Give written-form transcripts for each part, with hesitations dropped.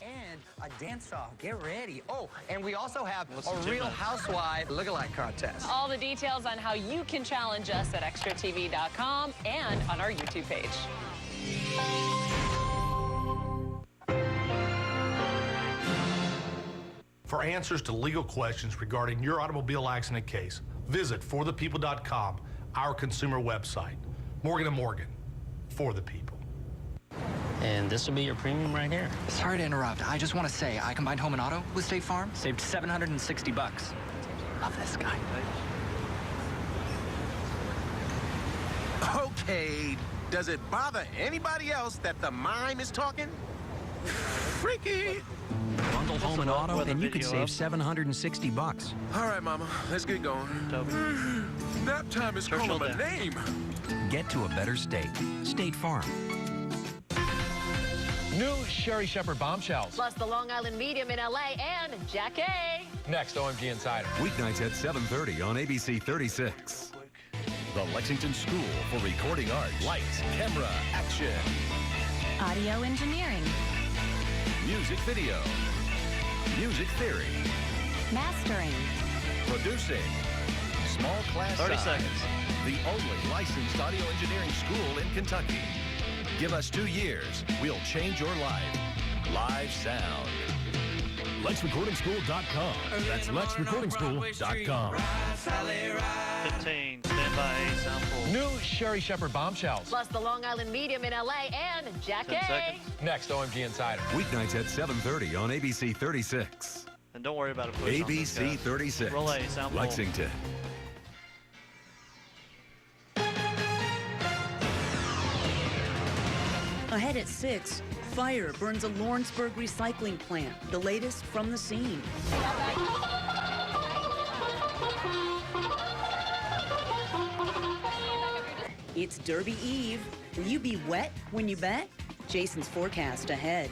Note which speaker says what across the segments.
Speaker 1: And a dance-off. Get ready. Oh, and we also have a Real Housewife lookalike contest.
Speaker 2: All the details on how you can challenge us at extratv.com and on our YouTube page.
Speaker 3: For answers to legal questions regarding your automobile accident case, visit forthepeople.com, our consumer website. Morgan & Morgan, for the people.
Speaker 4: And this will be your premium right here.
Speaker 1: Sorry to interrupt. I just want to say I combined home and auto with State Farm. Saved $760. Love this guy.
Speaker 5: Okay, does it bother anybody else that the mime is talking? Freaky.
Speaker 6: Bundle home and auto, and you could save $760.
Speaker 5: All right, Mama, let's get going. Nap time is calling my name.
Speaker 6: Get to a better state. State Farm.
Speaker 7: New Sherry Shepherd bombshells.
Speaker 2: Plus the Long Island Medium in LA and Jack A.
Speaker 7: Next, OMG Insider.
Speaker 8: Weeknights at 7:30 on ABC 36. The Lexington School for Recording Art. Lights, camera, action.
Speaker 9: Audio engineering.
Speaker 8: Music video. Music theory.
Speaker 9: Mastering.
Speaker 8: Producing. Small class
Speaker 7: 30
Speaker 8: size.
Speaker 7: seconds.
Speaker 8: The only licensed audio engineering school in Kentucky. Give us 2 years. We'll change your life. Live sound. LexRecordingSchool.com. That's LexRecordingSchool.com.
Speaker 10: 15, stand by, sample.
Speaker 7: New Sherry Shepherd bombshells.
Speaker 2: Plus the Long Island Medium in LA and Jack
Speaker 10: 10
Speaker 2: A.
Speaker 10: seconds.
Speaker 7: Next, OMG Insider.
Speaker 8: Weeknights at 7:30 on ABC 36.
Speaker 10: And don't worry about a push on this,
Speaker 8: ABC
Speaker 10: guys.
Speaker 8: 36.
Speaker 10: Roll A, sample.
Speaker 8: Lexington.
Speaker 11: Ahead at 6, fire burns a Lawrenceburg recycling plant. The latest from the scene. It's Derby Eve. Will you be wet when you bet? Jason's forecast ahead.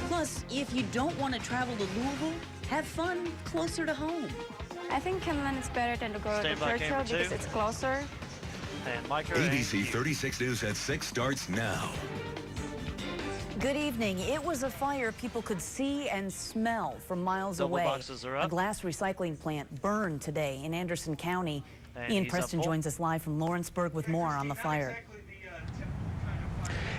Speaker 11: Plus, if you don't want to travel to Louisville, have fun closer to home.
Speaker 9: I think Kenland is better than to go
Speaker 10: Stand
Speaker 9: to
Speaker 10: by,
Speaker 9: Churchill
Speaker 10: camera
Speaker 9: because
Speaker 10: 2.
Speaker 9: it's closer.
Speaker 10: And Micro
Speaker 8: ABC 36 News at 6 starts now.
Speaker 11: Good evening. It was a fire people could see and smell from miles
Speaker 10: Double
Speaker 11: away.
Speaker 10: boxes are up.
Speaker 11: A glass recycling plant burned today in Anderson County.
Speaker 10: And
Speaker 11: Ian
Speaker 10: he's
Speaker 11: Preston
Speaker 10: up full.
Speaker 11: joins us live from Lawrenceburg with more on the fire.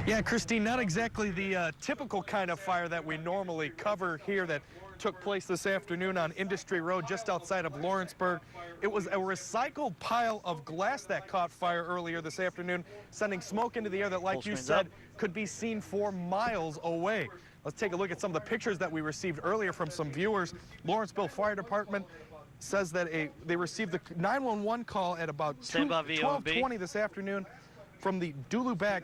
Speaker 12: Yeah, Christine, not exactly the typical kind of fire that we normally cover here that took place this afternoon on Industry Road just outside of Lawrenceburg. It was a recycled pile of glass that caught fire earlier this afternoon, sending smoke into the air that, like you said, could be seen 4 miles away. Let's take a look at some of the pictures that we received earlier from some viewers. Lawrenceville Fire Department says that they received the 911 call at about 12:20 this afternoon from the Dulubac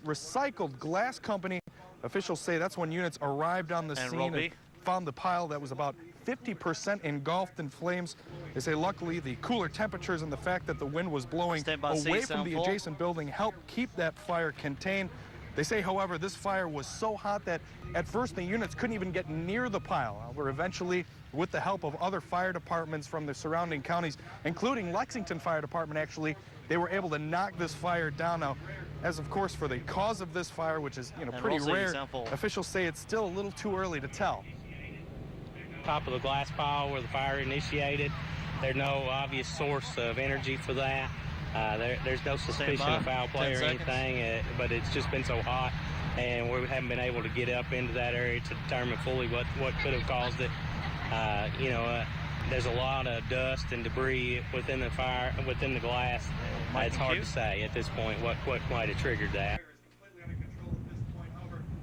Speaker 12: Recycled Glass Company. Officials say that's when units arrived on the scene and found the pile that was about 50% engulfed in flames. They say luckily the cooler temperatures and the fact that the wind was blowing away from the adjacent building helped keep that fire contained. They say, however, this fire was so hot that at first the units couldn't even get near the pile. Where eventually, with the help of other fire departments from the surrounding counties, including Lexington Fire Department actually, they were able to knock this fire down. Now, as of course for the cause of this fire, which is pretty rare, officials say it's still a little too early to tell.
Speaker 4: Top of the glass pile where the fire initiated. There's no obvious source of energy for that. There's no suspicion of foul play or anything, but it's just been so hot, and we haven't been able to get up into that area to determine fully what could have caused it. There's a lot of dust and debris within the fire, within the glass. It's hard to say at this point what might have triggered that.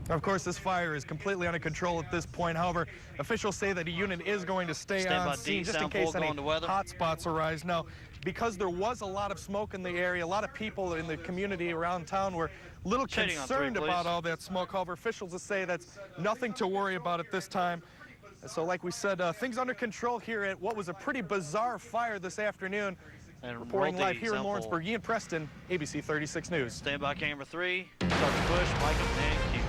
Speaker 12: Of course, this fire is completely under control at this point. However, officials say that a unit is going to stay on scene just in case any hot spots arise. Now, because there was a lot of smoke in the area, a lot of people in the community around town were a little concerned about all that smoke. However, officials will say that's nothing to worry about at this time. So like we said, things under control here at what was a pretty bizarre fire this afternoon.
Speaker 10: And
Speaker 12: reporting live here in Lawrenceburg, Ian Preston, ABC 36 News.
Speaker 10: Stand by, camera 3. Start to push, mic up and cue.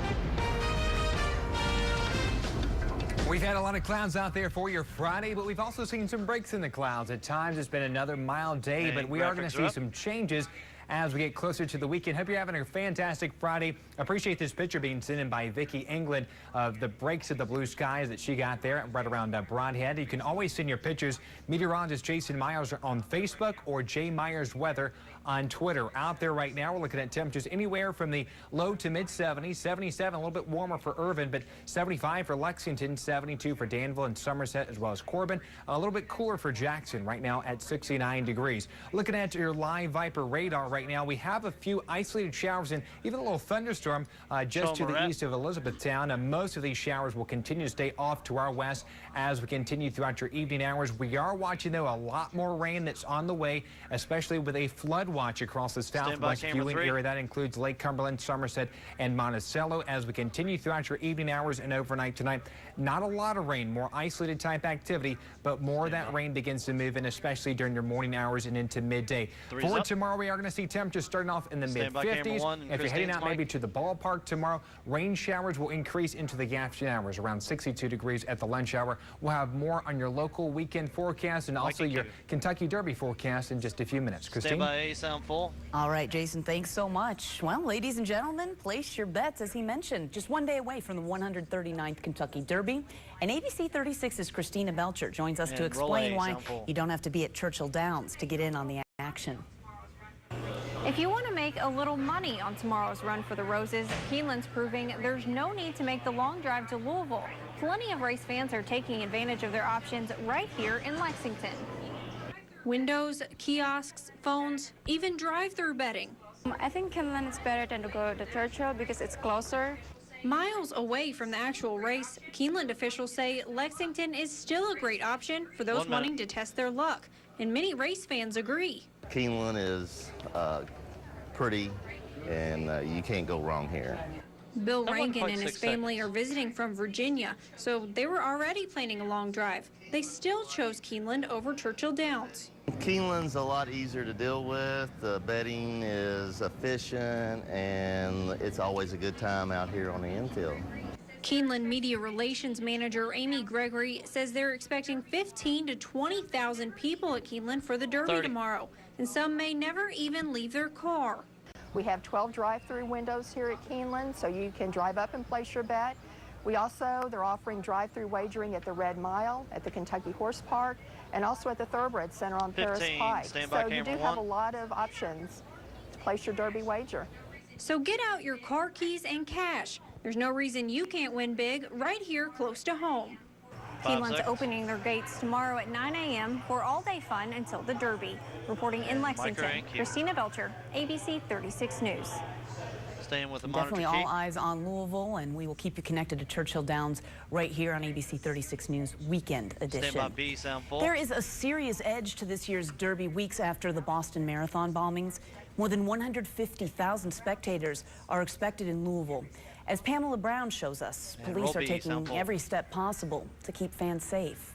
Speaker 13: We've had a lot of clouds out there for your Friday, but we've also seen some breaks in the clouds. At times, it's been another mild day, but we are going to see some changes as we get closer to the weekend. Hope you're having a fantastic Friday. Appreciate this picture being sent in by Vicki England of the breaks of the blue skies that she got there right around Broadhead. You can always send your pictures. Meteorologist Jason Myers on Facebook or J Myers Weather on Twitter. Out there right now, we're looking at temperatures anywhere from the low to mid 70s, 77, a little bit warmer for Irvin, but 75 for Lexington, 72 for Danville and Somerset, as well as Corbin. A little bit cooler for Jackson right now at 69 degrees. Looking at your live Viper radar right now, we have a few isolated showers and even a little thunderstorm just to the east of Elizabethtown. Most of these showers will continue to stay off to our west as we continue throughout your evening hours. We are watching, though, a lot more rain that's on the way, especially with a flood watch across the southwest viewing area. That includes Lake Cumberland, Somerset, and Monticello. As we continue throughout your evening hours and overnight tonight, not a lot of rain, more isolated type activity, but more of that rain begins to move in, especially during your morning hours and into midday. For tomorrow, we are going to see temperatures starting off in the mid-50s. If you're heading out maybe to the ballpark tomorrow, rain showers will increase into the afternoon hours, around 62 degrees at the lunch hour. We'll have more on your local weekend forecast and also your Kentucky Derby forecast in just a few minutes. Christine?
Speaker 10: Stand by A, sound full.
Speaker 11: All right, Jason, thanks so much. Well, ladies and gentlemen, place your bets, as he mentioned, just one day away from the 139th Kentucky Derby. And ABC 36's Christina Belcher joins us to explain why you don't have to be at Churchill Downs to get in on the action.
Speaker 9: If you want to make a little money on tomorrow's Run for the Roses, Keeneland's proving there's no need to make the long drive to Louisville. Plenty of race fans are taking advantage of their options right here in Lexington.
Speaker 14: Windows, kiosks, phones, even drive-through betting.
Speaker 9: I think Keeneland is better than to go to Churchill because it's closer.
Speaker 14: Miles away from the actual race, Keeneland officials say Lexington is still a great option for those wanting to test their luck, and many race fans agree.
Speaker 15: Keeneland is pretty, and you can't go wrong here.
Speaker 14: Bill Rankin and his family are visiting from Virginia, so they were already planning a long drive. They still chose Keeneland over Churchill Downs.
Speaker 15: Keeneland's a lot easier to deal with. The betting is efficient, and it's always a good time out here on the infield.
Speaker 14: Keeneland Media Relations Manager Amy Gregory says they're expecting 15,000 to 20,000 people at Keeneland for the Derby tomorrow, and some may never even leave their car.
Speaker 16: We have 12 drive-through windows here at Keeneland, so you can drive up and place your bet. They're offering drive-through wagering at the Red Mile, at the Kentucky Horse Park, and also at the Thoroughbred Center on Paris Pike. So you do have a lot of options to place your Derby wager.
Speaker 14: So get out your car keys and cash. There's no reason you can't win big right here close to home.
Speaker 9: Keeneland's opening their gates tomorrow at 9 a.m. for all-day fun until the Derby. Reporting in Lexington, Christina Belcher, ABC 36 News.
Speaker 10: Staying with the
Speaker 11: Definitely all eyes on Louisville, and we will keep you connected to Churchill Downs right here on ABC 36 News Weekend Edition.
Speaker 10: Stand by B, sound full.
Speaker 11: There is a serious edge to this year's Derby weeks after the Boston Marathon bombings. More than 150,000 spectators are expected in Louisville. As Pamela Brown shows us, police are taking every step possible to keep fans safe.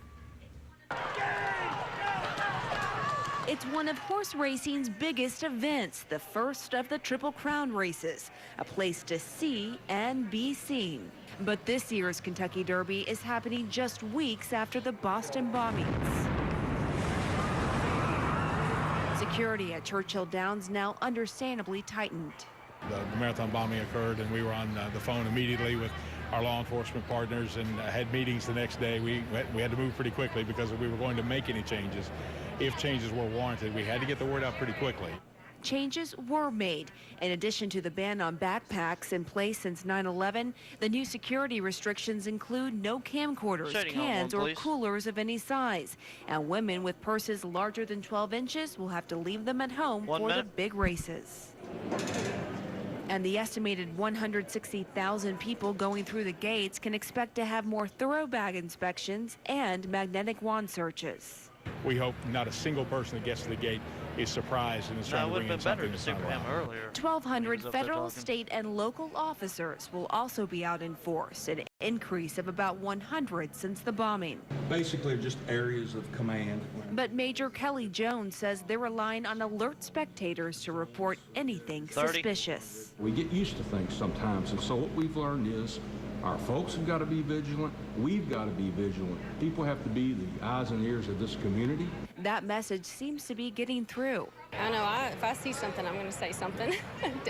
Speaker 17: It's one of horse racing's biggest events, the first of the Triple Crown races, a place to see and be seen. But this year's Kentucky Derby is happening just weeks after the Boston bombings. Security at Churchill Downs now understandably tightened.
Speaker 18: The marathon bombing occurred, and we were on the phone immediately with our law enforcement partners and had meetings the next day. We had to move pretty quickly because if we were going to make any changes, if changes were warranted, we had to get the word out pretty quickly.
Speaker 17: Changes were made. In addition to the ban on backpacks in place since 9/11, the new security restrictions include no camcorders, cans, or coolers of any size. And women with purses larger than 12 inches will have to leave them at home for the big races. And the estimated 160,000 people going through the gates can expect to have more thorough bag inspections and magnetic wand searches.
Speaker 18: We hope not a single person that gets to the gate is surprised and is trying to bring in something that's not allowed.
Speaker 17: 1,200 federal, state, and local officers will also be out in force, an increase of about 100 since the bombing.
Speaker 19: Basically, just areas of command.
Speaker 17: But Major Kelly Jones says they're relying on alert spectators to report anything suspicious.
Speaker 19: We get used to things sometimes, and so what we've learned is our folks have got to be vigilant. We've got to be vigilant. People have to be the eyes and ears of this community.
Speaker 17: that message seems to be getting through.
Speaker 20: I know, if I see something, I'm going to say something.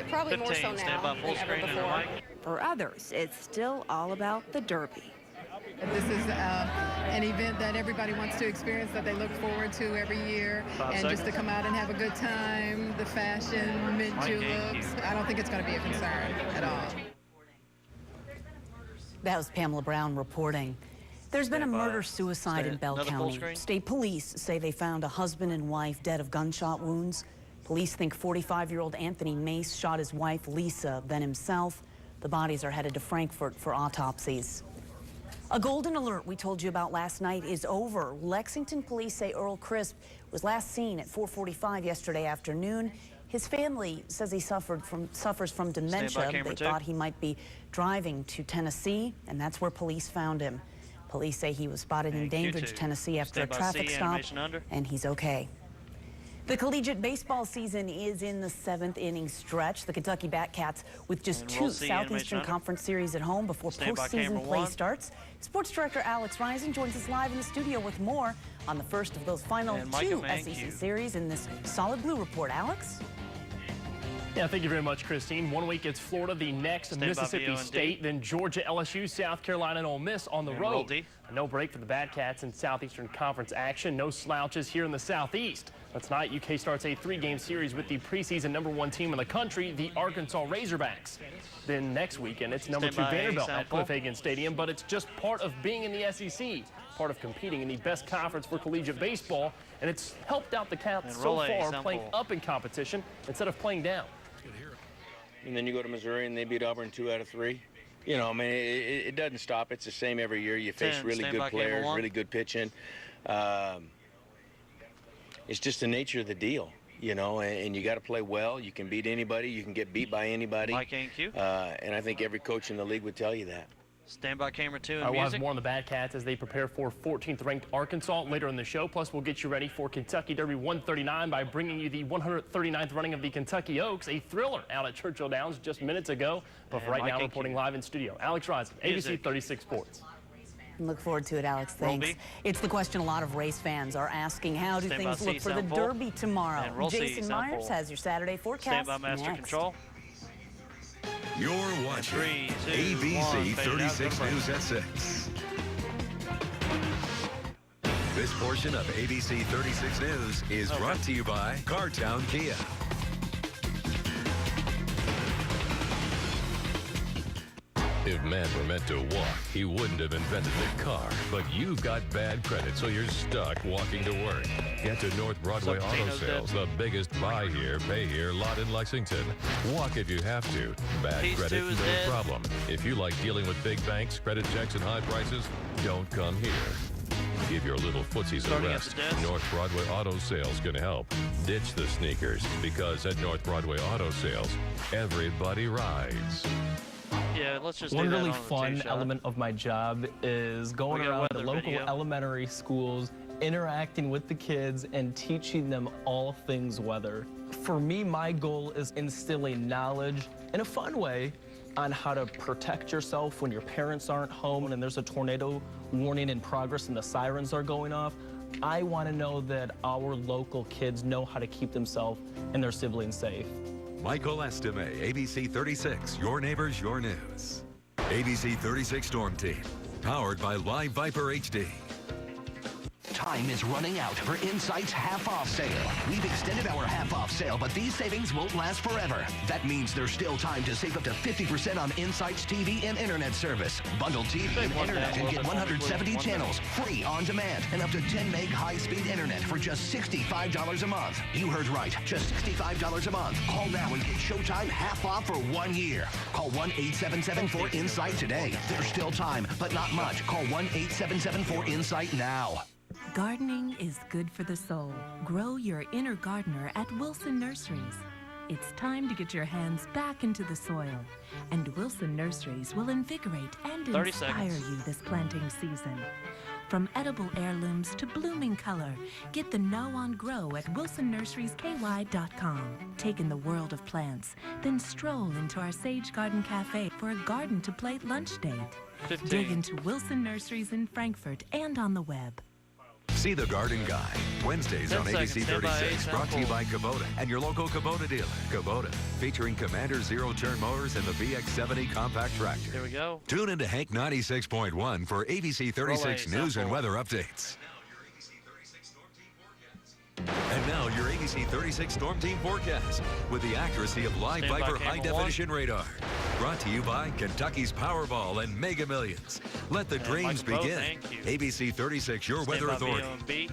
Speaker 20: Probably more so now than ever before.
Speaker 17: For others, it's still all about the Derby.
Speaker 21: This is an event that everybody wants to experience, that they look forward to every year. Just to come out and have a good time, the fashion, mint juleps, I don't think it's going to be a concern at all.
Speaker 11: That was Pamela Brown reporting. There's been a murder-suicide in Bell County. State police say they found a husband and wife dead of gunshot wounds. Police think 45-year-old Anthony Mace shot his wife, Lisa, then himself. The bodies are headed to Frankfurt for autopsies. A golden alert we told you about last night is over. Lexington police say Earl Crisp was last seen at 4:45 yesterday afternoon. His family says he suffers from dementia. They thought he might be driving to Tennessee, and that's where police found him. Police say he was spotted in Dandridge, Tennessee after a traffic stop, and he's okay. The collegiate baseball season is in the 7th inning stretch. The Kentucky Batcats with just 2 Southeastern Conference series at home before postseason play starts. Sports Director Alex Risen joins us live in the studio with more on the first of those final 2 SEC series in this Solid Blue Report. Alex?
Speaker 22: Yeah, thank you very much, Christine. One week it's Florida, the next Mississippi State, then Georgia, LSU, South Carolina, and Ole Miss on the road. No break for the Batcats in Southeastern Conference action. No slouches here in the Southeast. Tonight, UK starts a 3-game series with the preseason #1 team in the country, the Arkansas Razorbacks. Then next weekend, it's #2 Vanderbilt at Cliff Hagan Stadium, but it's just part of being in the SEC, part of competing in the best conference for collegiate baseball, and it's helped out the Cats so far playing up in competition instead of playing down.
Speaker 23: And then you go to Missouri and they beat Auburn 2 out of 3. You know, I mean, it doesn't stop. It's the same every year. You face really good players, really good pitching. It's just the nature of the deal, you know, and you got to play well. You can beat anybody. You can get beat by anybody. And I think every coach in the league would tell you that.
Speaker 10: Stand by camera 2 and
Speaker 22: We'll
Speaker 10: music.
Speaker 22: have more on the Batcats as they prepare for 14th ranked Arkansas later in the show. Plus, we'll get you ready for Kentucky Derby 139 by bringing you the 139th running of the Kentucky Oaks, a thriller out at Churchill Downs just minutes ago. But for right now, reporting live in studio, Alex Risen, ABC 36 Sports.
Speaker 11: Look forward to it, Alex. Thanks. It's the question a lot of race fans are asking. How do things look for the Derby tomorrow? Jason Myers has your Saturday forecast.
Speaker 10: Stand by Master Control.
Speaker 8: You're watching ABC 36 News at 6. This portion of ABC 36 News is brought to you by Cartown Kia.
Speaker 24: If man were meant to walk, he wouldn't have invented the car. But you've got bad credit, so you're stuck walking to work. Get to North Broadway Auto Sales, the biggest buy here, pay here lot in Lexington. Walk if you have to. Bad credit, no problem. If you like dealing with big banks, credit checks, and high prices, don't come here. Give your little footsies a rest. North Broadway Auto Sales can help. Ditch the sneakers, because at North Broadway Auto Sales, everybody rides.
Speaker 10: Yeah, let's just
Speaker 25: One
Speaker 10: do that
Speaker 25: really
Speaker 10: on the
Speaker 25: fun
Speaker 10: tee shot.
Speaker 25: element of my job is going around the local elementary schools, interacting with the kids, and teaching them all things weather. For me, my goal is instilling knowledge in a fun way on how to protect yourself when your parents aren't home and there's a tornado warning in progress and the sirens are going off. I want to know that our local kids know how to keep themselves and their siblings safe.
Speaker 8: Michael Estime, ABC 36, your neighbors, your news. ABC 36 Storm Team, powered by Live Viper HD.
Speaker 26: Time is running out for Insight's half-off sale. We've extended our half-off sale, but these savings won't last forever. That means there's still time to save up to 50% on Insight's TV and internet service. Bundle TV and internet and get 170 channels, free on demand, and up to 10 meg high-speed internet for just $65 a month. You heard right, just $65 a month. Call now and get Showtime half off for 1 year. Call 1-877-4INSIGHT today. There's still time, but not much. Call 1-877-4INSIGHT now.
Speaker 27: Gardening is good for the soul. Grow your inner gardener at Wilson Nurseries. It's time to get your hands back into the soil, and Wilson Nurseries will invigorate and
Speaker 10: 30
Speaker 27: inspire
Speaker 10: seconds.
Speaker 27: you this planting season. From edible heirlooms to blooming color, get the know on grow at wilsonnurseriesky.com. Take in the world of plants, then stroll into our Sage Garden Cafe for a garden to plate lunch date.
Speaker 10: 15.
Speaker 27: Dig into Wilson Nurseries in Frankfurt and on the web.
Speaker 1: See the Garden Guy, Wednesdays on ABC 36, brought to you by Kubota and your local Kubota dealer. Kubota, featuring Commander zero-turn motors and the VX70 compact tractor.
Speaker 10: Here we go.
Speaker 1: Tune into Hank 96.1 for ABC 36 news and weather updates. And now your ABC 36 Storm Team forecast with the accuracy of live Viper high-definition radar. Brought to you by Kentucky's Powerball and Mega Millions. Let the dreams begin. ABC 36, your weather authority.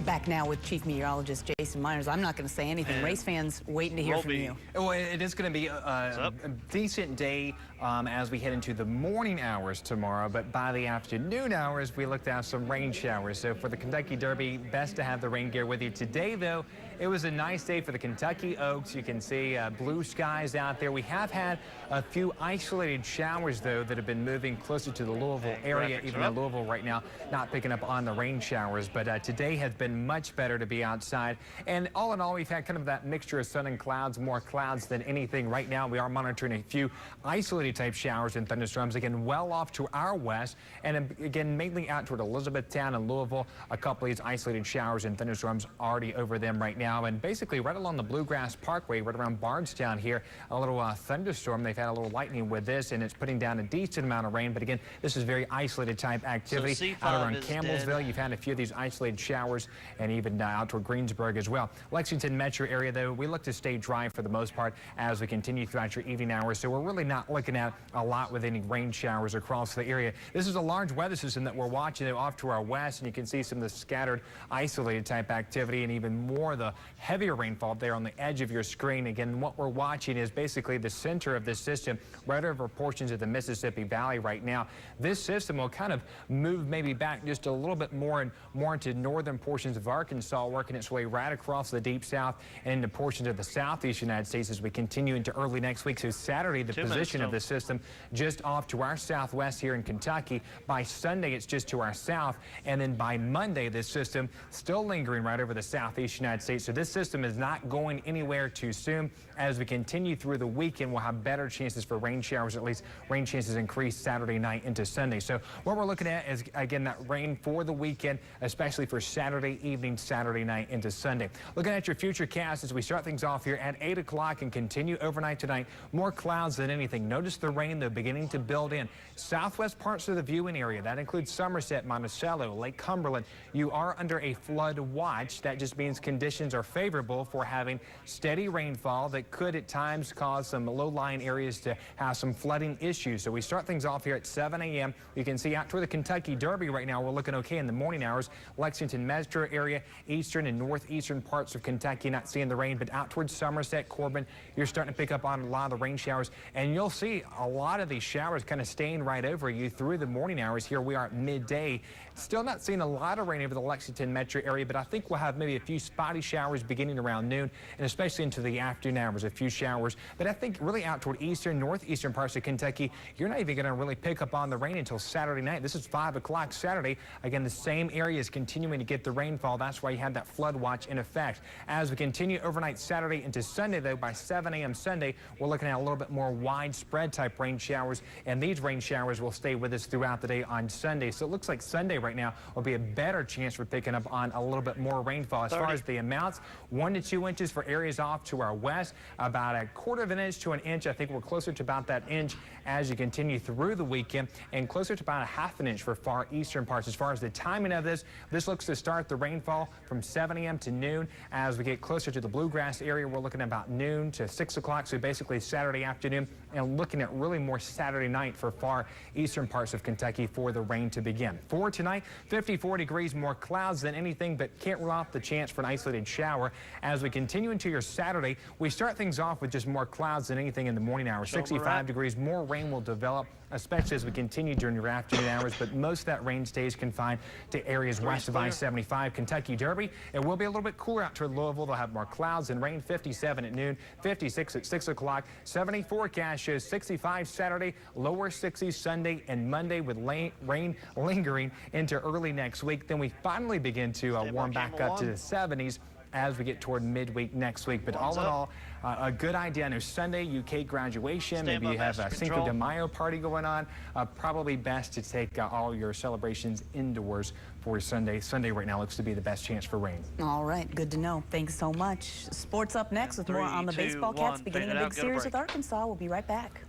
Speaker 11: Back now with Chief Meteorologist Jason Myers. I'm not going to say anything. Race fans waiting to hear from you.
Speaker 13: Well, it is going to be a decent day as we head into the morning hours tomorrow, but by the afternoon hours, we look to have some rain showers. So for the Kentucky Derby, best to have the rain gear with you. Today, though, it was a nice day for the Kentucky Oaks. You can see blue skies out there. We have had a few isolated showers, though, that have been moving closer to the Louisville area, even though Louisville right now not picking up on the rain showers. But today has been much better to be outside. And all in all, we've had kind of that mixture of sun and clouds, more clouds than anything. Right now, we are monitoring a few isolated type showers and thunderstorms, again, well off to our west. And again, mainly out toward Elizabethtown and Louisville, a couple of these isolated showers and thunderstorms already over them right now. And basically right along the Bluegrass Parkway, right around Bardstown here, a little thunderstorm. They've had a little lightning with this, and it's putting down a decent amount of rain. But again, this is very isolated type activity.
Speaker 10: So
Speaker 13: out around Campbellsville, you've had a few of these isolated showers, and even out toward Greensburg as well. Lexington metro area, though, we look to stay dry for the most part as we continue throughout your evening hours. So we're really not looking at a lot with any rain showers across the area. This is a large weather system that we're watching off to our west, and you can see some of the scattered isolated type activity and even more the heavier rainfall there on the edge of your screen. Again, what we're watching is basically the center of this system right over portions of the Mississippi Valley right now. This system will kind of move maybe back just a little bit more and more into northern portions of Arkansas, working its way right across the deep south and into portions of the southeast United States as we continue into early next week. So Saturday, the position of the system just off to our southwest here in Kentucky. By Sunday, it's just to our south. And then by Monday, this system still lingering right over the southeast United States. So this system is not going anywhere too soon. As we continue through the weekend, we'll have better chances for rain showers, at least rain chances increase Saturday night into Sunday. So what we're looking at is, again, that rain for the weekend, especially for Saturday evening, Saturday night into Sunday. Looking at your future cast as we start things off here at 8 o'clock and continue overnight tonight. More clouds than anything. Notice the rain, though, beginning to build in. Southwest parts of the viewing area, that includes Somerset, Monticello, Lake Cumberland. You are under a flood watch. That just means conditions are favorable for having steady rainfall that could at times cause some low-lying areas to have some flooding issues. So we start things off here at 7 a.m. You can see out toward the Kentucky Derby right now, we're looking okay in the morning hours. Lexington metro area, eastern and northeastern parts of Kentucky, not seeing the rain, but out towards Somerset, Corbin, you're starting to pick up on a lot of the rain showers. And you'll see a lot of these showers kind of staying right over you through the morning hours. Here we are at midday. Still not seeing a lot of rain over the Lexington metro area, but I think we'll have maybe a few spotty showers beginning around noon and especially into the afternoon hours, a few showers. But I think really out toward eastern, northeastern parts of Kentucky, you're not even going to really pick up on the rain until Saturday night. This is 5 o'clock Saturday. Again, the same area is continuing to get the rainfall. That's why you have that flood watch in effect. As we continue overnight Saturday into Sunday, though, by 7 a.m. Sunday, we're looking at a little bit more widespread type rain showers, and these rain showers will stay with us throughout the day on Sunday. So it looks like Sunday right now will be a better chance for picking up on a little bit more rainfall. As far as the amounts, 1 to 2 inches for areas off to our west, about a 1/4 of an inch to an inch. I think we're closer to about that inch as you continue through the weekend, and closer to about a 1/2 inch for far eastern parts. As far as the timing of this looks to start the rainfall from 7 a.m. to noon. As we get closer to the Bluegrass area, we're looking at about noon to 6 o'clock, so basically Saturday afternoon, and looking at really more Saturday night for far eastern parts of Kentucky for the rain to begin. For tonight, 54 degrees, more clouds than anything, but can't rule out the chance for an isolated shower. As we continue into your Saturday, we start things off with just more clouds than anything in the morning hours. 65 degrees, more rain will develop, especially as we continue during your afternoon hours, but most of that rain stays confined to areas west of I-75. Kentucky Derby, it will be a little bit cooler out toward Louisville. They'll have more clouds and rain, 57 at noon, 56 at 6 o'clock. 70 forecast shows 65 Saturday, lower 60s Sunday and Monday, with rain lingering into early next week. Then we finally begin to warm back up to the 70s as we get toward midweek next week. But all in all, a good idea. I know Sunday, UK graduation. Maybe you have a Cinco de Mayo party going on. Probably best to take all your celebrations indoors for Sunday. Sunday right now looks to be the best chance for rain.
Speaker 11: All right, good to know. Thanks so much. Sports up next with more on the baseball Cats beginning a big series with Arkansas. We'll be right back.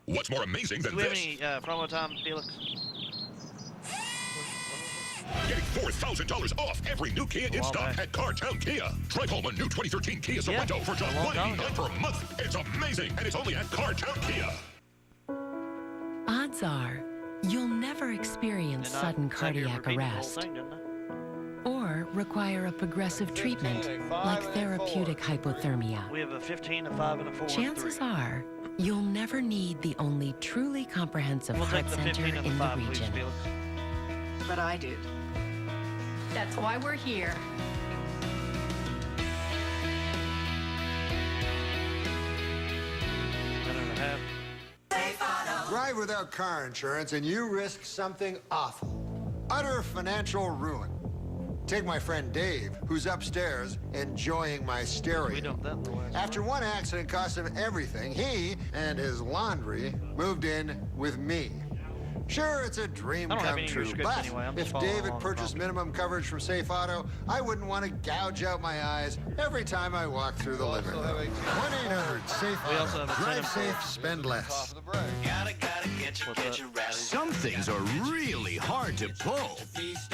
Speaker 2: What's more amazing than
Speaker 10: this? Do
Speaker 2: we
Speaker 10: have any promo time, Felix?
Speaker 2: Getting $4,000 off every new Kia in stock at Cartown Kia. Drive home a new 2013 Kia Sorento for just $189 per month. It's amazing, and it's only at Cartown Kia.
Speaker 3: Odds are you'll never experience sudden cardiac arrest or require a progressive treatment like therapeutic hypothermia.
Speaker 10: We have a 15, a 5, and a 4.
Speaker 3: Chances are you'll never need the only truly comprehensive heart center in the region.
Speaker 4: But I do. That's why we're here.
Speaker 5: Drive without car insurance and you risk something awful. Utter financial ruin. Take my friend Dave, who's upstairs enjoying my stereo. After one accident cost him everything, he and his laundry moved in with me. Sure, it's a dream come true, but if David purchased minimum coverage from Safe Auto, I wouldn't want to gouge out my eyes every time I walk through the living room. 1-800-SAFE Auto. Drive safe, spend less.
Speaker 6: Some things are really hard to pull.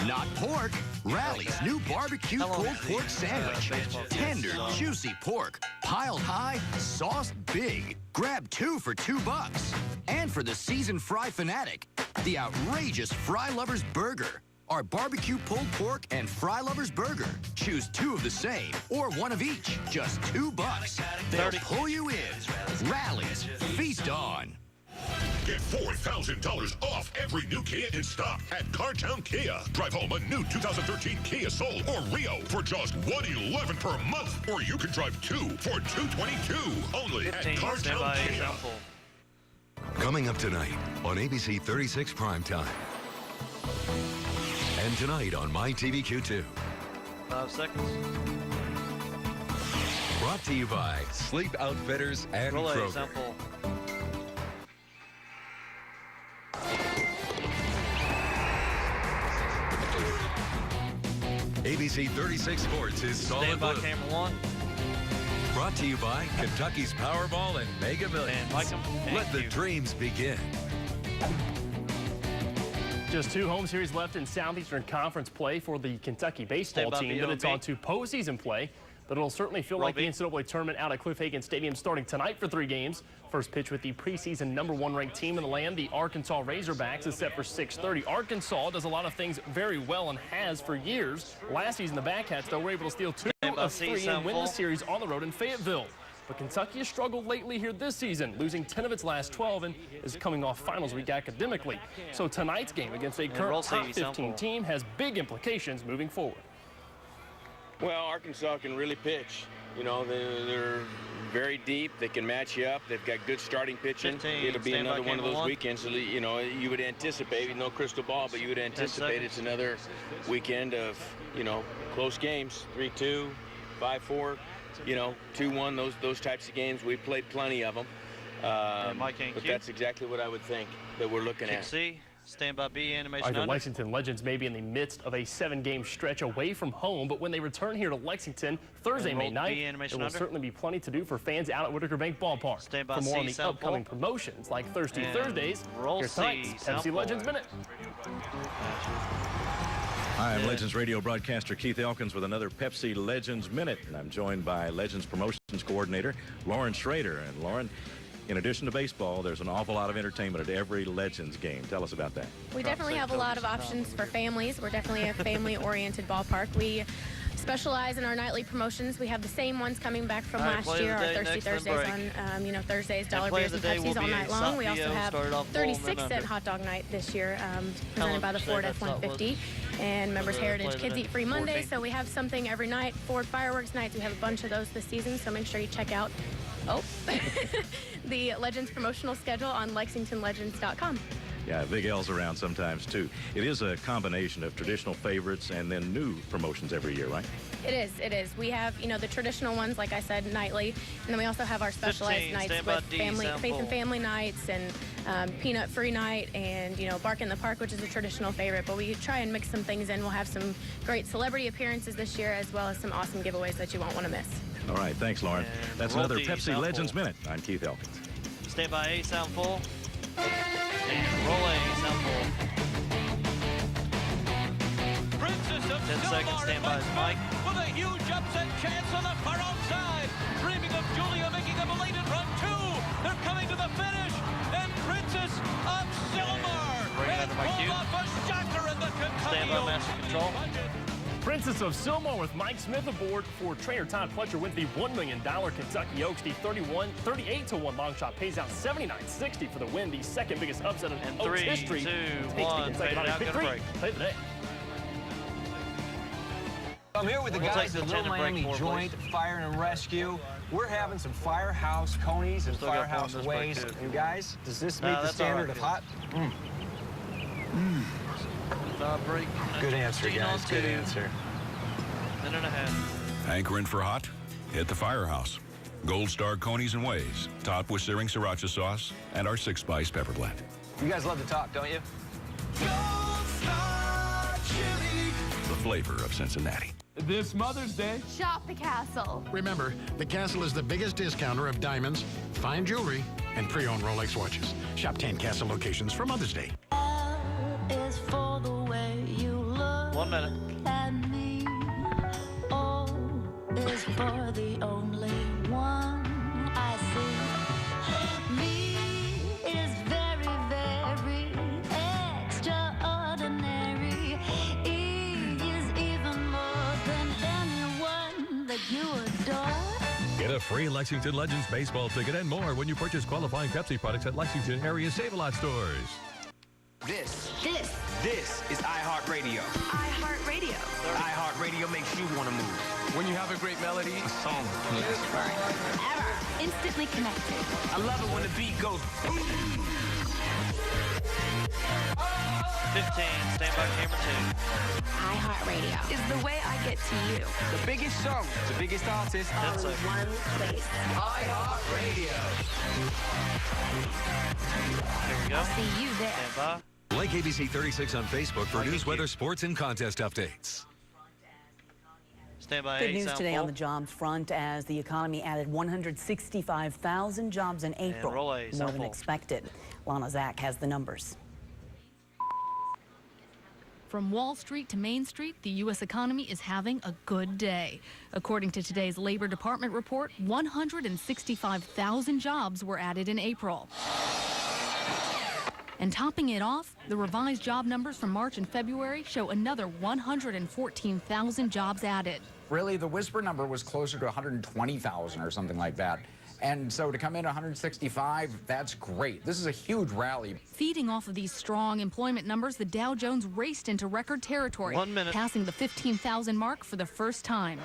Speaker 6: Not pork. Rally's new barbecue pulled pork sandwich. Tender, juicy pork, piled high, sauced big. Grab 2 for $2. And for the seasoned fry fanatic, the outrageous Fry Lovers Burger. Our barbecue pulled pork and Fry Lovers Burger. Choose 2 of the same or 1 of each. Just $2. They'll pull you in. Rally's. Feast on.
Speaker 2: Get $4,000 off every new Kia in stock at Cartown Kia. Drive home a new 2013 Kia Soul or Rio for just $111 per month. Or you can drive 2 for $222. Only at Cartown Kia.
Speaker 1: Coming up tonight on ABC 36 Primetime. And tonight on MyTVQ2.
Speaker 10: 5 seconds.
Speaker 1: Brought to you by Sleep Outfitters and Kroger.
Speaker 10: Sample.
Speaker 1: ABC 36 Sports is Solid
Speaker 10: Stand by
Speaker 1: Blue.
Speaker 10: camera 1.
Speaker 1: Brought to you by Kentucky's Powerball and Mega Millions. Let the dreams begin.
Speaker 22: Just 2 home series left in Southeastern Conference play for the Kentucky baseball team. Then it's on to postseason play. But it'll certainly feel like the NCAA tournament out at Cliff Hagan Stadium starting tonight for 3 games. First pitch with the preseason #1 ranked team in the land, the Arkansas Razorbacks, is set for 6:30. Arkansas does a lot of things very well and has for years. Last season, the Backhats, though, were able to steal 2 of 3 and win the series on the road in Fayetteville. But Kentucky has struggled lately here this season, losing 10 of its last 12 and is coming off finals week academically. So tonight's game against a current top 15 team has big implications moving forward.
Speaker 23: Well, Arkansas can really pitch. You know, they're very deep. They can match you up. They've got good starting pitching. It'll be another one of those weekends. So, you know, you would anticipate, no crystal ball, but you would anticipate it's another weekend of, you know, close games. 3-2, 5-4, you know, 2-1, those types of games. We played plenty of them. But that's exactly what I would think that we're looking at.
Speaker 10: Stand by B, animation
Speaker 22: The Lexington Legends may be in the midst of a 7-game stretch away from home, but when they return here to Lexington Thursday, May 9th, there will certainly be plenty to do for fans out at Whitaker Bank Ballpark. For more on the upcoming promotions like Thirsty Thursdays, here's tonight's Pepsi Legends Minute.
Speaker 7: Hi, I'm Legends radio broadcaster Keith Elkins with another Pepsi Legends Minute, and I'm joined by Legends Promotions Coordinator Lauren Schrader. And Lauren, in addition to baseball, there's an awful lot of entertainment at every Legends game. Tell us about that.
Speaker 20: We definitely have a lot of options for families. We're definitely a family-oriented ballpark. We specialize in our nightly promotions. We have the same ones coming back from last year. Our Thirsty Thursdays on, Thursdays, dollar beers and Pepsis all night long. We also have 36-cent hot dog night this year, presented by the Ford F-150. And Members Heritage Kids Eat Free Monday. So we have something every night. Ford Fireworks Nights, we have a bunch of those this season. So make sure you check out the Legends promotional schedule on LexingtonLegends.com.
Speaker 7: Yeah, Big L's around sometimes, too. It is a combination of traditional favorites and then new promotions every year, right?
Speaker 20: It is. We have, the traditional ones, like I said, nightly, and then we also have our specialized nights with faith and family nights and peanut-free night and, Bark in the Park, which is a traditional favorite. But we try and mix some things in. We'll have some great celebrity appearances this year, as well as some awesome giveaways that you won't want to miss.
Speaker 7: All right, thanks, Lauren. That's another Pepsi Legends Minute. I'm Keith Elkins.
Speaker 10: Stand by A, sound full. And roll A, sound full. 10 seconds, stand by Mike.
Speaker 9: With a huge upset chance on the far outside. Dreaming of Julia making a belated run, too. They're coming to the finish. And Princess of Sylmar has pulled off a shocker in the Kentucky
Speaker 10: Stand by Master Control.
Speaker 22: Princess of Sylmar with Mike Smith aboard for trainer Todd Pletcher with the $1 million Kentucky Oaks. The 38-1 long shot pays out $79.60 for the win. The second biggest upset in Oaks history.
Speaker 10: 3, 2, 1, fade it out, go to break.
Speaker 22: Play the day.
Speaker 12: I'm here with the guys at Little Miami Joint Fire and Rescue. We're having some Firehouse Conies and Firehouse Ways. And guys, does this meet the standard of hot?
Speaker 10: Break.
Speaker 12: Good answer, guys. Good answer.
Speaker 10: Minute and a half.
Speaker 2: Hankering for hot? Hit the Firehouse. Gold Star Conies and Ways, topped with searing sriracha sauce and our 6-spice pepper blend.
Speaker 12: You guys love to talk, don't you?
Speaker 2: The flavor of Cincinnati.
Speaker 14: This Mother's Day,
Speaker 15: shop the Castle.
Speaker 16: Remember, the Castle is the biggest discounter of diamonds, fine jewelry, and pre-owned Rolex watches. Shop 10 Castle locations for Mother's Day.
Speaker 15: Is for the way you look
Speaker 10: 1 minute.
Speaker 15: at me. Oh, is for the only one I see. Me is very, very extraordinary. E is even more than anyone that you adore.
Speaker 24: Get a free Lexington Legends baseball ticket and more when you purchase qualifying Pepsi products at Lexington area Save-A-Lot stores.
Speaker 12: This is iHeartRadio.
Speaker 15: iHeartRadio.
Speaker 12: iHeartRadio makes you want to move.
Speaker 14: when you have a great melody,
Speaker 12: A song plays
Speaker 15: Ever. Instantly connected.
Speaker 12: I love it when the beat goes boom.
Speaker 10: 15, stand by camera 2.
Speaker 15: iHeartRadio is the way I get to you.
Speaker 12: The biggest song, the biggest artist,
Speaker 15: all in one place.
Speaker 12: iHeartRadio.
Speaker 10: Here we go.
Speaker 15: I'll see you there.
Speaker 10: Stand by.
Speaker 1: Like ABC 36 on Facebook for news, weather, sports, and contest updates.
Speaker 10: Stand by.
Speaker 11: Good news today on the jobs front as the economy added 165,000 jobs in April, more than expected. Lana Zach has the numbers.
Speaker 18: From Wall Street to Main Street, the U.S. economy is having a good day. According to today's Labor Department report, 165,000 jobs were added in April. And topping it off, the revised job numbers from March and February show another 114,000 jobs added.
Speaker 19: Really, the whisper number was closer to 120,000 or something like that. And so to come in 165, that's great. This is a huge rally.
Speaker 18: Feeding off of these strong employment numbers, the Dow Jones raced into record territory,
Speaker 10: 1 minute.
Speaker 18: passing the 15,000 mark for the first time.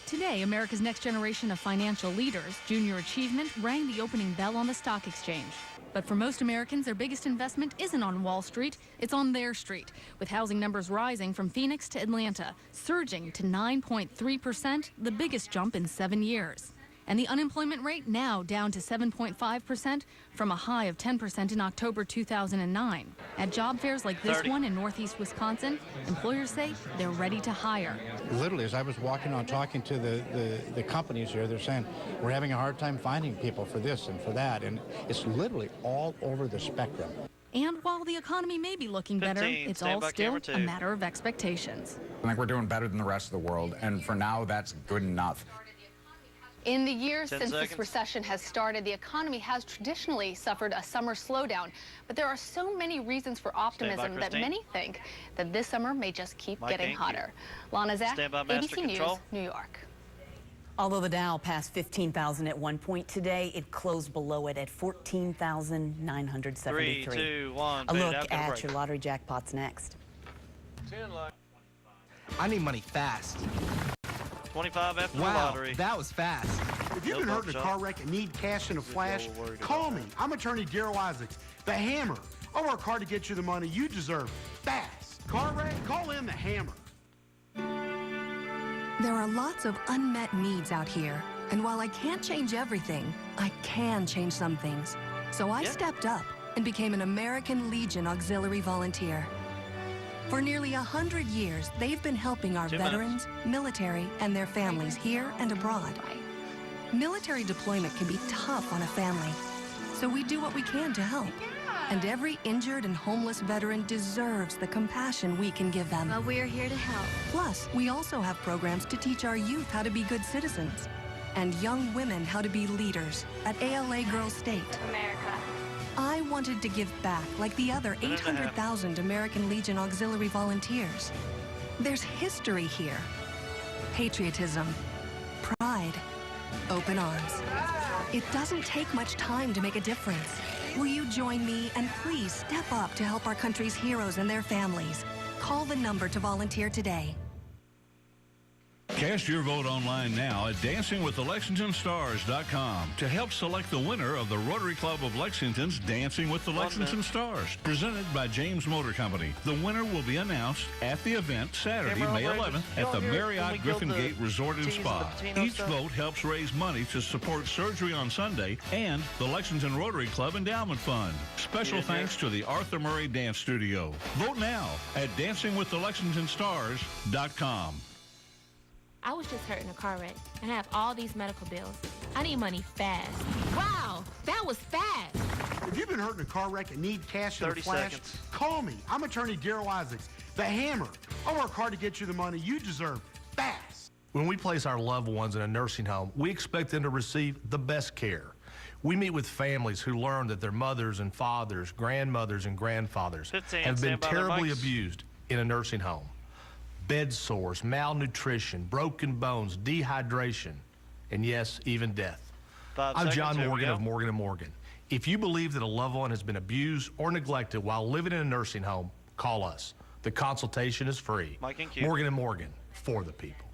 Speaker 18: Today, America's next generation of financial leaders, Junior Achievement, rang the opening bell on the stock exchange. But for most Americans, their biggest investment isn't on Wall Street, it's on their street, with housing numbers rising from Phoenix to Atlanta, surging to 9.3%, the biggest jump in 7 years. And the unemployment rate now down to 7.5% from a high of 10% in October 2009. At job fairs like this one in Northeast Wisconsin, employers say they're ready to hire.
Speaker 28: Literally, as I was walking on talking to the companies here, they're saying, we're having a hard time finding people for this and for that. And it's literally all over the spectrum.
Speaker 18: And while the economy may be looking better, it's all still a matter of expectations.
Speaker 19: I think we're doing better than the rest of the world. And for now, that's good enough.
Speaker 29: In the years
Speaker 10: 10
Speaker 29: since
Speaker 10: seconds.
Speaker 29: this recession has started, the economy has traditionally suffered a summer slowdown. But there are so many reasons for optimism that
Speaker 10: Christine.
Speaker 29: many think that this summer may just keep
Speaker 10: Mike,
Speaker 29: getting
Speaker 10: thank you.
Speaker 29: hotter. Lana Zach,
Speaker 10: Stand by, Master
Speaker 29: ABC
Speaker 10: Control.
Speaker 29: News, New York.
Speaker 11: Although the Dow passed 15,000 at one point today, it closed below it at 14,973.
Speaker 10: 3, 2, 1.
Speaker 11: A
Speaker 10: fade it
Speaker 11: look
Speaker 10: out, go to
Speaker 11: at
Speaker 10: break.
Speaker 11: your lottery jackpots next.
Speaker 30: I need money fast.
Speaker 10: 25 after the
Speaker 30: Wow,
Speaker 10: lottery.
Speaker 30: that was fast.
Speaker 31: If you've been hurt in a car wreck and need cash in a flash, call me. I'm attorney Daryl Isaacs, the Hammer. I'll work hard to get you the money you deserve fast. Car wreck? Call in the Hammer.
Speaker 3: There are lots of unmet needs out here, and while I can't change everything, I can change some things. So I stepped up and became an American Legion Auxiliary Volunteer. For nearly 100 years, they've been helping our veterans, military, and their families here and abroad. Military deployment can be tough on a family, so we do what we can to help. And every injured and homeless veteran deserves the compassion we can give them.
Speaker 15: Well, we're here to help.
Speaker 3: Plus, we also have programs to teach our youth how to be good citizens and young women how to be leaders at ALA Girls State.
Speaker 15: America.
Speaker 3: I wanted to give back like the other 800,000 American Legion Auxiliary volunteers. There's history here. Patriotism, pride, open arms. It doesn't take much time to make a difference. Will you join me and please step up to help our country's heroes and their families? Call the number to volunteer today.
Speaker 4: Cast your vote online now at dancingwiththelexingtonstars.com to help select the winner of the Rotary Club of Lexington's Dancing with the Lexington Stars, presented by James Motor Company. The winner will be announced at the event Saturday, May 11th at the Marriott Griffin Gate Resort and Spa. Each vote helps raise money to support surgery on Sunday and the Lexington Rotary Club Endowment Fund. Special thanks to the Arthur Murray Dance Studio. Vote now at dancingwiththelexingtonstars.com.
Speaker 5: I was just hurt in a car wreck and have all these medical bills. I need money fast. Wow, that was fast.
Speaker 31: If you've been hurt in a car wreck and need cash in a flash, call me. I'm attorney Daryl Isaacs, the Hammer. I work hard to get you the money you deserve fast.
Speaker 6: When we place our loved ones in a nursing home, we expect them to receive the best care. We meet with families who learn that their mothers and fathers, grandmothers and grandfathers have been terribly abused in a nursing home. Bed sores, malnutrition, broken bones, dehydration, and yes, even death. I'm John Morgan of Morgan & Morgan. If you believe that a loved one has been abused or neglected while living in a nursing home, call us. The consultation is free. Morgan & Morgan, for the people.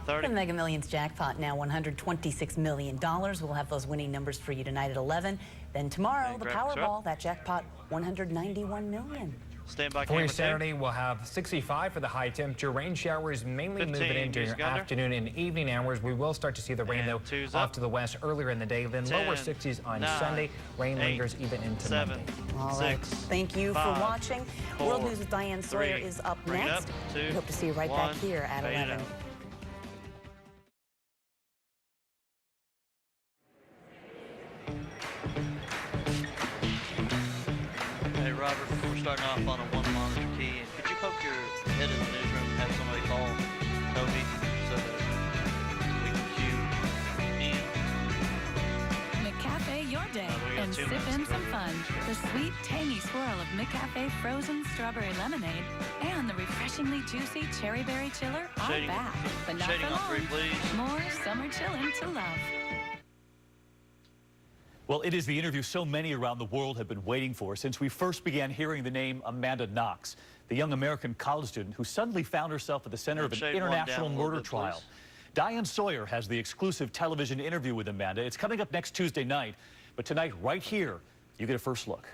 Speaker 11: The Mega Millions jackpot now $126 million. We'll have those winning numbers for you tonight at 11. Then tomorrow, the Powerball, that jackpot, $191 million.
Speaker 8: Stand by. For Saturday, we'll have 65 for the high temperature. Rain showers mainly moving in during afternoon and evening hours. We will start to see the rain, though, off to the west earlier in the day. Then 10, lower 60s on Sunday. Rain lingers even into Monday.
Speaker 11: All right. Thank you for watching. World News with Diane Sawyer is up next. We hope to see you right back here at 11.
Speaker 10: Hey, Robert, we're starting off on a one monitor key. Could you poke your head in the newsroom and have somebody call Toby so that we can cue Ian?
Speaker 18: McCafe your day and sip in some fun. The sweet, tangy swirl of McCafe frozen strawberry lemonade and the refreshingly juicy cherry berry chiller are back. But not for long. More summer chillin' to love.
Speaker 13: Well, it is the interview so many around the world have been waiting for since we first began hearing the name Amanda Knox, the young American college student who suddenly found herself at the center of an international murder trial. Diane Sawyer has the exclusive television interview with Amanda. It's coming up next Tuesday night, but tonight, right here, you get a first look.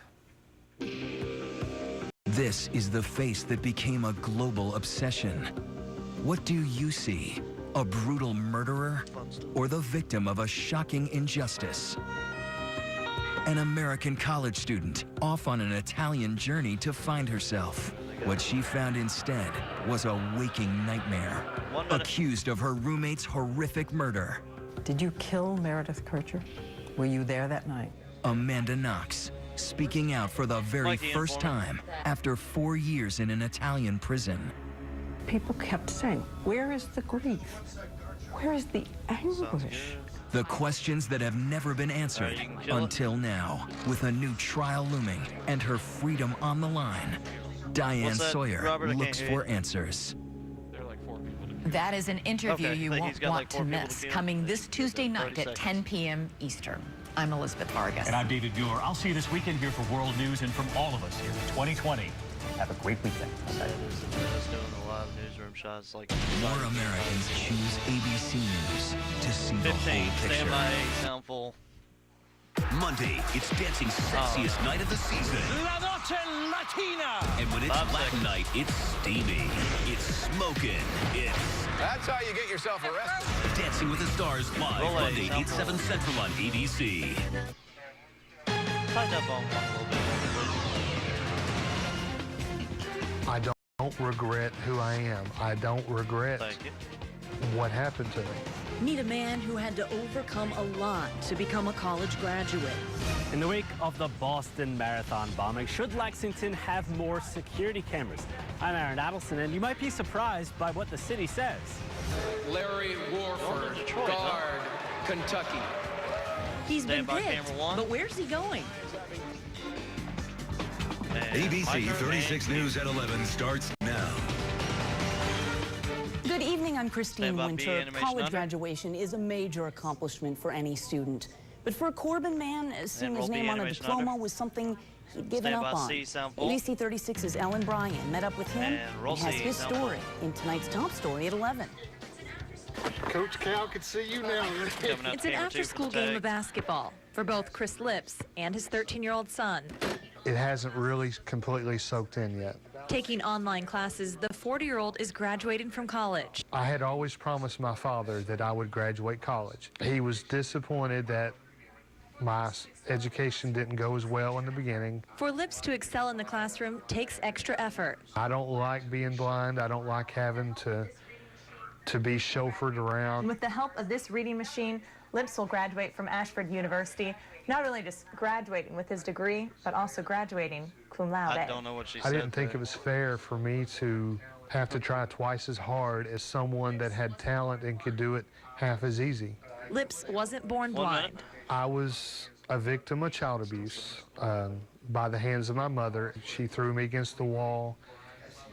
Speaker 17: This is the face that became a global obsession. What do you see? A brutal murderer or the victim of a shocking injustice? An American college student off on an Italian journey to find herself. What she found instead was a waking nightmare, accused of her roommate's horrific murder.
Speaker 21: Did you kill Meredith Kircher? Were you there that night?
Speaker 17: Amanda Knox, speaking out for the very first time after 4 years in an Italian prison.
Speaker 21: People kept saying, where is the grief? Where is the anguish?
Speaker 17: The questions that have never been answered until now. With a new trial looming and her freedom on the line, Diane Sawyer looks for answers.
Speaker 11: That is an interview you won't want to miss. Coming this Tuesday night at 10 p.m. Eastern. I'm Elizabeth Vargas.
Speaker 13: And I'm David Mueller. I'll see you this weekend here for World News, and from all of us here in 2020, have a great weekend.
Speaker 10: Shots like
Speaker 17: more Americans choose ABC News to see the whole picture.
Speaker 10: Stand by, sound full.
Speaker 2: Monday, it's dancing sexiest night of the season.
Speaker 7: La Noche Latina!
Speaker 2: And when it's Latin night, it's steamy. It's smoking.
Speaker 12: That's how you get yourself arrested.
Speaker 2: Dancing with the Stars live Monday, 8, 7 Central on ABC.
Speaker 10: Tighten up on one a little bit.
Speaker 6: I don't regret who I am. I don't regret what happened to me.
Speaker 11: Meet a man who had to overcome a lot to become a college graduate.
Speaker 9: In the wake of the Boston Marathon bombing, should Lexington have more security cameras? I'm Aaron Adelson, and you might be surprised by what the city says.
Speaker 14: Larry Warford, guard, Kentucky.
Speaker 11: He's been picked, but where's he going?
Speaker 1: ABC 36 News at 11 starts now.
Speaker 11: Good evening, I'm Christine Winter. College graduation is a major accomplishment for any student. But for a Corbin man, seeing his name on a diploma was something he'd given up on. ABC 36's Ellen Bryan met up with him and has his story in tonight's Top Story at 11.
Speaker 31: Coach Cal can see you now.
Speaker 16: It's an after-school game of basketball for both Chris Lips and his 13-year-old son.
Speaker 6: It hasn't really completely soaked in yet.
Speaker 16: Taking online classes, the 40-year-old is graduating from college.
Speaker 6: I had always promised my father that I would graduate college. He was disappointed that my education didn't go as well in the beginning.
Speaker 16: For Lips to excel in the classroom takes extra effort.
Speaker 6: I don't like being blind. I don't like having to be chauffeured around.
Speaker 20: With the help of this reading machine, Lips will graduate from Ashford University, not only just graduating with his degree, but also graduating cum laude.
Speaker 10: I don't know what she said.
Speaker 6: I didn't think it was fair for me to have to try twice as hard as someone that had talent and could do it half as easy.
Speaker 16: Lips wasn't born blind.
Speaker 6: I was a victim of child abuse by the hands of my mother. She threw me against the wall.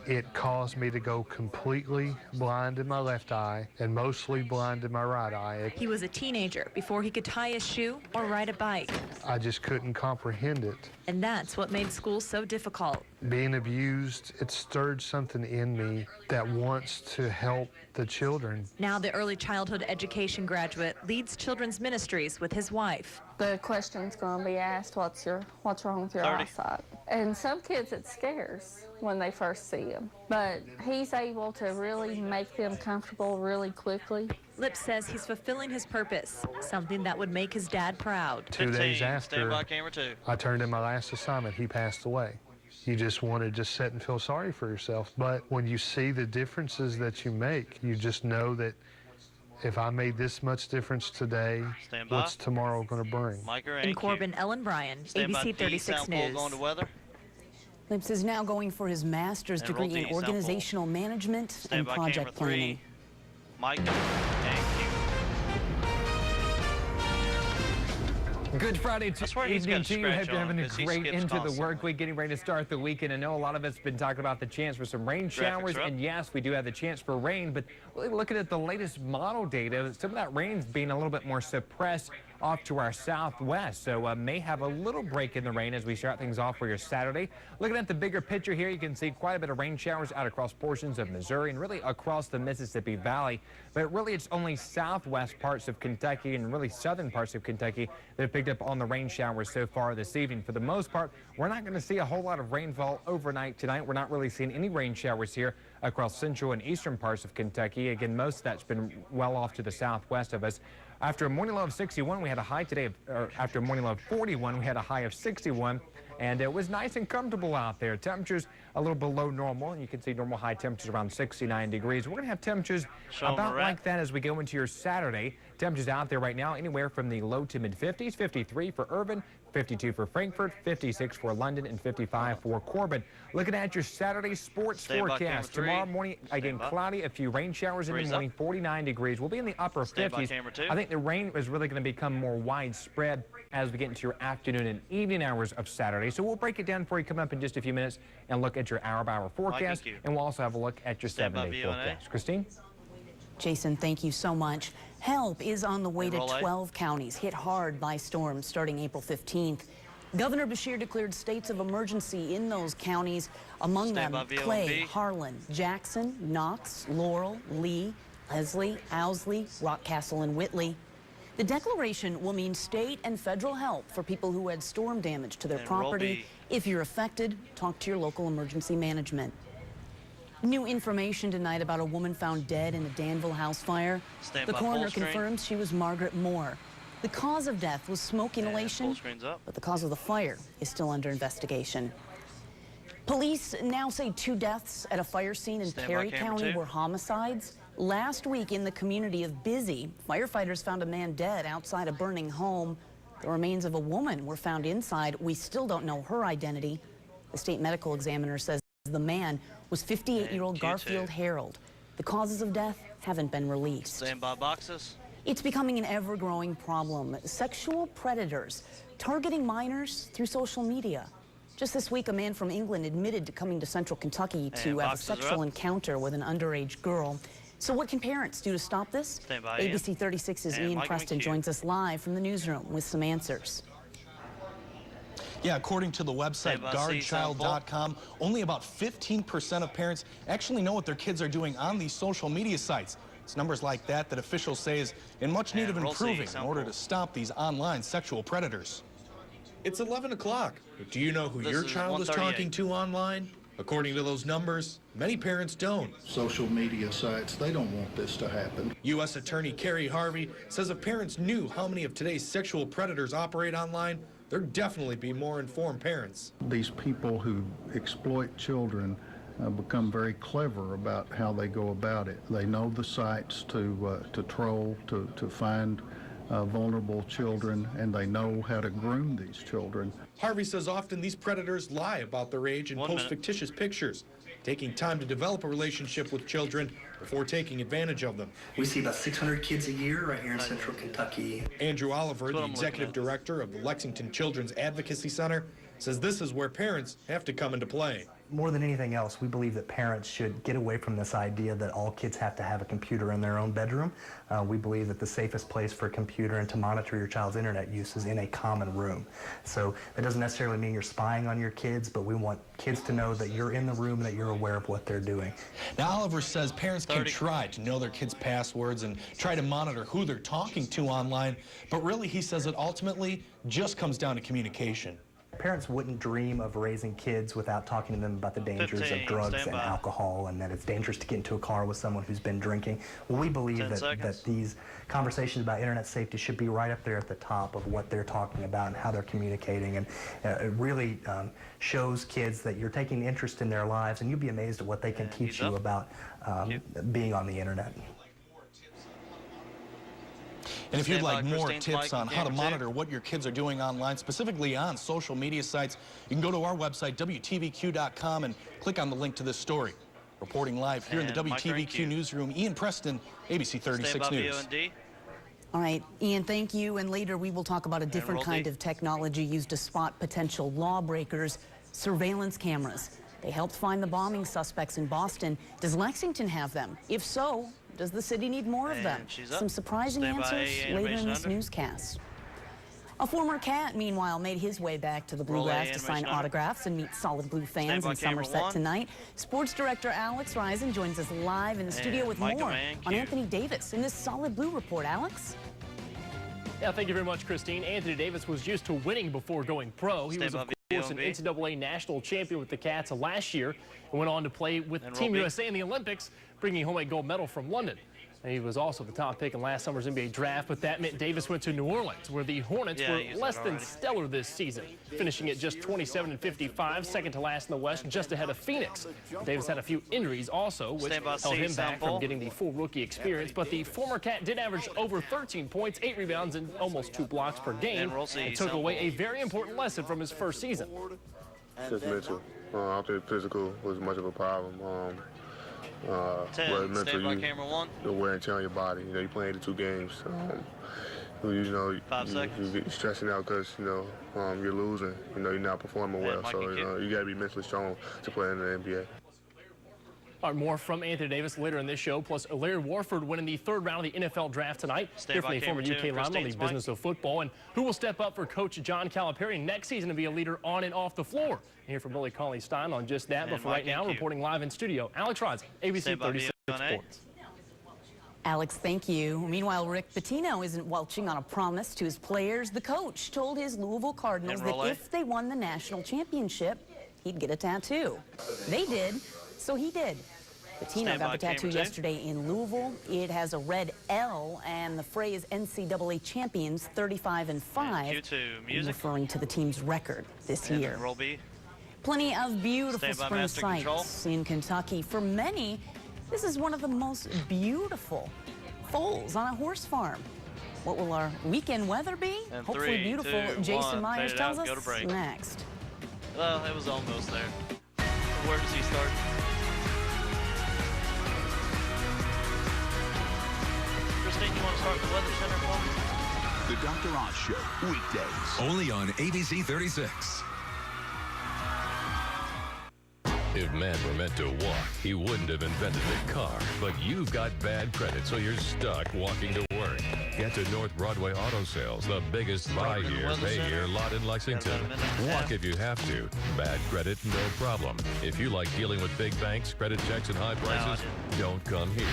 Speaker 6: It caused me to go completely blind in my left eye and mostly blind in my right eye.
Speaker 16: He was a teenager before he could tie a shoe or ride a bike.
Speaker 6: I just couldn't comprehend it.
Speaker 16: And that's what made school so difficult.
Speaker 6: Being abused, it stirred something in me that wants to help the children.
Speaker 16: Now the early childhood education graduate leads children's ministries with his wife.
Speaker 22: The question's going to be asked, what's wrong with your eyesight? And some kids it scares when they first see him. But he's able to really make them comfortable really quickly.
Speaker 16: Lips says he's fulfilling his purpose, something that would make his dad proud.
Speaker 6: 2 days after I turned in my last assignment, he passed away. You just want to just sit and feel sorry for yourself. But when you see the differences that you make, you just know that if I made this much difference today, what's tomorrow going to bring?
Speaker 16: In Corbin, Ellen Bryan, ABC 36 News.
Speaker 11: Lips is now going for his master's degree in organizational management and project planning.
Speaker 10: Mike,
Speaker 8: Good Friday evening to you. Hope you're having a great into the work week, getting ready to start the weekend. I know a lot of us have been talking about the chance for some rain showers, and yes, we do have the chance for rain, but really looking at the latest model data, some of that rain's being a little bit more suppressed off to our southwest, so may have a little break in the rain as we start things off for your Saturday. Looking at the bigger picture here, you can see quite a bit of rain showers out across portions of Missouri and really across the Mississippi Valley, but really it's only southwest parts of Kentucky and really southern parts of Kentucky that have picked up on the rain showers so far this evening. For the most part, we're not going to see a whole lot of rainfall overnight tonight. We're not really seeing any rain showers here across central and eastern parts of Kentucky. Again, most of that's been well off to the southwest of us. After a morning low of 61, we had a high today after a morning low of 41, we had a high of 61. And it was nice and comfortable out there. Temperatures a little below normal, and you can see normal high temperatures around 69 degrees. We're going to have temperatures about like that as we go into your Saturday. Temperatures out there right now anywhere from the low to mid-50s, 53 for Irvin, 52 for Frankfort, 56 for London, and 55 for Corbin. Looking at your Saturday sports forecast. Tomorrow morning, again, cloudy, a few rain showers in the morning, 49 degrees. We'll be in the upper 50s. I think the rain is really going to become more widespread as we get into your afternoon and evening hours of Saturday. So we'll break it down for you coming up in just a few minutes and look at your hour-by-hour forecast, and we'll also have a look at your 7-day forecast. Christine?
Speaker 11: Jason, thank you so much. Help is on the way to 12 counties hit hard by storms starting April 15th. Governor Beshear declared states of emergency in those counties, among them Clay, Harlan, Jackson, Knox, Laurel, Lee, Leslie, Owsley, Rockcastle, and Whitley. The declaration will mean state and federal help for people who had storm damage to their property. If you're affected, talk to your local emergency management. New information tonight about a woman found dead in a Danville house fire. The coroner confirms she was Margaret Moore. The cause of death was smoke inhalation, but the cause of the fire is still under investigation. Police now say 2 deaths at a fire scene in Perry County were homicides. Last week in the community of Busy, firefighters found a man dead outside a burning home. The remains of a woman were found inside. We still don't know her identity. The state medical examiner says the man was 58-year-old Garfield Harold. The causes of death haven't been released.
Speaker 10: Standby boxes.
Speaker 11: It's becoming an ever-growing problem. Sexual predators targeting minors through social media. Just this week, a man from England admitted to coming to Central Kentucky to have a sexual encounter with an underage girl. So what can parents do to stop this? ABC 36's Ian Preston joins us live from the newsroom with some answers.
Speaker 3: Yeah, according to the website guardchild.com, only about 15% of parents actually know what their kids are doing on these social media sites. It's numbers like that that officials say is in much need of improving in order to stop these online sexual predators.
Speaker 15: It's 11 o'clock. Do you know who your child is talking to online? According to those numbers, many parents don't.
Speaker 19: Social media sites, they don't want this to happen.
Speaker 15: U.S. Attorney Kerry Harvey says if parents knew how many of today's sexual predators operate online, there'd definitely be more informed parents.
Speaker 19: These people who exploit children become very clever about how they go about it. They know the sites to troll, to find vulnerable children, and they know how to groom these children.
Speaker 15: Harvey says often these predators lie about their age and post fictitious pictures, taking time to develop a relationship with children before taking advantage of them.
Speaker 23: We see about 600 kids a year right here in Central Kentucky.
Speaker 15: Andrew Oliver, the executive director of the Lexington Children's Advocacy Center, says this is where parents have to come into play.
Speaker 24: More than anything else, we believe that parents should get away from this idea that all kids have to have a computer in their own bedroom. We believe that the safest place for a computer and to monitor your child's internet use is in a common room. So that doesn't necessarily mean you're spying on your kids, but we want kids to know that you're in the room, that you're aware of what they're doing.
Speaker 3: Now, Oliver says parents can try to know their kids' passwords and try to monitor who they're talking to online, but really, he says it ultimately just comes down to communication.
Speaker 24: Parents wouldn't dream of raising kids without talking to them about the dangers of drugs and alcohol, and that it's dangerous to get into a car with someone who's been drinking. Well, we believe that these conversations about internet safety should be right up there at the top of what they're talking about and how they're communicating, and it really shows kids that you're taking interest in their lives, and you'd be amazed at what they can teach you about being on the internet.
Speaker 3: And if you'd like more tips on how to monitor what your kids are doing online, specifically on social media sites, you can go to our website, WTVQ.com, and click on the link to this story. Reporting live here in the WTVQ newsroom, Ian Preston, ABC 36 News.
Speaker 11: All right, Ian, thank you. And later we will talk about a different kind of technology used to spot potential lawbreakers, surveillance cameras. They helped find the bombing suspects in Boston. Does Lexington have them? If so, does the city need more of them? Some surprising answers later in this newscast. A former Cat, meanwhile, made his way back to the Bluegrass to sign autographs and meet Solid Blue fans in Somerset tonight. Sports director Alex Risen joins us live in the studio with more on Anthony Davis in this Solid Blue report. Alex?
Speaker 25: Yeah, thank you very much, Christine. Anthony Davis was used to winning before going pro. He was, of course, an NCAA national champion with the Cats last year and went on to play with Team USA in the Olympics, bringing home a gold medal from London. And he was also the top pick in last summer's NBA draft, but that meant Davis went to New Orleans, where the Hornets were less than stellar this season, finishing at just 27-55, second to last in the West, just ahead of Phoenix. Davis had a few injuries also, which held him back from getting the full rookie experience, but the former Cat did average over 13 points, 8 rebounds, and almost 2 blocks per game, and took away a very important lesson from his first season.
Speaker 26: Just mental. I don't think physical was much of a problem. But mental, the wear and tear on your body. You know, you play 82 games. You get stressing out because you're losing. You know, you're not performing well. So you got to be mentally strong to play in the NBA.
Speaker 25: All right, more from Anthony Davis later in this show, plus Larry Warford winning the third round of the NFL draft tonight. Hear from the former UK lineman on the business of football, and who will step up for Coach John Calipari next season to be a leader on and off the floor. Hear from Billy Cauley-Stein on just that, but for right now, reporting live in studio, Alex Risen, ABC 36 Sports.
Speaker 11: Alex, thank you. Meanwhile, Rick Pitino isn't welching on a promise to his players. The coach told his Louisville Cardinals that if they won the national championship, he'd get a tattoo. They did, so he did. Pitino got the tattoo yesterday in Louisville. It has a red L and the phrase NCAA champions 35-5, referring to the team's record this year. Plenty of beautiful spring sights in Kentucky. For many, this is one of the most beautiful foals on a horse farm. What will our weekend weather be?
Speaker 10: And
Speaker 11: hopefully
Speaker 10: 3,
Speaker 11: beautiful.
Speaker 10: 2,
Speaker 11: Jason
Speaker 10: 1,
Speaker 11: Myers tells us next.
Speaker 10: Well, it was almost there. Where does he start? Christine, you want to start the Weather Center for me?
Speaker 2: The Dr. Oz Show, weekdays.
Speaker 1: Only on ABC 36.
Speaker 4: If man were meant to walk, he wouldn't have invented the car. But you've got bad credit, so you're stuck walking to work. Get to North Broadway Auto Sales, the biggest buy here, pay here lot in Lexington. Walk if you have to. Bad credit, no problem. If you like dealing with big banks, credit checks, and high prices, don't come here.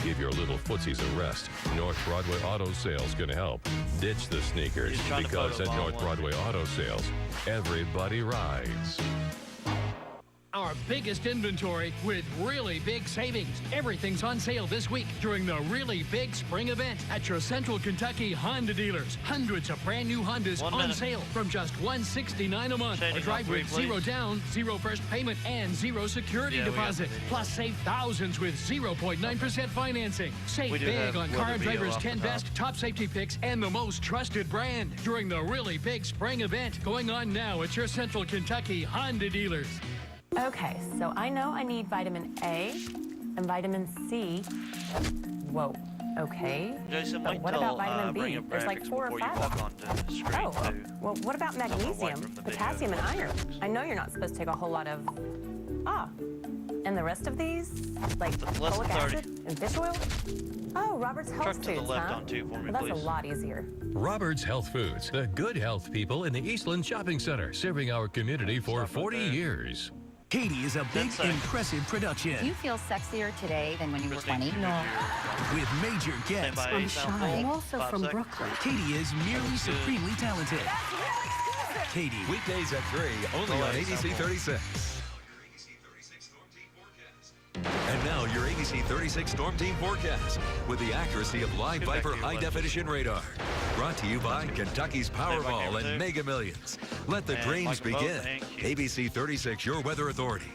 Speaker 4: Give your little footsies a rest. North Broadway Auto Sales can help. Ditch the sneakers, because at North Broadway Auto Sales, everybody rides.
Speaker 5: Our biggest inventory with really big savings. Everything's on sale this week during the really big spring event at your Central Kentucky Honda dealers. Hundreds of brand new Hondas on sale from just $169 a month. Or drive with zero down, zero first payment, and zero security deposit. Plus save thousands with 0.9% financing. Save big on Car Driver's 10 best top safety picks and the most trusted brand during the really big spring event going on now at your Central Kentucky Honda dealers.
Speaker 7: Okay, so I know I need vitamin A and vitamin C. Whoa, okay.
Speaker 10: Jason,
Speaker 7: but what about vitamin B? There's like 4 or 5. Oh, well, what about magnesium, potassium, and iron? I know you're not supposed to take a whole lot of... And the rest of these? Like folic acid and fish oil? Oh, Robert's Health Foods, huh? Well, that's a lot easier.
Speaker 4: Robert's Health Foods, the good health people in the Eastland Shopping Center, serving our community for 40 years.
Speaker 2: Katie is a big, impressive production.
Speaker 13: Do you feel sexier today than when you were 20?
Speaker 2: No. With major guests.
Speaker 13: I'm shy. I'm also from Brooklyn.
Speaker 2: Katie is merely supremely talented.
Speaker 1: Katie, weekdays at 3, only on ABC 36. And now your ABC 36 Storm Team forecast with the accuracy of Live Viper high-definition radar. Brought to you by Kentucky's Powerball and Mega Millions. Let the dreams begin. ABC 36, your weather authority.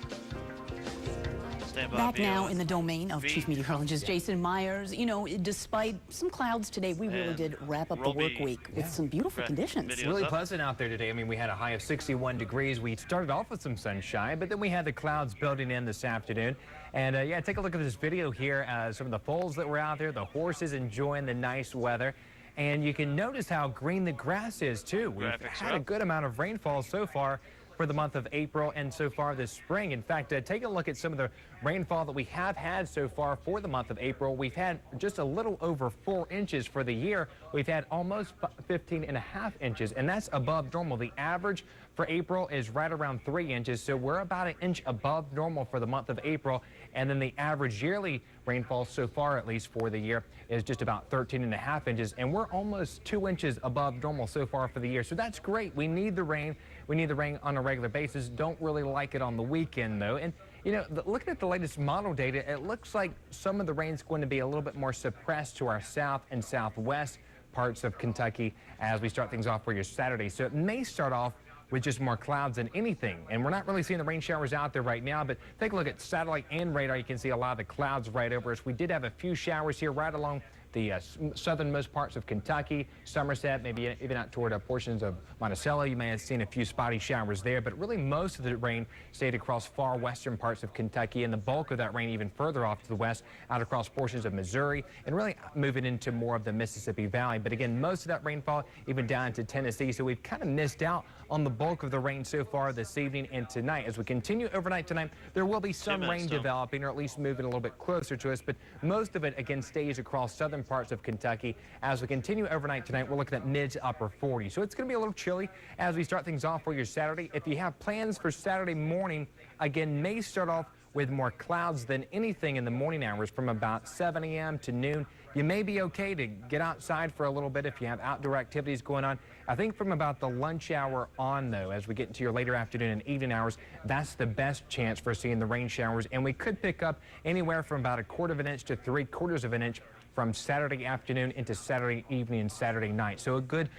Speaker 11: Back now in the domain of Chief Meteorologist Jason Myers. You know, despite some clouds today, we really did wrap up the work week with some beautiful conditions.
Speaker 8: It's really pleasant out there today. I mean, we had a high of 61 degrees. We started off with some sunshine, but then we had the clouds building in this afternoon. And yeah, take a look at this video here. Some of the foals that were out there, the horses enjoying the nice weather. And you can notice how green the grass is, too. We've had a good amount of rainfall so far for the month of April and so far this spring. In fact, take a look at some of the rainfall that we have had so far for the month of April. We've had just a little over 4 inches for the year. We've had almost 15.5 inches, and that's above normal. The average for April is right around 3 inches, so we're about an inch above normal for the month of April. And then the average yearly rainfall so far, at least for the year, is just about 13.5 inches, and we're almost 2 inches above normal so far for the year. So that's great. We need the rain. We need the rain on a regular basis. Don't really like it on the weekend, though. And, you know, looking at the latest model data, it looks like some of the rain's going to be a little bit more suppressed to our south and southwest parts of Kentucky as we start things off for your Saturday. So it may start off with just more clouds than anything. And we're not really seeing the rain showers out there right now, but take a look at satellite and radar. You can see a lot of the clouds right over us. We did have a few showers here right along the southernmost parts of Kentucky, Somerset, maybe even out toward portions of Monticello. You may have seen a few spotty showers there, but really most of the rain stayed across far western parts of Kentucky, and the bulk of that rain even further off to the west, out across portions of Missouri, and really moving into more of the Mississippi Valley. But again, most of that rainfall even down into Tennessee, so we've kind of missed out on the bulk of the rain so far this evening and tonight. As we continue overnight tonight, there will be some rain developing, or at least moving a little bit closer to us, but most of it, again, stays across southern parts of Kentucky. As we continue overnight tonight, we're looking at mid to upper 40s. So it's going to be a little chilly as we start things off for your Saturday. If you have plans for Saturday morning, again, may start off with more clouds than anything in the morning hours from about 7 a.m. to noon. You may be okay to get outside for a little bit if you have outdoor activities going on. I think from about the lunch hour on, though, as we get into your later afternoon and evening hours, that's the best chance for seeing the rain showers. And we could pick up anywhere from about 1/4 of an inch to 3/4 of an inch from Saturday afternoon into Saturday evening and Saturday night. So a good,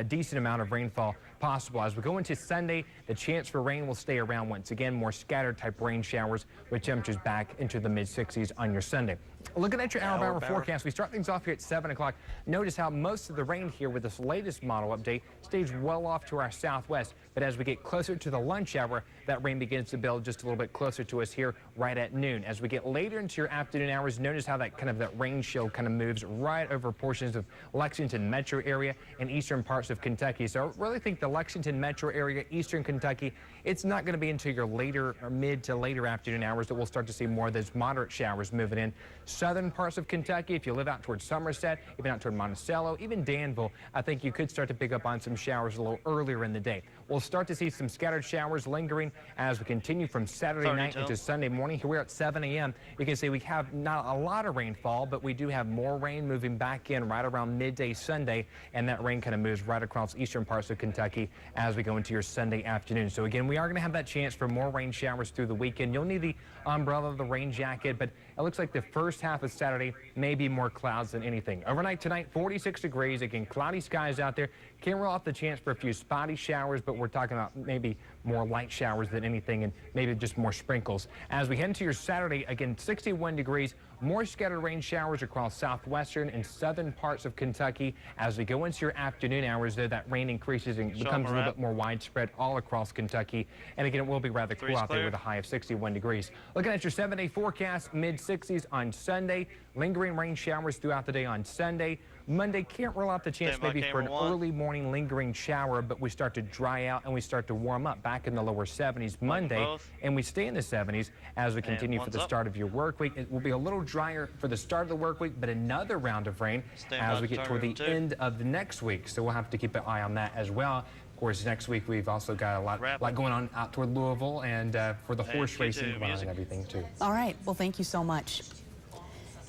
Speaker 8: decent amount of rainfall possible. As we go into Sunday, the chance for rain will stay around once again, more scattered type rain showers with temperatures back into the mid-60s on your Sunday. Looking at your hour-by-hour forecast, we start things off here at 7 o'clock. Notice how most of the rain here with this latest model update stays well off to our southwest. But as we get closer to the lunch hour, that rain begins to build just a little bit closer to us here right at noon. As we get later into your afternoon hours, notice how that rain shield kind of moves right over portions of Lexington metro area and eastern parts of Kentucky. So I really think the Lexington metro area, eastern Kentucky, it's not going to be until your later or mid to later afternoon hours that we'll start to see more of those moderate showers moving in. Southern parts of Kentucky, if you live out towards Somerset, even out toward Monticello, even Danville, I think you could start to pick up on some showers a little earlier in the day. We'll start to see some scattered showers lingering as we continue from Saturday night into Sunday morning. Here we're at 7 a.m. You can see we have not a lot of rainfall, but we do have more rain moving back in right around midday Sunday, and that rain kind of moves right across eastern parts of Kentucky as we go into your Sunday afternoon. So again, we are going to have that chance for more rain showers through the weekend. You'll need the umbrella, the rain jacket, but it looks like the first half of Saturday may be more clouds than anything. Overnight tonight, 46 degrees. Again, cloudy skies out there. Can't rule off the chance for a few spotty showers, but we're talking about maybe more light showers than anything and maybe just more sprinkles. As we head into your Saturday, again, 61 degrees. More scattered rain showers across southwestern and southern parts of Kentucky. As we go into your afternoon hours, though, that rain increases and becomes a little bit more widespread all across Kentucky. And again, it will be rather cool out there with a high of 61 degrees. Looking at your 7-day forecast, mid-60s on Sunday. Lingering rain showers throughout the day on Sunday. Monday, can't rule out the chance maybe for an early morning lingering shower, but we start to dry out and we start to warm up back in the lower 70s Monday, and we stay in the 70s as we continue for the start of your work week. It will be a little drier for the start of the work week, but another round of rain as we get toward the end of the next week. So we'll have to keep an eye on that as well. Of course, next week we've also got a lot going on out toward Louisville and for the horse racing and everything too.
Speaker 11: All right. Well, thank you so much.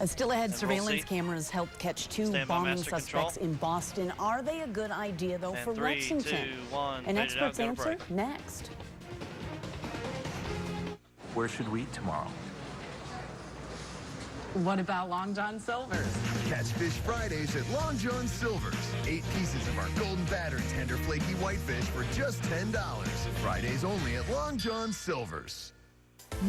Speaker 11: Still ahead, surveillance cameras helped catch 2 bombing suspects in Boston. Are they a good idea, though, for Lexington? An expert's answer next.
Speaker 2: Where should we eat tomorrow?
Speaker 11: What about Long John Silver's?
Speaker 9: Catch Fish Fridays at Long John Silver's. 8 pieces of our golden battered tender flaky whitefish for just $10. Fridays only at Long John Silver's.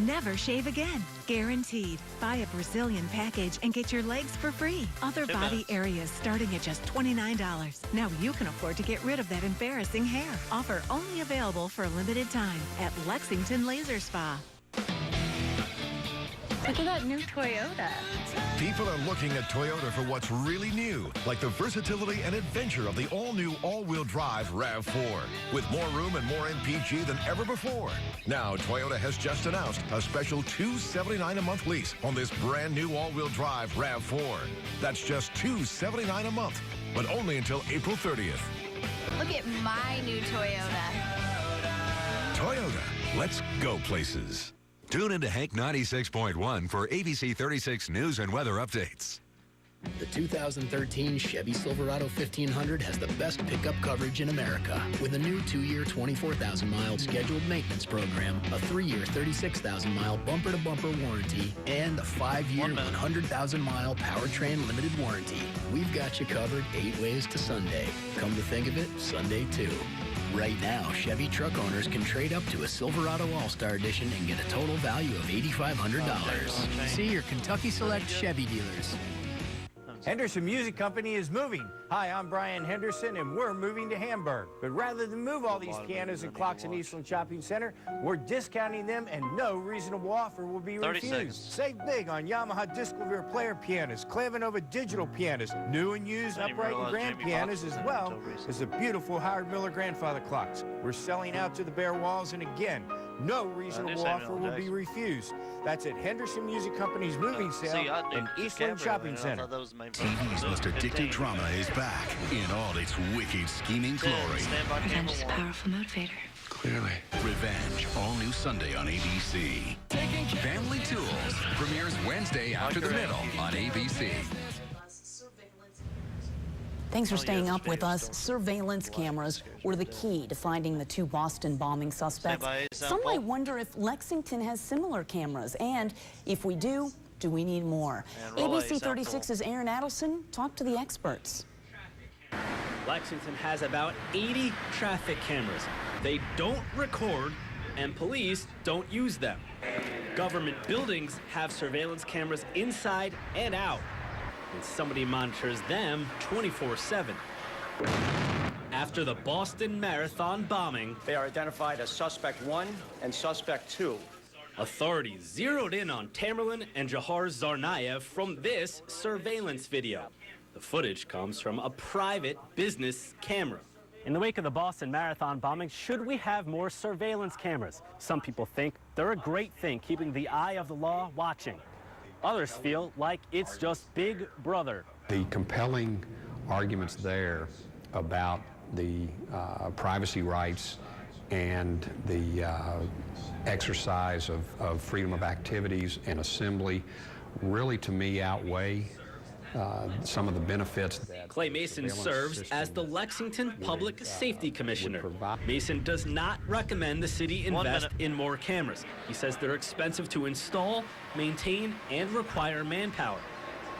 Speaker 12: Never shave again. Guaranteed. Buy a Brazilian package and get your legs for free. Other body areas starting at just $29. Now you can afford to get rid of that embarrassing hair. Offer only available for a limited time at Lexington Laser Spa.
Speaker 11: Look at that new Toyota.
Speaker 9: People are looking at Toyota for what's really new, like the versatility and adventure of the all-new all-wheel drive RAV4. With more room and more MPG than ever before. Now, Toyota has just announced a special $279 a month lease on this brand new all-wheel drive RAV4. That's just $279 a month, but only until April 30th.
Speaker 14: Look at my new Toyota.
Speaker 9: Toyota, let's go places.
Speaker 1: Tune into Hank 96.1 for ABC 36 news and weather updates.
Speaker 17: The 2013 Chevy Silverado 1500 has the best pickup coverage in America with a new 2-year, 24,000-mile scheduled maintenance program, a 3-year, 36,000-mile bumper-to-bumper warranty, and a 5-year, 100,000-mile powertrain limited warranty. We've got you covered 8 ways to Sunday. Come to think of it, Sunday too. Right now, Chevy truck owners can trade up to a Silverado All-Star Edition and get a total value of $8,500. See your Kentucky Select Chevy dealers.
Speaker 18: Henderson Music Company is moving. Hi, I'm Brian Henderson, and we're moving to Hamburg. But rather than move all these pianos and clocks in Eastland Shopping Center, we're discounting them, and no reasonable offer will be refused. Save big on Yamaha Disclevere player pianos, Clavinova digital pianos, new and used upright and grand pianos, as well as the beautiful Howard Miller grandfather clocks. We're selling out to the bare walls, and again, no reasonable offer will be refused. That's at Henderson Music Company's moving sale in Eastland Shopping Center.
Speaker 9: TV's most addictive drama is back in all its wicked, scheming glory.
Speaker 12: I'm just a powerful motivator.
Speaker 9: clearly.
Speaker 2: Revenge, all new Sunday on ABC. Family Tools premieres Wednesday after the middle on ABC.
Speaker 11: Thanks for staying up with us. Surveillance cameras were the key to finding the 2 Boston bombing suspects. Some might wonder if Lexington has similar cameras, and if we do we need more? ABC 36's Aaron Adelson talked to the experts.
Speaker 6: Lexington has about 80 traffic cameras. They don't record, and police don't use them. Government buildings have surveillance cameras inside and out, and somebody monitors them 24/7. After the Boston Marathon bombing,
Speaker 18: they are identified as Suspect 1 and Suspect 2.
Speaker 6: Authorities zeroed in on Tamerlan and Jahar Tsarnaev from this surveillance video. The footage comes from a private business camera.
Speaker 16: In the wake of the Boston Marathon bombing, should we have more surveillance cameras? Some people think they're a great thing, keeping the eye of the law watching. Others feel like it's just Big Brother.
Speaker 19: The compelling arguments there about the privacy rights and the exercise of freedom of activities and assembly really, to me, outweigh some of the benefits.
Speaker 6: Clay Mason serves as the Lexington Public Safety Commissioner. Mason does not recommend the city invest in more cameras. He says they're expensive to install, maintain, and require manpower.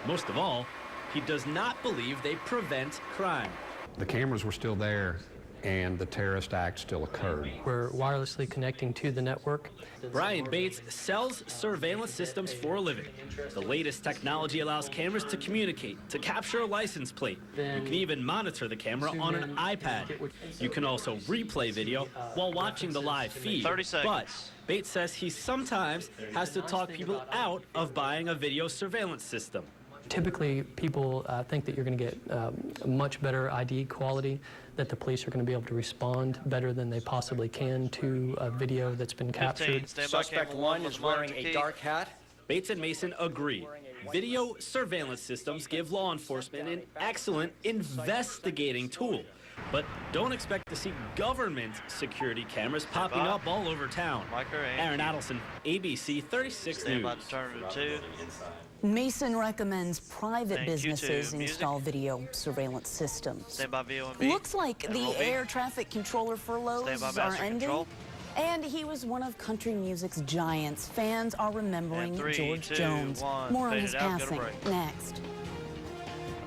Speaker 6: Most of all, he does not believe they prevent crime.
Speaker 19: The cameras were still there, and the terrorist act still occurred.
Speaker 20: We're wirelessly connecting to the network.
Speaker 6: Brian Bates sells surveillance systems for a living. The latest technology allows cameras to communicate, to capture a license plate. You can even monitor the camera on an iPad. You can also replay video while watching the live feed.
Speaker 10: 30 seconds.
Speaker 6: But Bates says he sometimes has to talk people out of buying a video surveillance system.
Speaker 20: Typically, people think that you're going to get a much better ID quality, that the police are going to be able to respond better than they possibly can to a video that's been captured.
Speaker 18: Suspect 1 is wearing a dark hat.
Speaker 6: Bates and Mason agree. Video surveillance systems give law enforcement an excellent investigating tool. But don't expect to see government security cameras popping up all over town. Aaron Adelson, ABC 36 News.
Speaker 11: Mason recommends private businesses install video surveillance systems. Looks like the air traffic controller furloughs are ending. And he was one of country music's giants. Fans are remembering George Jones. More on his passing next.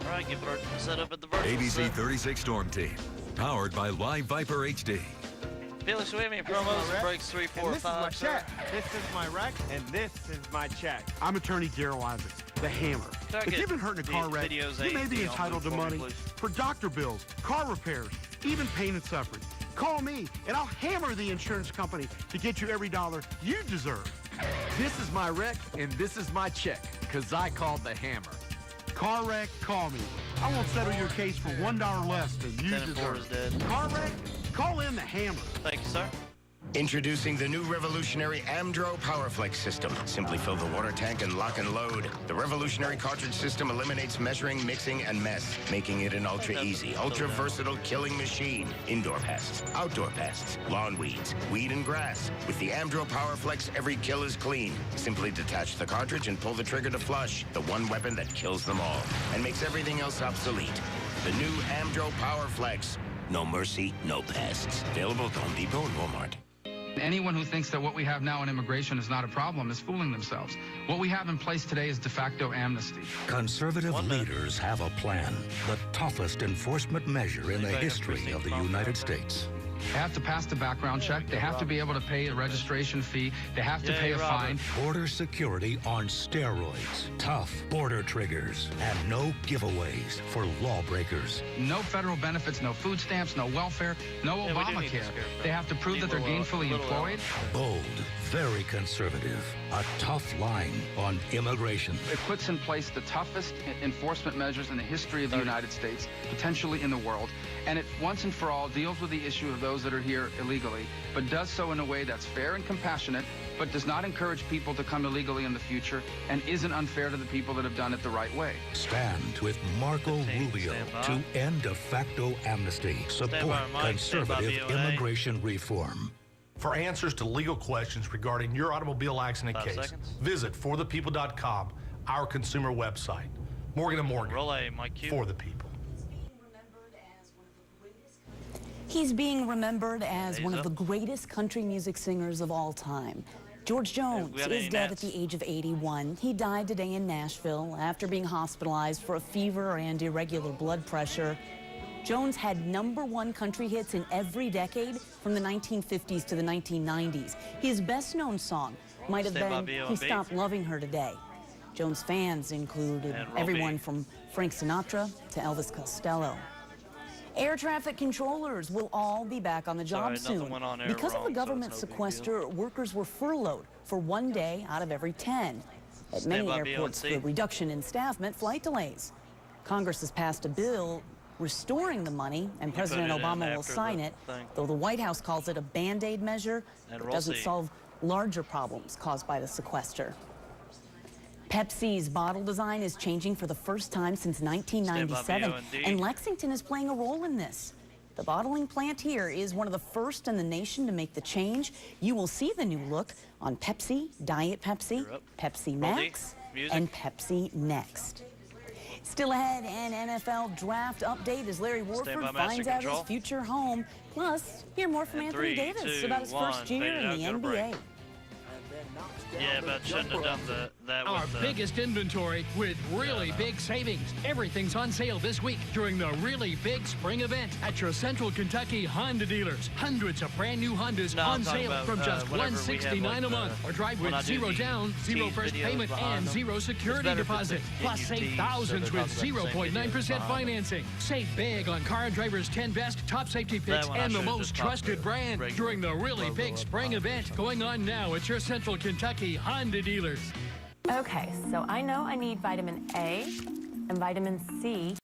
Speaker 10: All right, get set up at the virtual
Speaker 1: ABC 36 Storm Team, powered by Live Viper HD.
Speaker 10: Felix, do we have any promos? Breaks 3, 4, 5.
Speaker 21: This is my check. This is my rec, and this is my check. I'm attorney Daryl Isaac, the Hammer. If you've been hurt in a car wreck, you may be entitled to money for doctor bills, car repairs, even pain and suffering. Call me, and I'll hammer the insurance company to get you every dollar you deserve.
Speaker 22: This is my wreck, and this is my check, because I called the Hammer.
Speaker 21: Car wreck, call me. I won't settle your case for $1 less than you deserve. Car wreck, call in the Hammer.
Speaker 10: Thank you, sir.
Speaker 27: Introducing the new revolutionary Amdro PowerFlex system. Simply fill the water tank and lock and load. The revolutionary cartridge system eliminates measuring, mixing, and mess, making it an ultra-easy, ultra-versatile killing machine. Indoor pests, outdoor pests, lawn weeds, weed and grass. With the Amdro PowerFlex, every kill is clean. Simply detach the cartridge and pull the trigger to flush. The one weapon that kills them all and makes everything else obsolete. The new Amdro PowerFlex. No mercy, no pests. Available at Home Depot and Walmart.
Speaker 28: Anyone who thinks that what we have now in immigration is not a problem is fooling themselves. What we have in place today is de facto amnesty.
Speaker 29: Conservative leaders have a plan, the toughest enforcement measure in the history of the United States.
Speaker 28: They have to pass the background check. They have to be able to pay a registration fee. They have to pay a fine.
Speaker 29: Border security on steroids, tough border triggers, and no giveaways for lawbreakers.
Speaker 28: No federal benefits, no food stamps, no welfare, no Obamacare. They have to prove that they're gainfully employed.
Speaker 29: Bold, very conservative, a tough line on immigration.
Speaker 28: It puts in place the toughest enforcement measures in the history of the United States, potentially in the world, and it once and for all deals with the issue of those that are here illegally, but does so in a way that's fair and compassionate, but does not encourage people to come illegally in the future and isn't unfair to the people that have done it the right way.
Speaker 29: Stand with Marco Rubio to end de facto amnesty. Support conservative immigration reform.
Speaker 3: For answers to legal questions regarding your automobile accident
Speaker 10: 5
Speaker 3: case,
Speaker 10: seconds.
Speaker 3: visit forthepeople.com, our consumer website. Morgan & Morgan,
Speaker 10: Relay, Mike Q.
Speaker 3: for the people.
Speaker 11: He's being remembered as one of the greatest country music singers of all time. George Jones is dead at the age of 81. He died today in Nashville after being hospitalized for a fever and irregular blood pressure. Jones had #1 country hits in every decade from the 1950s to the 1990s. His best-known song might have been He Stopped Loving Her Today. Jones fans included everyone from Frank Sinatra to Elvis Costello. Air traffic controllers will all be back on the job soon. Because of the government sequester, workers were furloughed for 1 day out of every 10. At many airports, the reduction in staff meant flight delays. Congress has passed a bill restoring the money, and President Obama will sign it, though the White House calls it a Band-Aid measure that doesn't solve larger problems caused by the sequester. Pepsi's bottle design is changing for the first time since 1997, and Lexington is playing a role in this. The bottling plant here is one of the first in the nation to make the change. You will see the new look on Pepsi, Diet Pepsi, Pepsi Max, and Pepsi Next. Still ahead, an NFL draft update as Larry Warford finds out his future home. Plus, hear more from Anthony Davis about his first year in the NBA.
Speaker 10: Yeah, but shouldn't have done that with
Speaker 4: Our biggest inventory with really big savings. Everything's on sale this week during the really big spring event at your Central Kentucky Honda dealers. Hundreds of brand new Hondas on sale from just $169 a month. Or drive with zero down, zero first payment, and zero security deposit. Plus, save thousands with 0.9% financing. Save big on Car and Driver's 10 best top safety picks and the most trusted brand during the really big spring event going on now at your Central Kentucky Honda dealers.
Speaker 5: Okay, so I know I need vitamin A and vitamin C.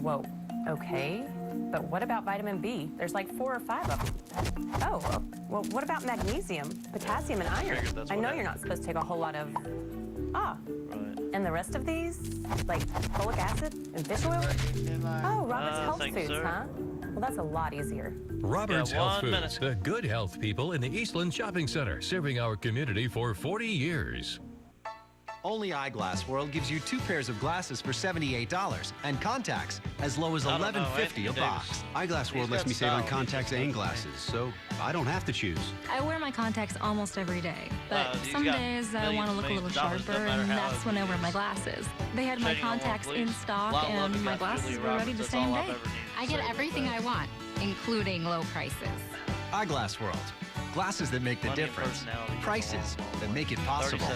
Speaker 5: Whoa, okay. But what about vitamin B? There's like 4 or 5 of them. Oh, well, what about magnesium, potassium, and iron? I know you're not supposed to take a whole lot of... And the rest of these? Like folic acid and fish oil? Oh, Robert's Health Foods, huh? Well, that's a lot easier.
Speaker 7: Robert's Health Foods, the good health people in the Eastland Shopping Center, serving our community for 40 years.
Speaker 15: Only Eyeglass World gives you 2 pairs of glasses for $78 and contacts as low as $11.50 a box.
Speaker 23: Eyeglass World lets me save on contacts and glasses, so I don't have to choose.
Speaker 24: I wear my contacts almost every day, but some days I want to look a little sharper, and that's when I wear my glasses. They had my contacts in stock, and my glasses were ready the same day.
Speaker 14: I get everything I want, including low prices.
Speaker 15: Eyeglass World. Glasses that make the difference. Prices that make it possible.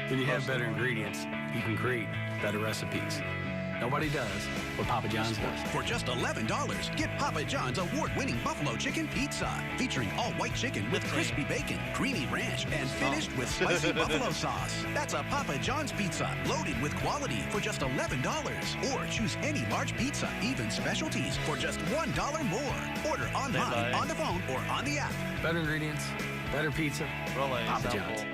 Speaker 25: When you have better ingredients, you can create better recipes. Nobody does what Papa John's does.
Speaker 26: For just $11, get Papa John's award-winning buffalo chicken pizza, featuring all-white chicken with crispy bacon, creamy ranch, and finished with spicy buffalo sauce. That's a Papa John's pizza, loaded with quality for just $11. Or choose any large pizza, even specialties, for just $1 more. Order online, on the phone, or on the app.
Speaker 25: Better ingredients, better pizza, Papa John's.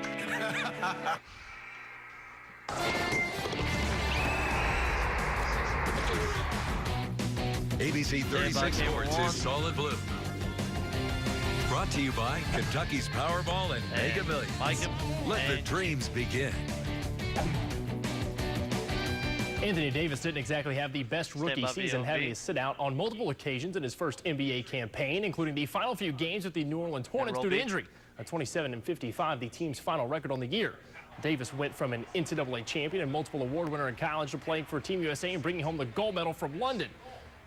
Speaker 1: ABC 36 Sports is Solid Blue. Brought to you by Kentucky's Powerball and Mega Millions. Let the dreams begin.
Speaker 30: Anthony Davis didn't exactly have the best rookie season, having to sit out on multiple occasions in his first NBA campaign, including the final few games with the New Orleans Hornets due to injury. A 27-55, the team's final record on the year. Davis went from an NCAA champion and multiple award winner in college to playing for Team USA and bringing home the gold medal from London.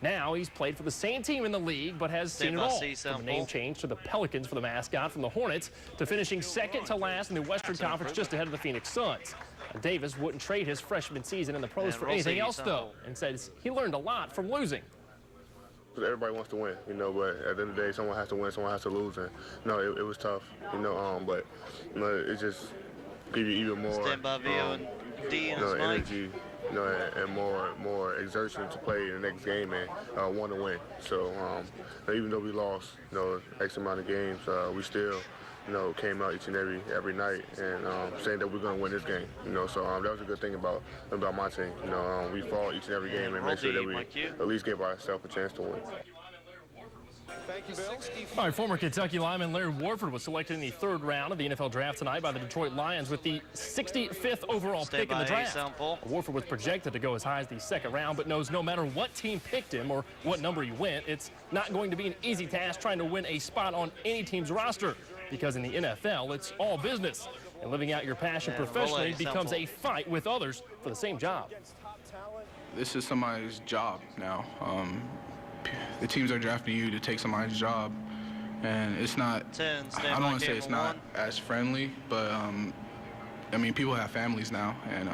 Speaker 30: Now he's played for the same team in the league, but has seen it all. From a name change to the Pelicans for the mascot, from the Hornets to finishing second to last in the Western Conference just ahead of the Phoenix Suns. Davis wouldn't trade his freshman season in the pros for anything else, though, and says he learned a lot from losing.
Speaker 31: Everybody wants to win, you know, but at the end of the day, someone has to win, someone has to lose, and it was tough, you know, but it just give you even more energy, you know, and more exertion to play in the next game and want to win. So even though we lost, you know, X amount of games, we still, you know, came out each and every night and saying that we're going to win this game. You know, so that was a good thing about my team. You know, we fought each and every game and make sure that we at least gave ourselves a chance to win.
Speaker 21: Thank you, Bill.
Speaker 30: All right, former Kentucky lineman Larry Warford was selected in the 3rd round of the NFL draft tonight by the Detroit Lions with the 65th overall pick in the draft. Warford was projected to go as high as the 2nd round, but knows no matter what team picked him or what number he went, it's not going to be an easy task trying to win a spot on any team's roster, because in the NFL, it's all business. And living out your passion professionally becomes a fight with others for the same job.
Speaker 2: This is somebody's job now. The teams are drafting you to take somebody's job, and it's not, I don't want to say it's not as friendly, but I mean, people have families now, and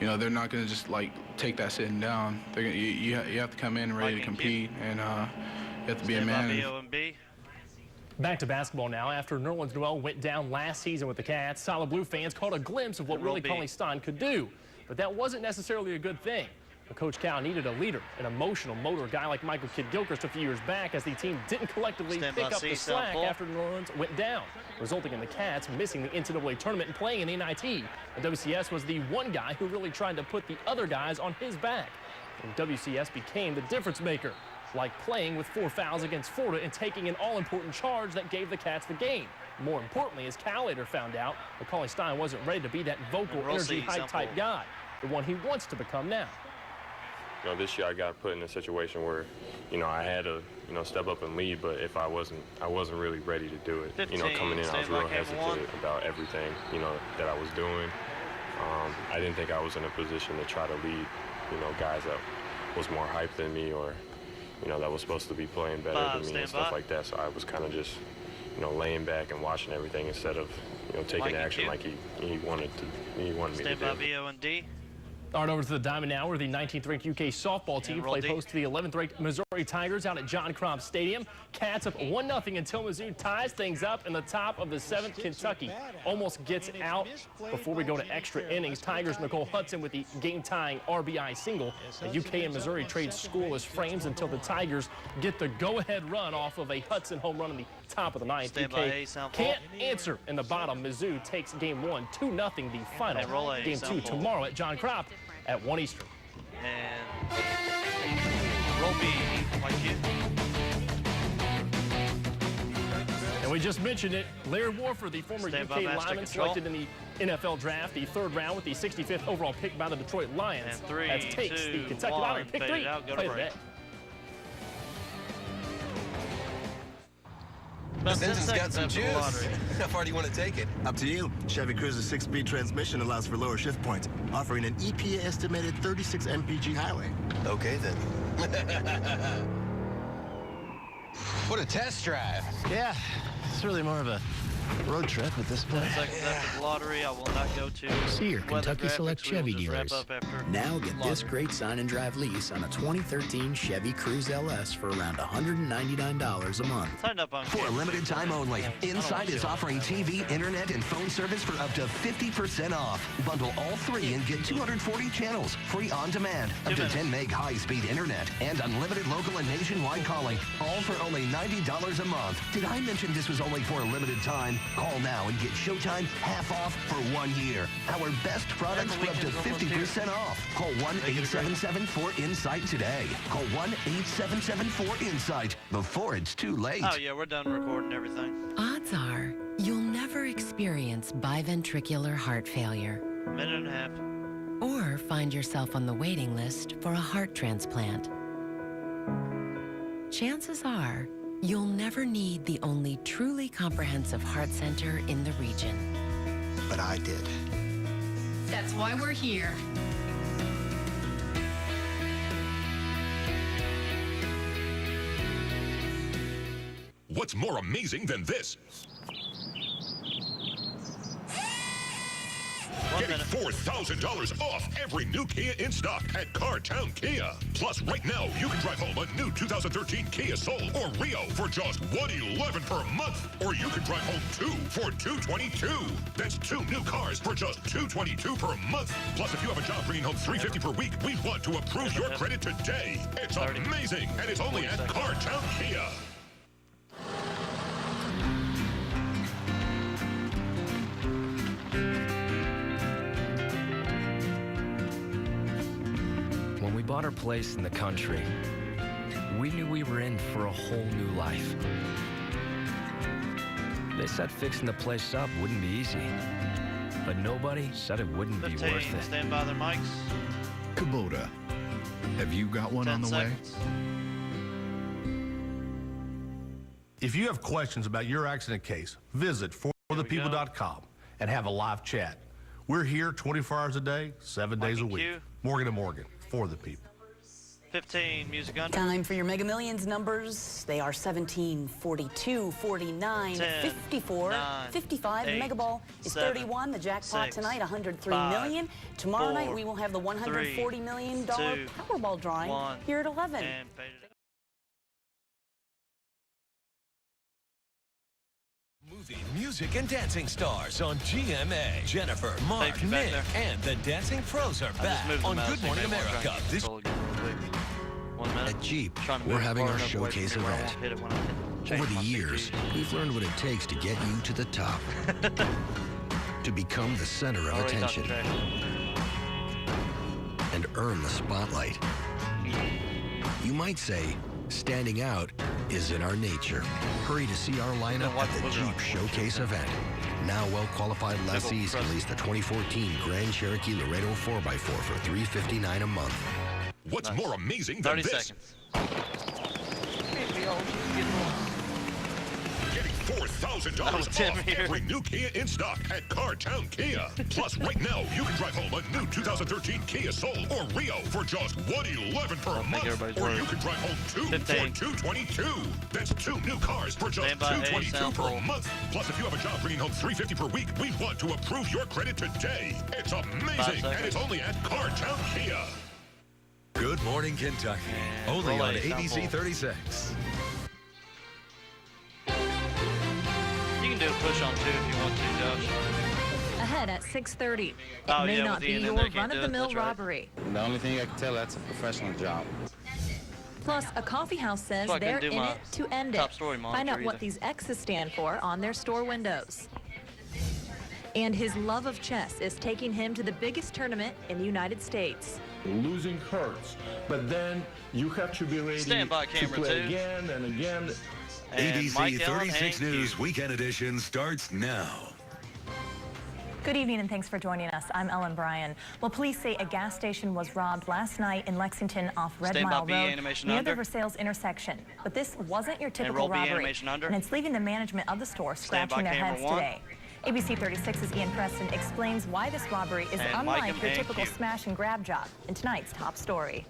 Speaker 2: you know, they're not going to just like take that sitting down. They're gonna, you have to come in ready to compete, and you have to be a man.
Speaker 30: Back to basketball now. After Nerlens Noel went down last season with the Cats, Solid Blue fans caught a glimpse of what Willie Cauley-Stein could do, but that wasn't necessarily a good thing. Coach Cal needed a leader, an emotional motor guy like Michael Kidd-Gilchrist a few years back, as the team didn't collectively pick up the slack after New Orleans went down, resulting in the Cats missing the NCAA tournament and playing in the NIT. And WCS was the one guy who really tried to put the other guys on his back. And WCS became the difference maker, like playing with 4 fouls against Florida and taking an all-important charge that gave the Cats the game. More importantly, as Cal later found out, Cauley-Stein wasn't ready to be that vocal, energy, hype-type guy, the one he wants to become now.
Speaker 6: You know, this year I got put in a situation where, you know, I had to, you know, step up and lead, but if I wasn't really ready to do it.
Speaker 10: 15,
Speaker 6: you know, coming in, I was real hesitant about everything, you know, that I was doing. I didn't think I was in a position to try to lead, you know, guys that was more hyped than me, or, you know, that was supposed to be playing better than me and stuff like that. So I was kind of just, you know, laying back and watching everything instead of, you know, taking action like he wanted me to do.
Speaker 10: Stand by VO&D.
Speaker 30: All right, over to the Diamond now, where the 19th ranked UK softball team played host to the 11th ranked Missouri Tigers out at John Cromp Stadium. Cats up 1-0 until Mizzou ties things up in the top of the 7th. Kentucky almost gets out before we go to extra innings. Tigers' Nicole Hudson with the game-tying RBI single. The UK and Missouri trade scoreless frames until the Tigers get the go-ahead run off of a Hudson home run in the top of the 9th. UK can't answer in the bottom. Mizzou takes game 1 2-0, the final. Game 2 tomorrow at John Cromp at 1 Eastern.
Speaker 10: And roll B, like you.
Speaker 30: And we just mentioned it, Larry Warford, the former UK lineman, selected in the NFL draft, the 3rd round with the 65th overall pick by the Detroit Lions.
Speaker 10: And
Speaker 30: that takes the Kentucky Lions. Pick 3. Play the day.
Speaker 8: This engine's got some juice. How far do you want to take it?
Speaker 9: Up to you. Chevy Cruiser's 6-speed transmission allows for lower shift points, offering an EPA-estimated 36 mpg highway.
Speaker 8: Okay, then. What a test drive.
Speaker 12: Yeah, it's really more of a road trip at this point.
Speaker 10: After the lottery, I will not go to.
Speaker 13: See your Kentucky Select Chevy dealers. Now get this great sign and drive lease on a 2013 Chevy Cruze LS for around $199 a month.
Speaker 16: For a limited time only, Insight is offering TV, internet, and phone service for up to 50% off. Bundle all 3 and get 240 channels, free on demand, up to 10 meg high-speed internet, and unlimited local and nationwide calling, all for only $90 a month. Did I mention this was only for a limited time? Call now and get Showtime half off for 1 year. Our best products for up to 50% off. Call 1-877-4INSIGHT today. Call 1-877-4INSIGHT before it's too late.
Speaker 10: Oh, yeah, we're done recording everything.
Speaker 17: Odds are you'll never experience biventricular heart failure.
Speaker 10: Minute and a half.
Speaker 17: Or find yourself on the waiting list for a heart transplant. Chances are you'll never need the only truly comprehensive heart center in the region.
Speaker 9: But I did.
Speaker 14: That's why we're here.
Speaker 18: What's more amazing than this? Getting $4,000 off every new Kia in stock at Cartown Kia. Plus, right now, you can drive home a new 2013 Kia Soul or Rio for just $111 per month. Or you can drive home 2 for $222. That's 2 new cars for just $222 per month. Plus, if you have a job bringing home $350 per week, we want to approve your credit today. It's amazing, and it's only at Cartown Kia.
Speaker 19: When we bought our place in the country,
Speaker 3: we knew we were in for a whole new life. They said fixing the place up wouldn't be easy, but nobody said it wouldn't be worth it.
Speaker 10: Stand by their mics.
Speaker 4: Kubota. Have you got one on the way?
Speaker 5: If you have questions about your accident case, visit forthepeople.com and have a live chat. We're here 24 hours a day, 7 days a week. Morgan & Morgan, for the people.
Speaker 10: 15, music under.
Speaker 7: Time for your Mega Millions numbers. They are 17, 42, 49,
Speaker 10: 10,
Speaker 7: 54,
Speaker 10: 9,
Speaker 7: 55.
Speaker 10: 8,
Speaker 7: the Mega Ball is
Speaker 10: 7,
Speaker 7: 31. The jackpot
Speaker 10: 6,
Speaker 7: tonight, 103
Speaker 10: 5,
Speaker 7: million. Tomorrow
Speaker 10: 4,
Speaker 7: night, we will have the $140 million Powerball drawing
Speaker 10: 1,
Speaker 7: here at 11.
Speaker 11: Movie, music, and dancing stars on GMA. Jennifer, Mark, Nick, and the Dancing Pros are back on Good Morning America.
Speaker 26: At Jeep, we're having our showcase event. Over the years, we've learned what it takes to get you to the top. To become the center of attention. And earn the spotlight. You might say, standing out is in our nature. Hurry to see our lineup at the Jeep Showcase event. Now well-qualified lessees can lease the 2014 Grand Cherokee Laredo 4x4 for $359 a month.
Speaker 18: What's more amazing than
Speaker 10: 30
Speaker 18: this?
Speaker 10: seconds.
Speaker 18: Getting $4,000 off every new Kia in stock at CarTown Kia. Plus, right now, you can drive home a new 2013 Kia Soul or Rio for just $111 per month. Or you can drive home two for $222. That's two new cars for just $222 per month. Plus, if you have a job bringing home $350 per week, we want to approve your credit today. It's amazing, and it's only at CarTown Kia.
Speaker 1: Good Morning Kentucky, only on ABC 36.
Speaker 10: You can do a push on 2 if you want to, Josh.
Speaker 24: Ahead at 6:30. It
Speaker 10: Oh,
Speaker 24: may
Speaker 10: yeah,
Speaker 24: not
Speaker 10: with
Speaker 24: be
Speaker 10: Ian in
Speaker 24: your
Speaker 10: there, can't do it,
Speaker 24: run-of-the-mill
Speaker 10: that's right.
Speaker 24: robbery.
Speaker 19: The only thing I can tell, that's a professional job.
Speaker 24: Plus, a coffee house says
Speaker 10: So I couldn't
Speaker 24: they're
Speaker 10: do
Speaker 24: in
Speaker 10: my
Speaker 24: it to end
Speaker 10: top
Speaker 24: it.
Speaker 10: story
Speaker 24: Find
Speaker 10: monitor
Speaker 24: out what
Speaker 10: either.
Speaker 24: these X's stand for on their store windows. And his love of chess is taking him to the biggest tournament in the United States.
Speaker 20: Losing hurts, but then you have to be ready
Speaker 10: Stand by,
Speaker 20: to
Speaker 10: camera
Speaker 20: play
Speaker 10: 2.
Speaker 20: again and again.
Speaker 1: ABC 36 News Weekend Edition starts now.
Speaker 24: Good evening and thanks for joining us. I'm Ellen Bryan. Well, police say a gas station was robbed last night in Lexington off Red
Speaker 10: Stand by,
Speaker 24: Mile
Speaker 10: B,
Speaker 24: Road
Speaker 10: animation
Speaker 24: near
Speaker 10: under.
Speaker 24: the Versailles intersection. But this wasn't your
Speaker 10: roll
Speaker 24: typical
Speaker 10: B,
Speaker 24: robbery.
Speaker 10: animation under.
Speaker 24: And it's leaving the management of the store
Speaker 10: Stand by,
Speaker 24: scratching their
Speaker 10: camera
Speaker 24: heads
Speaker 10: 1.
Speaker 24: today. ABC 36's Ian Preston explains why this robbery is
Speaker 10: And
Speaker 24: unlike
Speaker 10: Mike
Speaker 24: your
Speaker 10: and
Speaker 24: typical
Speaker 10: Q.
Speaker 24: smash and grab job in tonight's top story.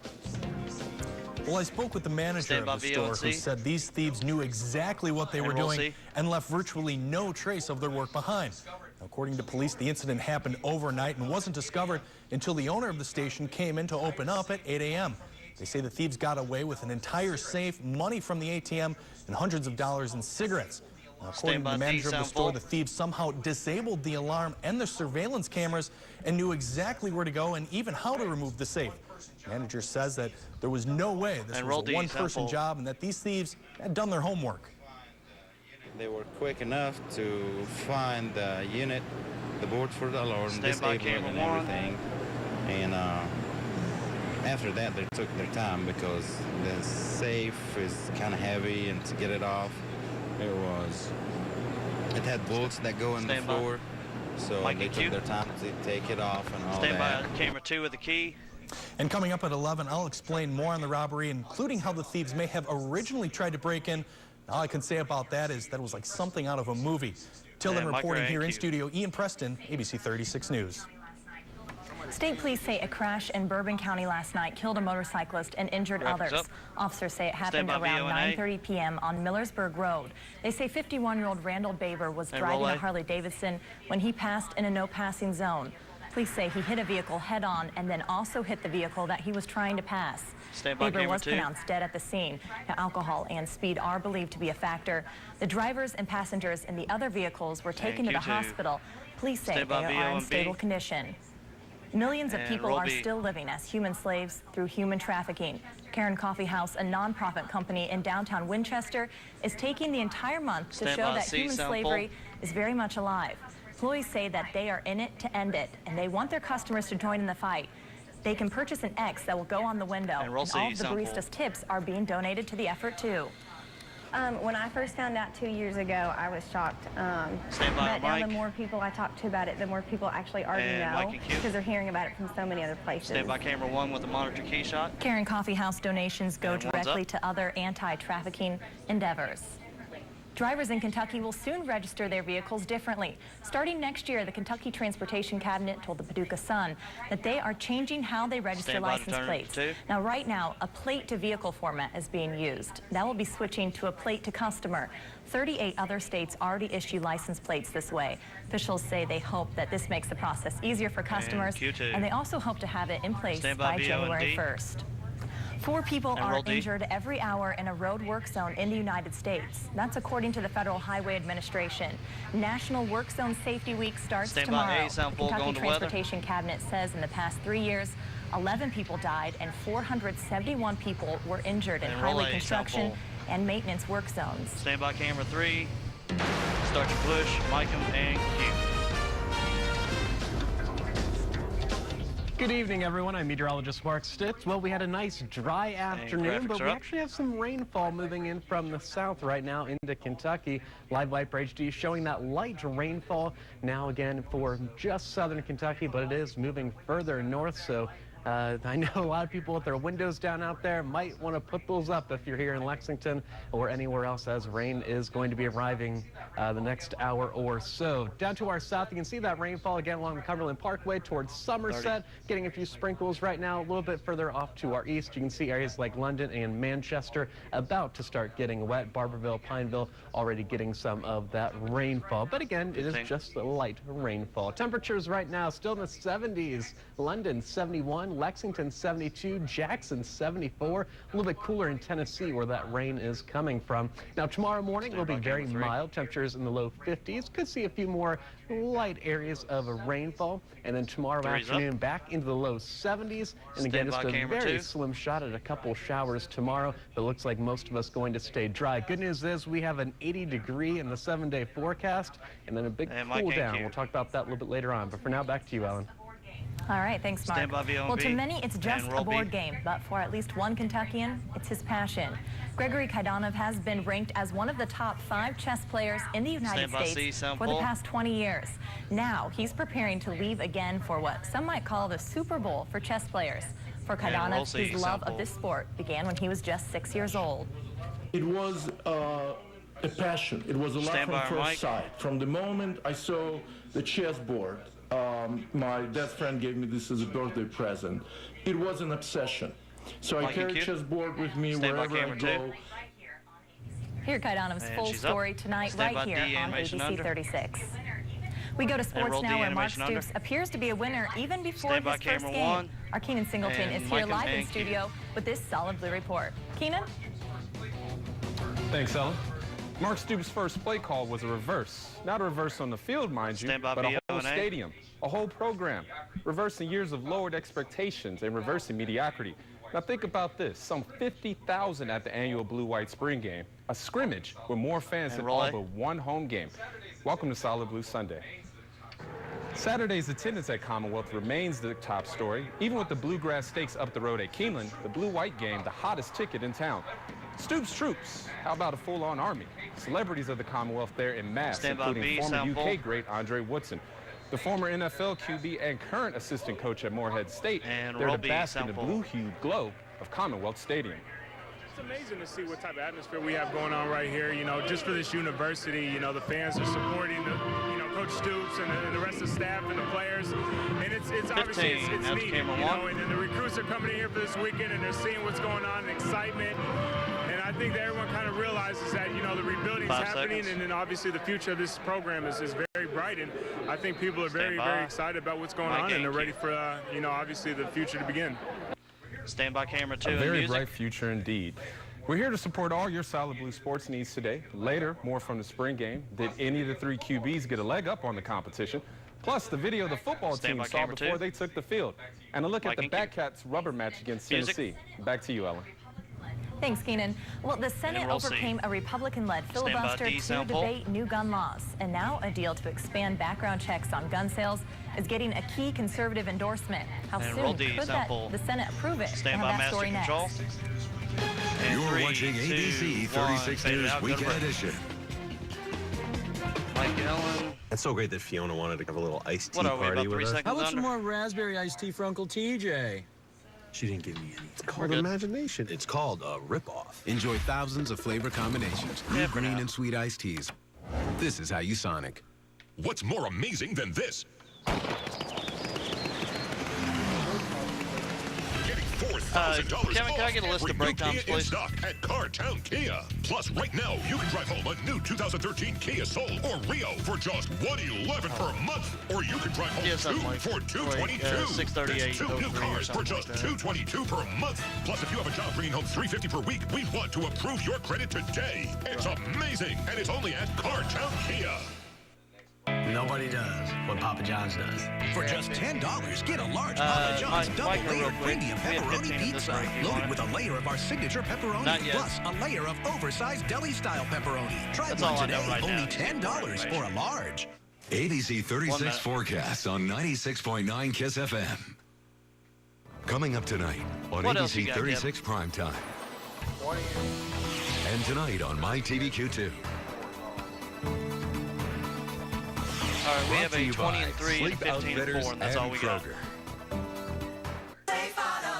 Speaker 22: Well, I spoke with the manager
Speaker 10: Stand by
Speaker 22: of the store who
Speaker 10: VOC.
Speaker 22: said these thieves knew exactly what they
Speaker 10: And
Speaker 22: were
Speaker 10: roll
Speaker 22: doing
Speaker 10: C.
Speaker 22: and left virtually no trace of their work behind. According to police, the incident happened overnight and wasn't discovered until the owner of the station came in to open up at 8 a.m. They say the thieves got away with an entire safe, money from the ATM, and hundreds of dollars in cigarettes. Now, according to the manager of the store, the thieves somehow disabled the alarm and the surveillance cameras and knew exactly where to go and even how to remove the safe. The manager says that there was no way this was a one-person job and that these thieves had done their homework.
Speaker 19: They were quick enough to find the unit, the board for the alarm,
Speaker 10: Stand by,
Speaker 19: disable it and
Speaker 10: camera 1.
Speaker 19: everything. And after that, they took their time because the safe is kind of heavy, and to get it off, it had bolts that go in the floor. So
Speaker 10: Mike
Speaker 19: they
Speaker 10: and
Speaker 19: took
Speaker 10: Q.
Speaker 19: their time to take it off and all
Speaker 10: Stand
Speaker 19: that.
Speaker 10: by, camera 2 with the key.
Speaker 22: And coming up at 11, I'll explain more on the robbery, including how the thieves may have originally tried to break in. All I can say about that is that it was like something out of a movie. Till then,
Speaker 10: And Mike
Speaker 22: reporting
Speaker 10: Ray
Speaker 22: here in
Speaker 10: and Q.
Speaker 22: studio, Ian Preston, ABC 36 News.
Speaker 24: State police say a crash in Bourbon County last night killed a motorcyclist and injured
Speaker 10: Wrap this
Speaker 24: others.
Speaker 10: up.
Speaker 24: Officers say it
Speaker 10: Stand
Speaker 24: happened
Speaker 10: by,
Speaker 24: around
Speaker 10: VOA.
Speaker 24: 9:30 p.m. on Millersburg Road. They say 51-year-old Randall Baber was
Speaker 10: And
Speaker 24: driving
Speaker 10: roll
Speaker 24: a
Speaker 10: A.
Speaker 24: Harley-Davidson when he passed in a no-passing zone. Police say he hit a vehicle head-on and then also hit the vehicle that he was trying to pass.
Speaker 10: Stand by,
Speaker 24: Baber
Speaker 10: camera
Speaker 24: was
Speaker 10: 2.
Speaker 24: pronounced dead at the scene. Now, alcohol and speed are believed to be a factor. The drivers and passengers in the other vehicles were taken to the
Speaker 10: Q2.
Speaker 24: hospital. Police say
Speaker 10: Stand
Speaker 24: they
Speaker 10: by,
Speaker 24: are
Speaker 10: VO
Speaker 24: in
Speaker 10: and B.
Speaker 24: stable condition. Millions of
Speaker 10: And
Speaker 24: people
Speaker 10: roll
Speaker 24: are
Speaker 10: B.
Speaker 24: still living as human slaves through human trafficking. Karen Coffee House, a nonprofit company in downtown Winchester, is taking the entire month to
Speaker 10: Stand
Speaker 24: show
Speaker 10: by,
Speaker 24: that
Speaker 10: C,
Speaker 24: human
Speaker 10: sound
Speaker 24: slavery is very much alive. Employees say that they are in it to end it, and they want their customers to join in the fight.
Speaker 2: They can purchase an X that will go on the window, and all of the baristas' tips are being donated to the effort, too.
Speaker 6: When I first found out 2 years ago, I was shocked.
Speaker 10: Stand by,
Speaker 6: but now the more people I talk to about it, the more people actually already know, because they're hearing about it from so many other places.
Speaker 10: Stand by camera 1 with the monitor key shot.
Speaker 2: Karen Coffee House donations go directly to other anti-trafficking endeavors. Drivers in Kentucky will soon register their vehicles differently. Starting next year, the Kentucky Transportation Cabinet told the Paducah Sun that they are changing how they register license plates. Now, right now, a plate-to-vehicle format is being used. That will be switching to a plate-to-customer. 38 other states already issue license plates this way. Officials say they hope that this makes the process easier for customers, and they also hope to have it in place by January 1st. 4 people are injured every hour in a road work zone in the United States. That's according to the Federal Highway Administration. National Work Zone Safety Week starts tomorrow. The Kentucky Transportation Cabinet says in the past 3 years, 11 people died and 471 people were injured in highway construction and maintenance work zones.
Speaker 10: Stand by camera 3. Start your push, mic 'em, and cue.
Speaker 15: Good evening, everyone. I'm meteorologist Mark Stitz. Well, we had a nice dry afternoon, but we actually have some rainfall moving in from the south right now into Kentucky. Live Viper HD showing that light rainfall now again for just southern Kentucky, but it is moving further north, so I know a lot of people with their windows down out there might want to put those up if you're here in Lexington or anywhere else, as rain is going to be arriving the next hour or so. Down to our south, you can see that rainfall again along the Cumberland Parkway towards Somerset, getting a few sprinkles right now. A little bit further off to our east, you can see areas like London and Manchester about to start getting wet. Barberville, Pineville already getting some of that rainfall. But again, it is just a light rainfall. Temperatures right now still in the 70s. London 71. Lexington 72, Jackson 74, a little bit cooler in Tennessee where that rain is coming from. Now tomorrow morning will be very mild, temperatures in the low 50s, could see a few more light areas of a rainfall, and then tomorrow afternoon back into the low 70s, and again just a very slim shot at a couple showers tomorrow, but looks like most of us going to stay dry. Good news is we have an 80-degree in the 7-day forecast, and then a big cool down. We'll talk about that a little bit later on, but for now, back to you, Ellen.
Speaker 2: All right, thanks, Mark. Well, to many, it's just a board game, but for at least one Kentuckian, it's his passion. Gregory Kaidanov has been ranked as one of the top 5 chess players in the United States for the past 20 years. Now, he's preparing to leave again for what some might call the Super Bowl for chess players. For Kaidanov, his love of this sport began when he was just 6 years old.
Speaker 20: It was a passion. It was a love from first sight. From the moment I saw the chessboard, my dad's friend gave me this as a birthday present. It was an obsession. So I carry a chessboard with me wherever I go.
Speaker 2: Hear Kaidanov's full story tonight right here on ABC 36. We go to sports now where Mark Stoops appears to be a winner even before his first game. Our Keenan Singleton is here live in studio with this Solid Blue report. Keenan?
Speaker 21: Thanks, Ellen. Mark Stoops' first play call was a reverse. Not a reverse on the field, mind you, but a whole stadium, a whole program, reversing years of lowered expectations and reversing mediocrity. Now think about this, some 50,000 at the annual Blue-White Spring Game, a scrimmage with more fans than all but one home game. Welcome to Solid Blue Sunday. Saturday's attendance at Commonwealth remains the top story. Even with the Bluegrass Stakes up the road at Keeneland, the Blue-White game, the hottest ticket in town. Stoops troops, how about a full-on army? Celebrities of the Commonwealth there in mass, including former UK great Andre Woodson, the former NFL QB and current assistant coach at Morehead State. They're to bask in the blue-hued glow of Commonwealth Stadium.
Speaker 23: It's amazing to see what type of atmosphere we have going on right here. You know, just for this university, you know, the fans are supporting, Coach Stoops and the rest of the staff and the players. And it's obviously it's needed, you know, and the recruits are coming in here for this weekend and they're seeing what's going on and excitement. And I think that everyone kind of realizes that, you know, the rebuilding is happening, and then obviously the future of this program is very bright. And I think people are very excited about what's going on, and they're ready for, you know, obviously the future to begin.
Speaker 10: Stand by camera 2.
Speaker 21: A very bright future indeed. We're here to support all your Solid Blue sports needs today. Later, more from the spring game. Did any of the 3 QBs get a leg up on the competition? Plus, the video the football team saw before they took the field. And a look at the Batcats rubber match against Tennessee. Back to you, Ellen.
Speaker 2: Thanks, Keenan. Well, the Senate overcame a Republican-led filibuster to debate new gun laws. And now a deal to expand background checks on gun sales is getting a key conservative endorsement. How soon could the Senate approve it?
Speaker 10: Stand by, Master Control.
Speaker 1: You're watching ABC 36 News Weekend Edition.
Speaker 10: Mike Ellen.
Speaker 8: It's so great that Fiona wanted to have a little iced tea
Speaker 10: What are we,
Speaker 8: party
Speaker 10: about 3
Speaker 8: with us.
Speaker 10: seconds
Speaker 12: How about
Speaker 10: under?
Speaker 12: some more raspberry iced tea for Uncle TJ?
Speaker 8: She didn't give me any. It's
Speaker 12: called
Speaker 8: imagination. It's called a ripoff.
Speaker 13: Enjoy thousands of flavor combinations. New green and sweet iced teas. This is how you Sonic.
Speaker 18: What's more amazing than this? $4,000
Speaker 10: Kevin, can I get a list of break times, please?
Speaker 18: In stock at Cartown Kia. Plus, right now, you can drive home a new 2013 Kia Soul or Rio for just $111 per month. Or you can drive home two for $222. That's 2 new cars for just $222 per month. Plus, if you have a job bringing home $350 per week, we want to approve your credit today. It's amazing, and it's only at Cartown Kia.
Speaker 3: Nobody does what Papa John's does.
Speaker 26: For just $10, get a large Papa John's double-layered premium pepperoni pizza, loaded with a layer of our signature pepperoni, plus a layer of oversized deli-style pepperoni. Try one today, only $10 for a large.
Speaker 1: ABC 36 forecast on 96.9 KISS FM. Coming up tonight on ABC 36 Primetime. And tonight on MyTVQ2.
Speaker 10: All right, we have a 20-3 and 15-4, and that's all we got.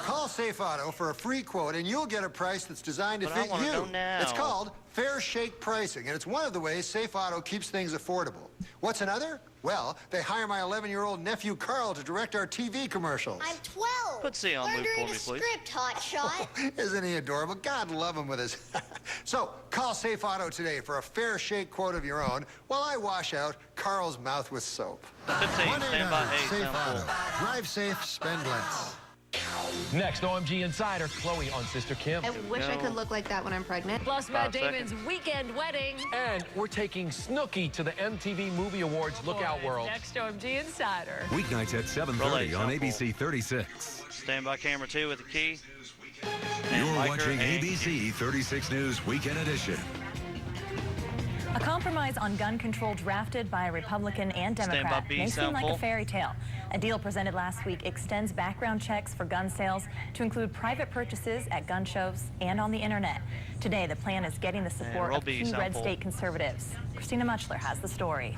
Speaker 16: Call Safe Auto for a free quote, and you'll get a price that's designed to fit you. It's called Fair Shake Pricing, and it's one of the ways Safe Auto keeps things affordable. What's another? Well, they hire my 11-year-old nephew Carl to direct our TV commercials.
Speaker 17: I'm 12.
Speaker 10: Put C on Luke for me, please.
Speaker 17: Script, hotshot.
Speaker 16: Isn't he adorable? God love him with his... So, call Safe Auto today for a fair shake quote of your own while I wash out Carl's mouth with soap.
Speaker 10: 15, stand by 8,
Speaker 16: Safe Auto. Drive safe, spend less.
Speaker 25: Next, OMG Insider, Chloe on Sister Kim.
Speaker 27: I wish I could look like that when I'm pregnant.
Speaker 28: Plus, Matt Damon's weekend wedding.
Speaker 25: And we're taking Snooki to the MTV Movie Awards Lookout World.
Speaker 28: Next, OMG Insider.
Speaker 1: Weeknights at 7:30 on ABC 36.
Speaker 10: Stand by camera 2 with the key.
Speaker 1: You're watching ABC 36 News Weekend Edition.
Speaker 2: A compromise on gun control drafted by a Republican and Democrat may seem like a fairy tale. A deal presented last week extends background checks for gun sales to include private purchases at gun shows and on the internet. Today, the plan is getting the support of key red state conservatives. Christina Muchler has the story.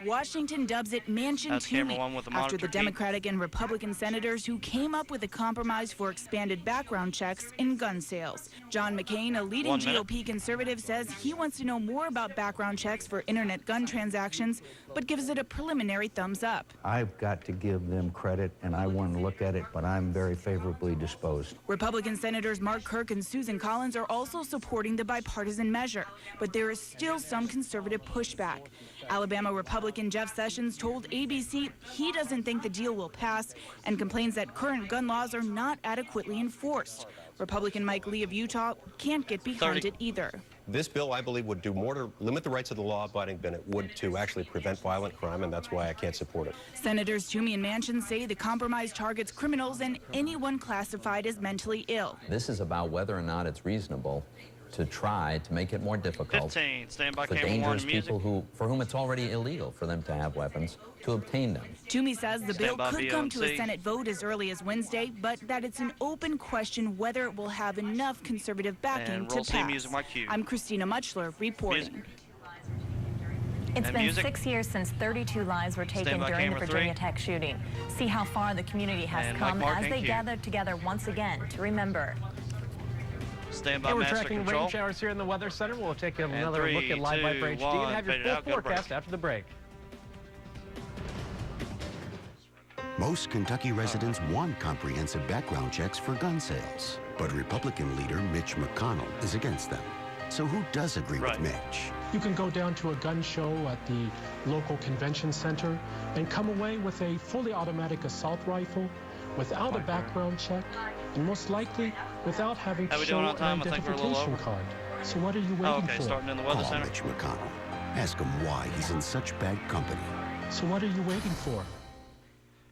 Speaker 29: Washington dubs it Mansion 2 after the Democratic and Republican senators who came up with a compromise for expanded background checks in gun sales. John McCain, a leading GOP conservative, says he wants to know more about background checks for internet gun transactions, but gives it a preliminary thumbs up.
Speaker 30: I've got to give them credit, and I want to look at it, but I'm very favorably disposed.
Speaker 29: Republican Senators Mark Kirk and Susan Collins are also supporting the bipartisan measure, but there is still some conservative pushback. Alabama Republican Jeff Sessions told ABC he doesn't think the deal will pass and complains that current gun laws are not adequately enforced. Republican Mike Lee of Utah can't get behind it either.
Speaker 31: This bill, I believe, would do more to limit the rights of the law-abiding than it would to actually prevent violent crime, and that's why I can't support it.
Speaker 29: Senators Toomey and Manchin say the compromise targets criminals and anyone classified as mentally ill.
Speaker 32: This is about whether or not it's reasonable to try to make it more difficult
Speaker 10: 15, stand by
Speaker 32: for
Speaker 10: camera
Speaker 32: dangerous
Speaker 10: 1,
Speaker 32: people for whom it's already illegal for them to have weapons to obtain them.
Speaker 29: Toomey says the bill could come to a Senate vote as early as Wednesday, but that it's an open question whether it will have enough conservative backing to pass. I'm Christina Muchler reporting.
Speaker 2: It's been 6 years since 32 lives were taken during the Virginia Tech shooting. See how far the community has come as they gather together once again to remember.
Speaker 10: Stand by,
Speaker 15: we're
Speaker 10: Master
Speaker 15: tracking
Speaker 10: Control.
Speaker 15: rain showers here in the Weather Center. We'll take another look at Live Viper HD and have your full forecast after the break.
Speaker 33: Most Kentucky residents want comprehensive background checks for gun sales, but Republican leader Mitch McConnell is against them. So who does agree with Mitch?
Speaker 34: You can go down to a gun show at the local convention center and come away with a fully automatic assault rifle without a background check, and most likely without having to show an identification card. So what are you waiting for?
Speaker 10: Starting in the Weather Center.
Speaker 33: Mitch McConnell. Ask him why he's in such bad company.
Speaker 34: So what are you waiting for?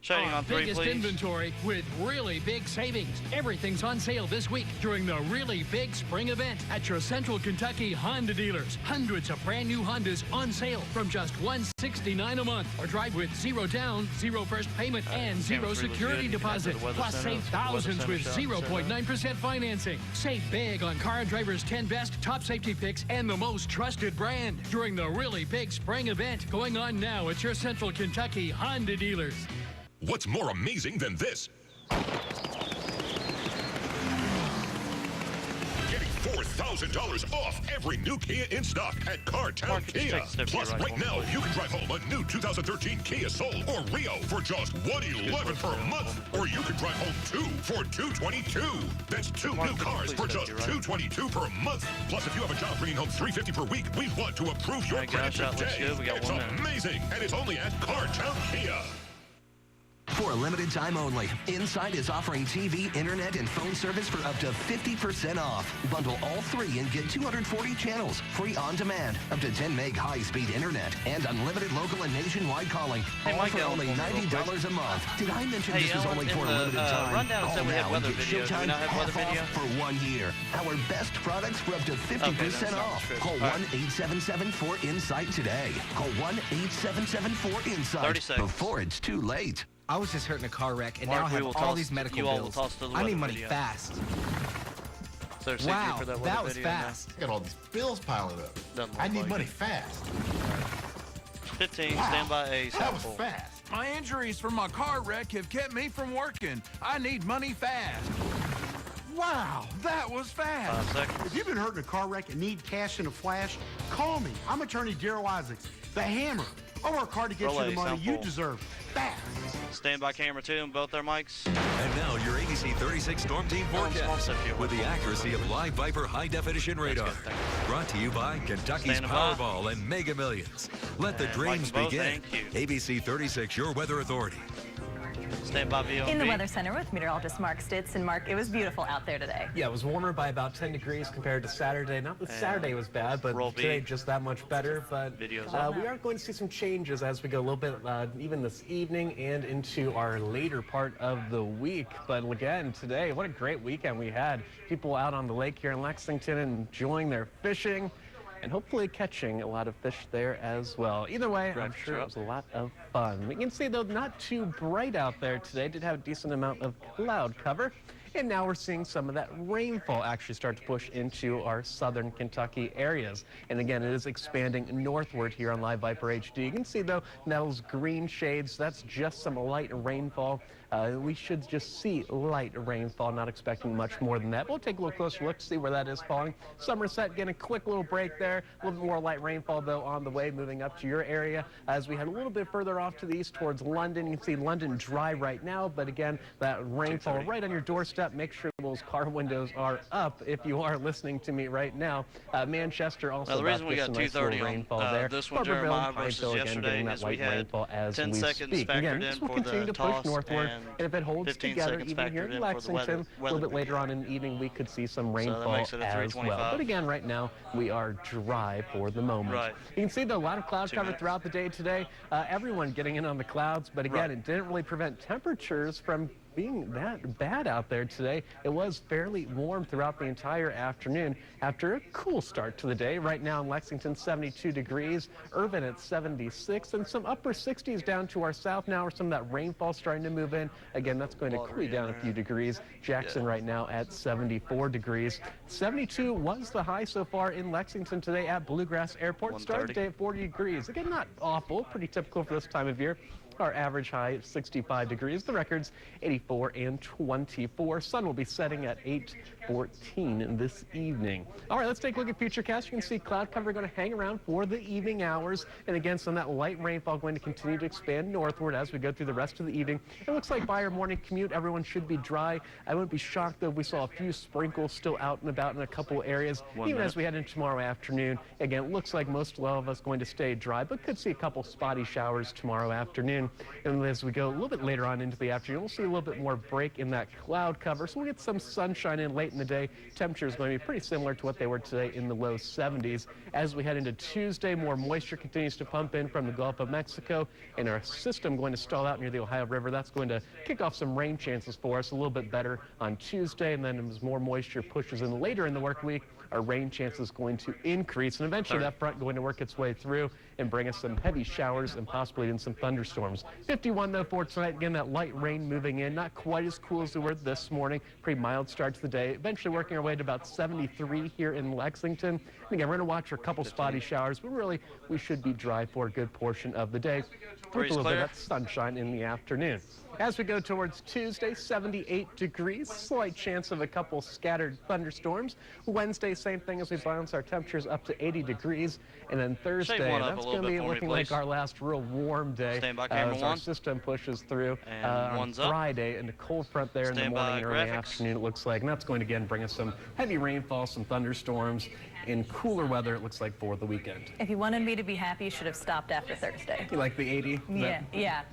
Speaker 10: Shading on 3,
Speaker 4: biggest
Speaker 10: please.
Speaker 4: inventory with really big savings. Everything's on sale this week during the really big spring event at your Central Kentucky Honda dealers. Hundreds of brand new Hondas on sale from just $169 a month. Or drive with 0 down, 0 first payment, and 0 security deposit. Plus save thousands with 0.9% financing. Save big on Car and Driver's 10 best top safety picks and the most trusted brand during the really big spring event going on now at your Central Kentucky Honda dealers.
Speaker 18: What's more amazing than this? Getting $4,000 off every new Kia in stock at Cartown Kia. Plus, right now, you can drive home a new 2013 Kia Soul or Rio for just $111 per month. Or you can drive home 2 for $222. That's 2 new cars for just $222 per month. Plus, if you have a job bringing home $350 per week, we want to approve your credit today. It's amazing, and it's only at Cartown Kia.
Speaker 5: For a limited time only, Insight is offering TV, internet, and phone service for up to 50% off. Bundle all 3 and get 240 channels, free on demand, up to 10 meg high-speed internet, and unlimited local and nationwide calling, all for only $90 a month. Did I mention this is only for a limited time?
Speaker 10: Rundown said we had weather video. Do we not have weather video?
Speaker 5: For 1 year. Our best products for up to 50% off. Call 1-877-4INSIGHT today. Call 1-877-4INSIGHT before it's too late.
Speaker 6: I was just hurt in a car wreck, and
Speaker 10: Mark,
Speaker 6: now I have all these medical bills. I need money fast.
Speaker 10: Wow,
Speaker 6: that was fast.
Speaker 7: I got all these bills piling up. I need money fast.
Speaker 10: 15, stand by A.
Speaker 7: That was fast.
Speaker 9: My injuries from my car wreck have kept me from working. I need money fast. Wow, that was fast.
Speaker 10: 5 seconds.
Speaker 11: If you've been hurt in a car wreck and need cash in a flash, call me. I'm attorney Daryl Isaacs, the Hammer. I'll work hard to get you the money you deserve fast.
Speaker 10: Stand by camera 2 and both their mics.
Speaker 1: And now your ABC 36 Storm Team forecast with the accuracy of Live Viper high-definition radar. Brought to you by Kentucky's Powerball and Mega Millions. Let the dreams begin. ABC 36, your weather authority.
Speaker 10: Stand by VOB.
Speaker 2: In the Weather Center with meteorologist Mark Stitz. And Mark, it was beautiful out there today.
Speaker 15: Yeah, it was warmer by about 10 degrees compared to Saturday. Not that Saturday was bad, but today just that much better. But we are going to see some changes as we go a little bit even this evening and into our later part of the week. But again, today, what a great weekend we had. People out on the lake here in Lexington enjoying their fishing and hopefully catching a lot of fish there as well. Either way, I'm sure it was a lot of fun. We can see, though, not too bright out there today. Did have a decent amount of cloud cover. And now we're seeing some of that rainfall actually start to push into our southern Kentucky areas. And again, it is expanding northward here on Live Viper HD. You can see, though, those green shades. That's just some light rainfall. We should just see light rainfall, not expecting much more than that. We'll take a little closer look to see where that is falling. Somerset getting a quick little break there. A little bit more light rainfall, though, on the way, moving up to your area. As we head a little bit further off to the east towards London, you can see London dry right now. But again, that rainfall right on your doorstep. Make sure those car windows are up if you are listening to me right now. Manchester also
Speaker 10: the reason we got
Speaker 15: nice
Speaker 10: 2:30
Speaker 15: rainfall
Speaker 10: on
Speaker 15: there.
Speaker 10: this one,
Speaker 15: Barberville,
Speaker 10: Jeremiah versus
Speaker 15: Pineville, again,
Speaker 10: yesterday,
Speaker 15: getting that
Speaker 10: is we
Speaker 15: light
Speaker 10: had
Speaker 15: rainfall as
Speaker 10: 10
Speaker 15: we
Speaker 10: seconds
Speaker 15: speak.
Speaker 10: factored
Speaker 15: Again,
Speaker 10: in
Speaker 15: this will
Speaker 10: for
Speaker 15: continue
Speaker 10: the
Speaker 15: to push
Speaker 10: toss
Speaker 15: northward,
Speaker 10: and
Speaker 15: and if it holds
Speaker 10: 15
Speaker 15: together
Speaker 10: seconds
Speaker 15: even here
Speaker 10: factored
Speaker 15: in
Speaker 10: in for the
Speaker 15: Lexington, a little bit later on in the evening, we could see some rainfall
Speaker 10: makes it a
Speaker 15: as well.
Speaker 10: 3:25.
Speaker 15: But again, right now, we are dry for the moment.
Speaker 10: Right.
Speaker 15: You can see a lot of cloud cover throughout the day today. Everyone getting in on the clouds, but again, it didn't really prevent temperatures from being that bad out there today. It was fairly warm throughout the entire afternoon after a cool start to the day. Right now in Lexington, 72 degrees, Irvin at 76, and some upper 60s down to our south now where some of that rainfall starting to move in. Again, that's going to cool you down a few degrees. Jackson right now at 74 degrees. 72 was the high so far in Lexington today at Bluegrass Airport. Started the day at 40 degrees. Again, not awful, pretty typical for this time of year. Our average high is 65 degrees. The record's 84 and 24. Sun will be setting at 8:14 this evening. All right, let's take a look at Futurecast. You can see cloud cover going to hang around for the evening hours. And again, some of that light rainfall going to continue to expand northward as we go through the rest of the evening. It looks like by our morning commute, everyone should be dry. I wouldn't be shocked, though, if we saw a few sprinkles still out and about in a couple areas. Even as we head into tomorrow afternoon. Again, it looks like most of us going to stay dry, but could see a couple spotty showers tomorrow afternoon. system. And as we go a little bit later on into the afternoon, we'll see a little bit more break in that cloud cover. So we'll get some sunshine in late in the day. Temperature is going to be pretty similar to what they were today in the low 70s. As we head into Tuesday, more moisture continues to pump in from the Gulf of Mexico, and our system going to stall out near the Ohio River. That's going to kick off some rain chances for us a little bit better on Tuesday, and then as more moisture pushes in later in the work week, our rain chances going to increase, and eventually that front going to work its way through and bring us some heavy showers and possibly even some thunderstorms. 51 though for tonight. Again, that light rain moving in, not quite as cool as we were this morning. Pretty mild start to the day. Eventually working our way to about 73 here in Lexington. And again, we're going to watch for a couple spotty showers, but really we should be dry for a good portion of the day with a little bit of that sunshine in the afternoon. As we go towards Tuesday, 78 degrees, slight chance of a couple scattered thunderstorms. Wednesday, same thing as we balance our temperatures up to 80 degrees. And then Thursday, that's going to be looking like our last real warm day as our system pushes through on Friday, and a cold front there in the morning and early afternoon, it looks like. And that's going to, again, bring us some heavy rainfall, some thunderstorms, in cooler weather, it looks like, for the weekend.
Speaker 2: If you wanted me to be happy, you should have stopped after Thursday.
Speaker 15: You like the 80?
Speaker 2: Yeah.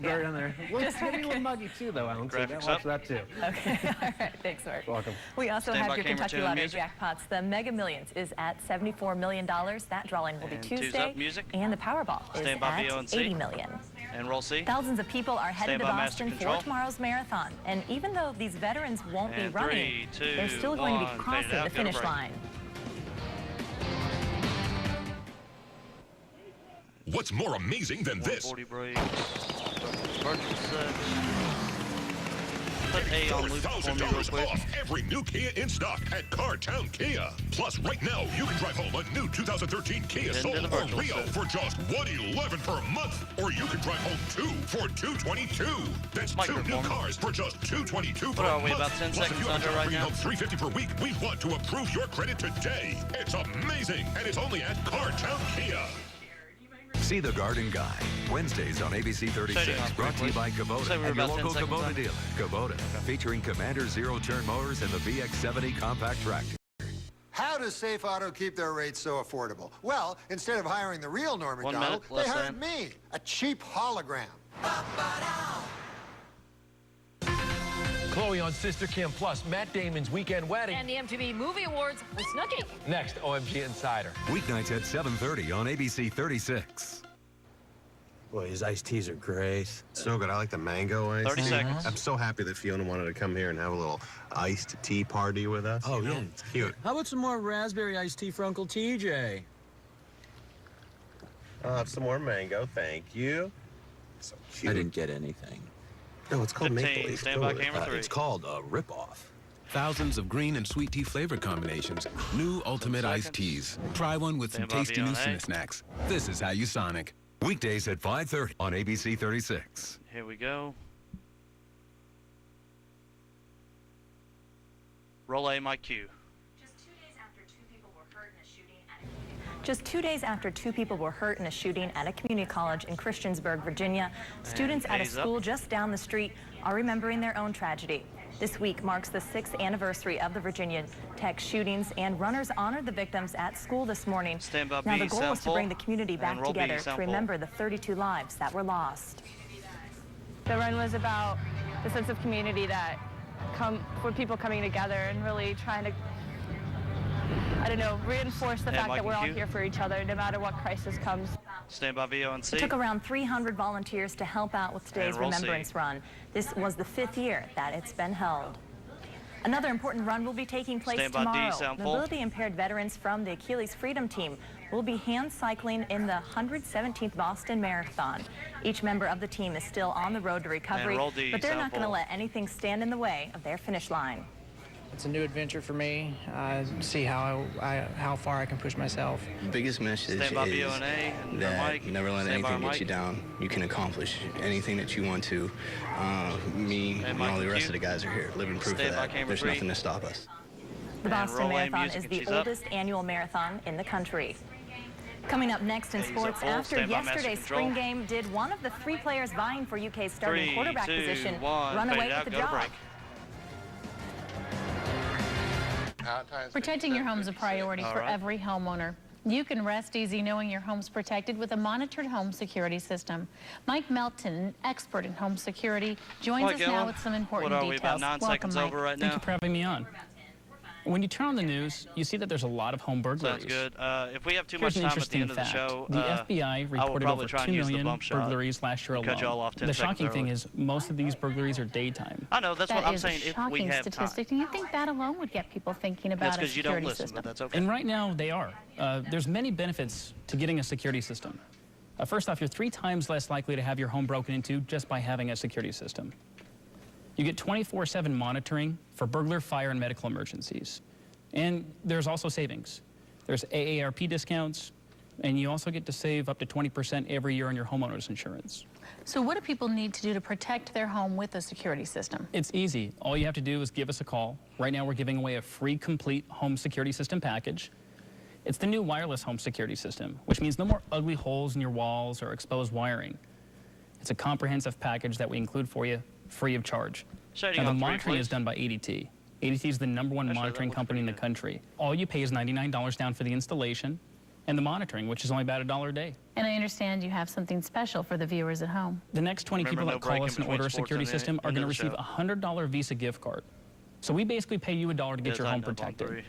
Speaker 15: Right on there. Well, it's getting a little muggy too, though, Alan. So watch that too.
Speaker 2: Okay. All right. Thanks, Mark.
Speaker 15: Welcome.
Speaker 2: We also have your Kentucky Lottery jackpots. The Mega Millions is at $74 million. That drawing will be Tuesday. And the Powerball is at $80 million.
Speaker 10: And roll C.
Speaker 2: Thousands of people are headed to Boston for tomorrow's marathon. And even though these veterans won't be running, they're still going to be crossing the finish line.
Speaker 18: What's more amazing than this?
Speaker 10: Put A on loop for me real quick.
Speaker 18: Off every new Kia in stock at Cartown Kia. Plus, right now, you can drive home a new 2013 Kia Soul or Rio for just $111 per month. Or you can drive home two for $222. That's two new cars for just $222 per month.
Speaker 10: What are we, about 10 seconds under right now?
Speaker 18: $350 per week. We want to approve your credit today. It's amazing, and it's only at Cartown Kia.
Speaker 1: See the Garden Guy, Wednesdays on ABC 36, brought to you by Kubota and your local Kubota dealer. Kubota, featuring Commander zero-turn mowers and the VX70 compact tractor.
Speaker 3: How does Safe Auto keep their rates so affordable? Well, instead of hiring the real Norm Macdonald, they hired me, a cheap hologram.
Speaker 25: Chloe on Sister Kim, plus Matt Damon's weekend wedding.
Speaker 28: And the MTV Movie Awards with Snooki.
Speaker 25: Next, OMG Insider.
Speaker 1: Weeknights at 7:30 on ABC 36.
Speaker 8: Boy, these iced teas are great.
Speaker 31: So good. I like the mango iced
Speaker 10: 30 seconds.
Speaker 31: I'm so happy that Fiona wanted to come here and have a little iced tea party with us.
Speaker 8: Oh, yeah.
Speaker 31: It's cute.
Speaker 8: How about some more raspberry iced tea for Uncle TJ?
Speaker 31: I'll have some more mango, thank you. So cute.
Speaker 8: I didn't get anything.
Speaker 31: No, it's called
Speaker 10: 15,
Speaker 31: Maple
Speaker 10: stand by camera 3.
Speaker 8: It's called a rip-off.
Speaker 12: Thousands of green and sweet tea flavor combinations. New Ultimate Iced Teas. Try one with some tasty new snacks. This is how you Sonic.
Speaker 1: Weekdays at 5:30 on ABC 36.
Speaker 10: Here we go. Roll A, my cue.
Speaker 2: Just 2 days after two people were hurt in a shooting at a community college in Christiansburg, Virginia, students at a school just down the street are remembering their own tragedy. This week marks the 6th anniversary of the Virginia Tech shootings, and runners honored the victims at school this morning. Now, the goal was to bring the community back together to remember the 32 lives that were lost.
Speaker 13: The run was about the sense of community that for people coming together and really trying to, I don't know, reinforce the fact that we're all here for each other no matter what crisis comes.
Speaker 10: Stand by VO and C.
Speaker 2: It took around 300 volunteers to help out with today's Remembrance Run. This was the 5th year that it's been held. Another important run will be taking place tomorrow. Mobility impaired veterans from the Achilles Freedom Team will be hand cycling in the 117th Boston Marathon. Each member of the team is still on the road to recovery, but they're not going to let anything stand in the way of their finish line.
Speaker 14: It's a new adventure for me. See how far I can push myself.
Speaker 16: The biggest message is that never let anything get you down. You can accomplish anything that you want to. Me and all the rest of the guys are here, living proof of that. There's nothing to stop us.
Speaker 2: The Boston Marathon is the oldest annual marathon in the country. Coming up next in sports, after yesterday's spring game, did one of the 3 players vying for UK's starting quarterback position run away with the job?
Speaker 17: Protecting your home is a priority for every homeowner. You can rest easy knowing your home's protected with a monitored home security system. Mike Melton, an expert in home security, joins us now with some important details.
Speaker 10: What are we, about 9 seconds over right now?
Speaker 19: Thank you for having me on. When you turn on the news, you see that there's a lot of home burglaries.
Speaker 10: Sounds good. If we have too much time at the end of the show,
Speaker 19: the FBI reported over 2 million burglaries last year alone. The shocking thing is most of these burglaries are daytime.
Speaker 10: I know, that's what I'm saying. If we have
Speaker 17: statistic, and you think that alone would get people thinking about a security system?
Speaker 10: But that's okay.
Speaker 19: And right now, they are. There's many benefits to getting a security system. First off, you're 3 times less likely to have your home broken into just by having a security system. You get 24/7 monitoring for burglar, fire, and medical emergencies. And there's also savings. There's AARP discounts, and you also get to save up to 20% every year on your homeowner's insurance.
Speaker 17: So what do people need to do to protect their home with a security system?
Speaker 19: It's easy. All you have to do is give us a call. Right now, we're giving away a free, complete home security system package. It's the new wireless home security system, which means no more ugly holes in your walls or exposed wiring. It's a comprehensive package that we include for you, free of charge. And the monitoring is done by ADT. ADT is the #1 monitoring company in the country. All you pay is $99 down for the installation and the monitoring, which is only about $1 a day.
Speaker 17: And I understand you have something special for the viewers at home.
Speaker 19: The next 20 people that call us and order a security system are going to receive a $100 Visa gift card. So we basically pay you $1 to get your home protected.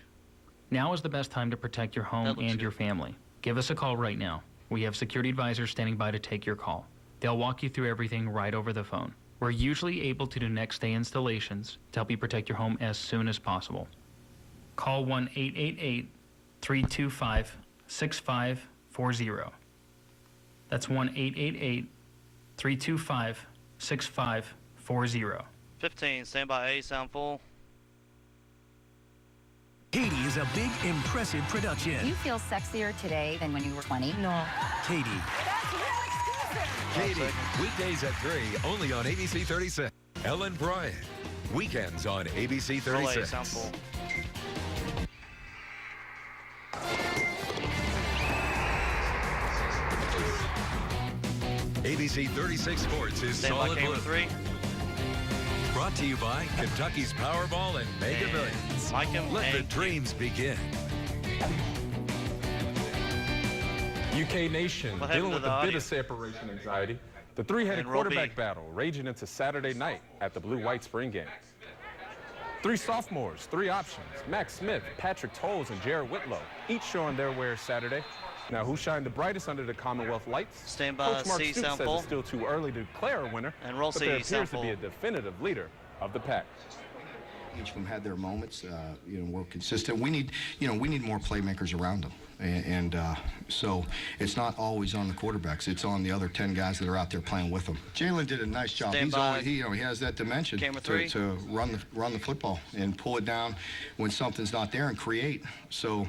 Speaker 19: Now is the best time to protect your home and your family. Give us a call right now. We have security advisors standing by to take your call. They'll walk you through everything right over the phone. We're usually able to do next-day installations to help you protect your home as soon as possible. Call 1-888-325-6540. That's 1-888-325-6540.
Speaker 10: 15, stand by A, sound full.
Speaker 20: Katie is a big, impressive production.
Speaker 21: Do you feel sexier today than when you were 20?
Speaker 20: No. Katie.
Speaker 21: That's real exclusive.
Speaker 1: Katie, weekdays at 3, only on ABC 36. Ellen Bryant, weekends on ABC 36.
Speaker 10: Sound full.
Speaker 1: ABC 36 Sports is Solid Blue.
Speaker 10: 3.
Speaker 1: Brought to you by Kentucky's Powerball and Mega Millions. Let the dreams begin.
Speaker 22: UK Nation dealing with a bit of separation anxiety. The three-headed quarterback battle raging into Saturday night at the Blue-White Spring Game. 3 sophomores, 3 options. Max Smith, Patrick Tolles, and Jared Whitlow, each showing their wares Saturday. Now, who shined the brightest under the Commonwealth lights?
Speaker 10: Stand by,
Speaker 22: Coach Mark Stoops says it's still too early to declare a winner,
Speaker 10: and roll
Speaker 22: but there appears to be a definitive leader of the pack.
Speaker 23: Each of them had their moments. We're consistent. We need more playmakers around them, and so it's not always on the quarterbacks. It's on the other 10 guys that are out there playing with them. Jalen did a nice job. He has that dimension to run the football and pull it down when something's not there and create. So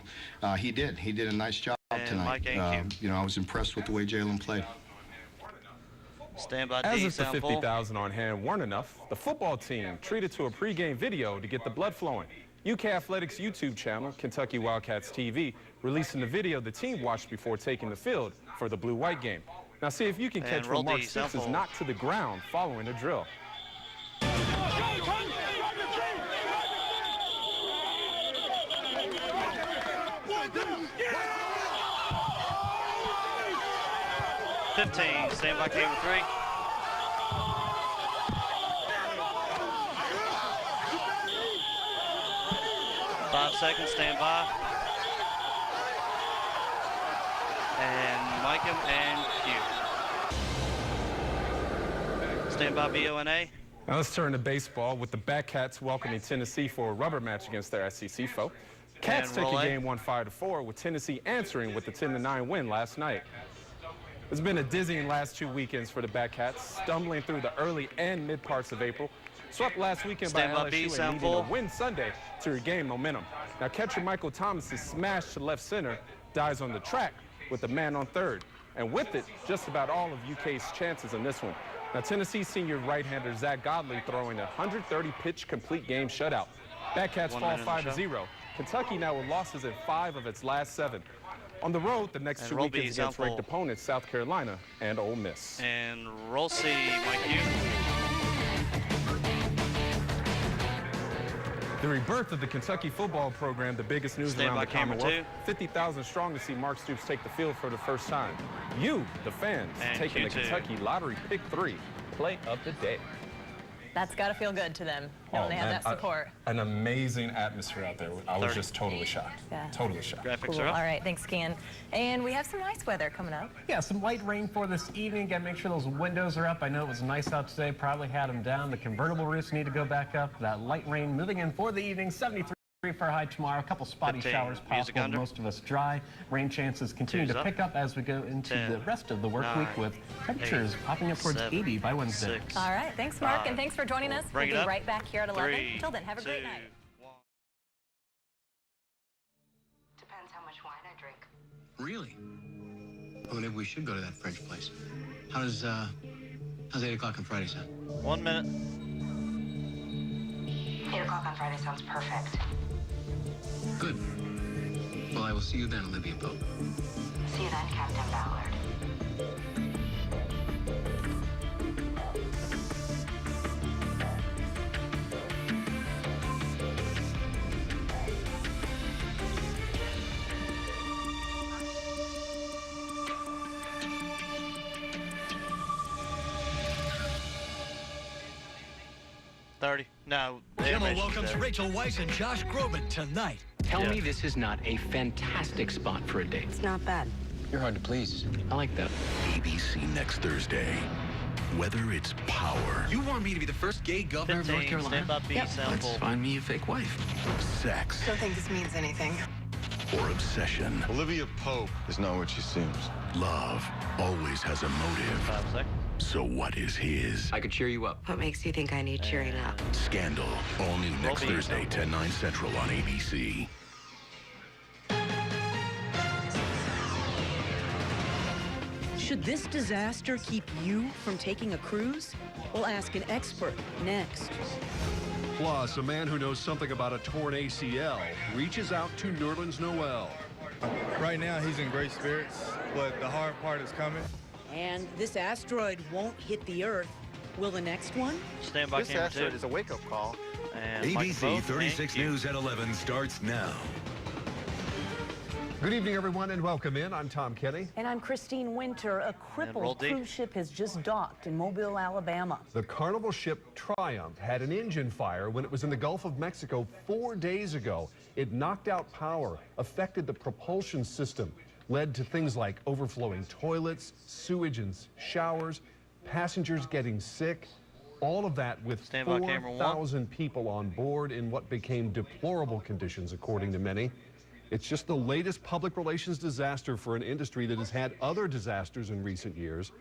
Speaker 23: he did a nice job tonight. I was impressed with the way Jalen played.
Speaker 10: Stand by D,
Speaker 22: As if the 50,000 on hand weren't enough, the football team treated to a pregame video to get the blood flowing. UK Athletics YouTube channel, Kentucky Wildcats TV, releasing the video the team watched before taking the field for the Blue-White game. Now see if you can catch where Mark Stoops is knocked to the ground following a drill.
Speaker 10: 15, stand by camera 3. Five seconds, stand by. And mic him and cue. Stand by BONA.
Speaker 22: Now let's turn to baseball with the Batcats welcoming Tennessee for a rubber match against their SEC foe. Cats take a game 1 5-4 with Tennessee answering with the 10-9 win last night. It's been a dizzying last 2 weekends for the Batcats, stumbling through the early and mid parts of April. Swept last weekend by LSU and needing a win Sunday to regain momentum. Now catcher Michael Thomas's smash to left center dies on the track with the man on third. And with it, just about all of UK's chances in this one. Now Tennessee senior right-hander Zach Godley throwing a 130-pitch complete game shutout. Batcats fall 5-0. Kentucky now with losses in 5 of its last 7. On the road, the next 2 weekends against ranked opponents, South Carolina and Ole Miss.
Speaker 10: And roll C, Mike Hugh.
Speaker 22: The rebirth of the Kentucky football program, the biggest news around the Commonwealth. 50,000 strong to see Mark Stoops take the field for the first time. You, the fans, taking the Kentucky Lottery Pick 3 play of the day.
Speaker 2: That's got to feel good to them when they have that support.
Speaker 22: An amazing atmosphere out there. I was just totally shocked. Yeah. Totally shocked.
Speaker 2: Graphics are up. All right, thanks, Ken. And we have some nice weather coming up.
Speaker 15: Yeah, some light rain for this evening. Got to make sure those windows are up. I know it was nice out today. Probably had them down. The convertible roofs need to go back up. That light rain moving in for the evening. 73 for a high tomorrow. A couple spotty showers possible. Most of us dry. Rain chances continue to pick up as we go into the rest of the work week with temperatures popping up towards 80 by Wednesday.
Speaker 2: All right. Thanks, Mark, and thanks for joining us. We'll be right back here at 11. Until then, have a great night.
Speaker 4: Depends how much wine I drink.
Speaker 16: Really? Well, maybe we should go to that French place. How's 8 o'clock on Friday sound?
Speaker 10: 1 minute.
Speaker 4: 8 o'clock on Friday sounds perfect.
Speaker 16: Good. Well, I will see you then, Olivia Pope.
Speaker 4: See you then, Captain Ballard.
Speaker 10: No.
Speaker 20: Kimmel welcomes Rachel Weisz and Josh Groban tonight.
Speaker 5: Tell me this is not a fantastic spot for a date.
Speaker 4: It's not bad.
Speaker 5: You're hard to please. I like that.
Speaker 18: ABC next Thursday. Whether it's power.
Speaker 20: You want me to be the first gay governor of North Carolina?
Speaker 5: Let's find me a fake wife.
Speaker 18: Sex.
Speaker 4: Don't think this means anything.
Speaker 18: Or obsession.
Speaker 6: Olivia Pope is not what she seems.
Speaker 18: Love always has a motive.
Speaker 10: 5 seconds.
Speaker 18: So what is his?
Speaker 5: I could cheer you up.
Speaker 4: What makes you think I need cheering up?
Speaker 18: Scandal. All new next Thursday, 10/9 Central on ABC.
Speaker 7: Should this disaster keep you from taking a cruise? We'll ask an expert next.
Speaker 6: Plus, a man who knows something about a torn ACL reaches out to Nerlens Noel.
Speaker 9: Right now, he's in great spirits, but the hard part is coming.
Speaker 7: And this asteroid won't hit the Earth. Will the next one?
Speaker 10: Stand by. This asteroid
Speaker 9: is a wake-up call.
Speaker 10: And
Speaker 1: ABC 36 News at 11 starts now.
Speaker 6: Good evening, everyone, and welcome in. I'm Tom Kenny.
Speaker 7: And I'm Christine Winter. A crippled cruise ship has just docked in Mobile, Alabama.
Speaker 6: The Carnival ship Triumph had an engine fire when it was in the Gulf of Mexico 4 days ago. It knocked out power, affected the propulsion system, led to things like overflowing toilets, sewage and showers, passengers getting sick. All of that with 4,000 people on board in what became deplorable conditions, according to many. It's just the latest public relations disaster for an industry that has had other disasters in recent years.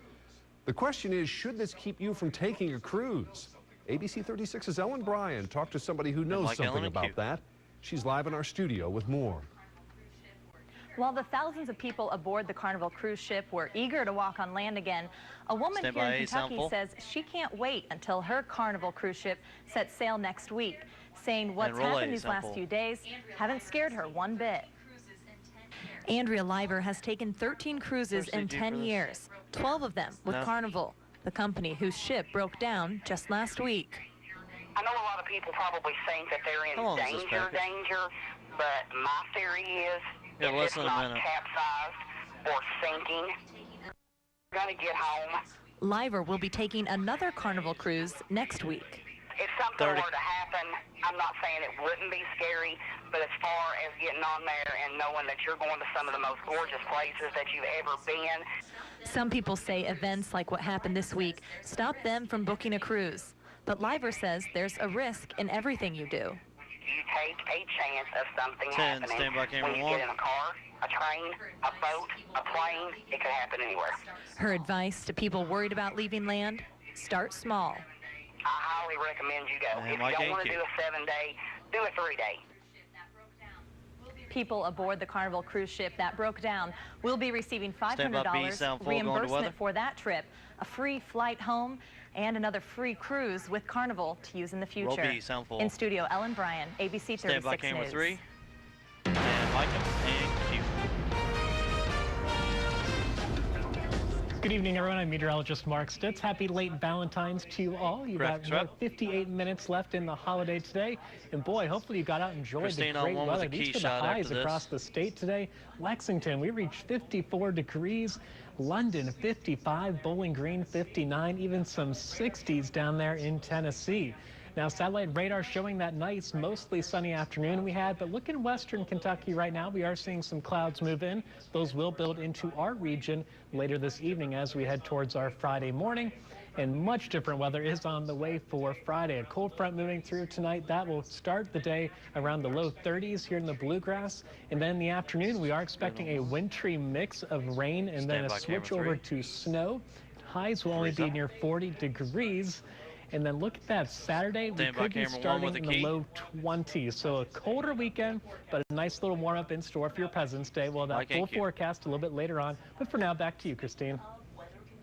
Speaker 6: The question is, should this keep you from taking a cruise? ABC 36's Ellen Bryan talked to somebody who knows something about that. She's live in our studio with more.
Speaker 2: While the thousands of people aboard the Carnival cruise ship were eager to walk on land again, a woman here in Kentucky says she can't wait until her Carnival cruise ship sets sail next week, saying what's happened these last few days haven't scared her one bit. Andrea Liver has taken 13 cruises in 10 years, 12 of them with Carnival, the company whose ship broke down just last week.
Speaker 4: I know a lot of people probably think that they're in danger, but my theory is if it's not capsized or sinking, you're going to get home.
Speaker 2: Liver will be taking another Carnival cruise next week.
Speaker 4: If something were to happen, I'm not saying it wouldn't be scary, but as far as getting on there and knowing that you're going to some of the most gorgeous places that you've ever been.
Speaker 2: Some people say events like what happened this week stop them from booking a cruise. But Liver says there's a risk in everything you do.
Speaker 4: You take a chance of something happening.
Speaker 10: Stand by camera
Speaker 4: when you get in a car, a train, a boat, a plane, it could happen anywhere.
Speaker 2: Her advice to people worried about leaving land, start small.
Speaker 4: I highly recommend you go. If you don't want to do a 7-day, do a 3-day.
Speaker 2: People aboard the Carnival cruise ship that broke down will be receiving $500 reimbursement for that trip, a free flight home, and another free cruise with Carnival to use in the future. In studio, Ellen Bryan, ABC 36 News.
Speaker 10: Stand by camera 3. And Micah and Q.
Speaker 3: Good evening, everyone. I'm meteorologist Mark Stitz. Happy late Valentine's to you all. You've got about 58 minutes left in the holiday today. And boy, hopefully you got out and enjoyed the great weather. These are the highs across the state today. Lexington, we reached 54 degrees. London, 55. Bowling Green, 59. Even some 60s down there in Tennessee. Now, satellite radar showing that nice, mostly sunny afternoon we had, but look in western Kentucky right now. We are seeing some clouds move in. Those will build into our region later this evening as we head towards our Friday morning. And much different weather is on the way for Friday. A cold front moving through tonight. That will start the day around the low 30s here in the Bluegrass. And then in the afternoon, we are expecting a wintry mix of rain and then a switch over to snow. Highs will only be near 40 degrees. And then look at that, Saturday, we could be starting in the low 20s. So a colder weekend, but a nice little warm-up in store for your President's Day. Well, that full forecast a little bit later on. But for now, back to you, Christine.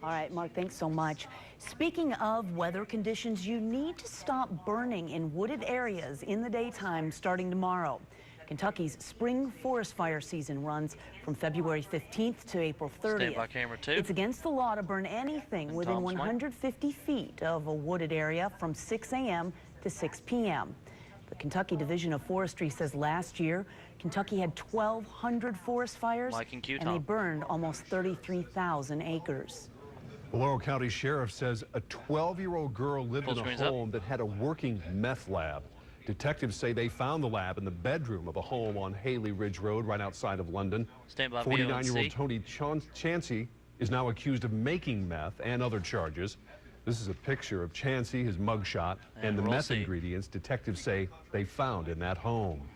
Speaker 7: All right, Mark, thanks so much. Speaking of weather conditions, you need to stop burning in wooded areas in the daytime starting tomorrow. Kentucky's spring forest fire season runs from February 15th to April 30th.
Speaker 10: Stand by camera 2.
Speaker 7: It's against the law to burn anything within 150 feet of a wooded area from 6 a.m. to 6 p.m. The Kentucky Division of Forestry says last year, Kentucky had 1,200 forest fires, and they burned almost 33,000 acres.
Speaker 6: The Laurel County Sheriff says a 12-year-old girl lived in a home that had a working meth lab. Detectives say they found the lab in the bedroom of a home on Haley Ridge Road right outside of London. 49-year-old Tony Chansey is now accused of making meth and other charges. This is a picture of Chansey, his mugshot, and the meth ingredients detectives say they found in that home.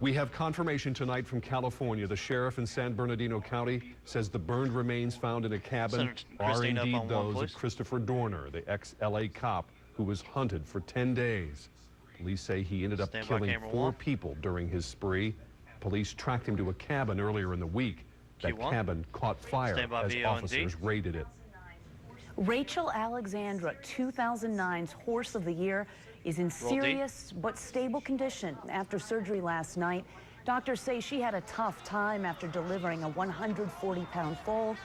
Speaker 6: We have confirmation tonight from California. The sheriff in San Bernardino County says the burned remains found in a cabin are indeed those of Christopher Dorner, the ex-LA cop who was hunted for 10 days. Police say he ended up killing 4 people during his spree. Police tracked him to a cabin earlier in the week. That cabin caught fire as officers raided it.
Speaker 7: Rachel Alexandra, 2009's Horse of the Year, is in serious but stable condition after surgery last night. Doctors say she had a tough time after delivering a 140-pound foal.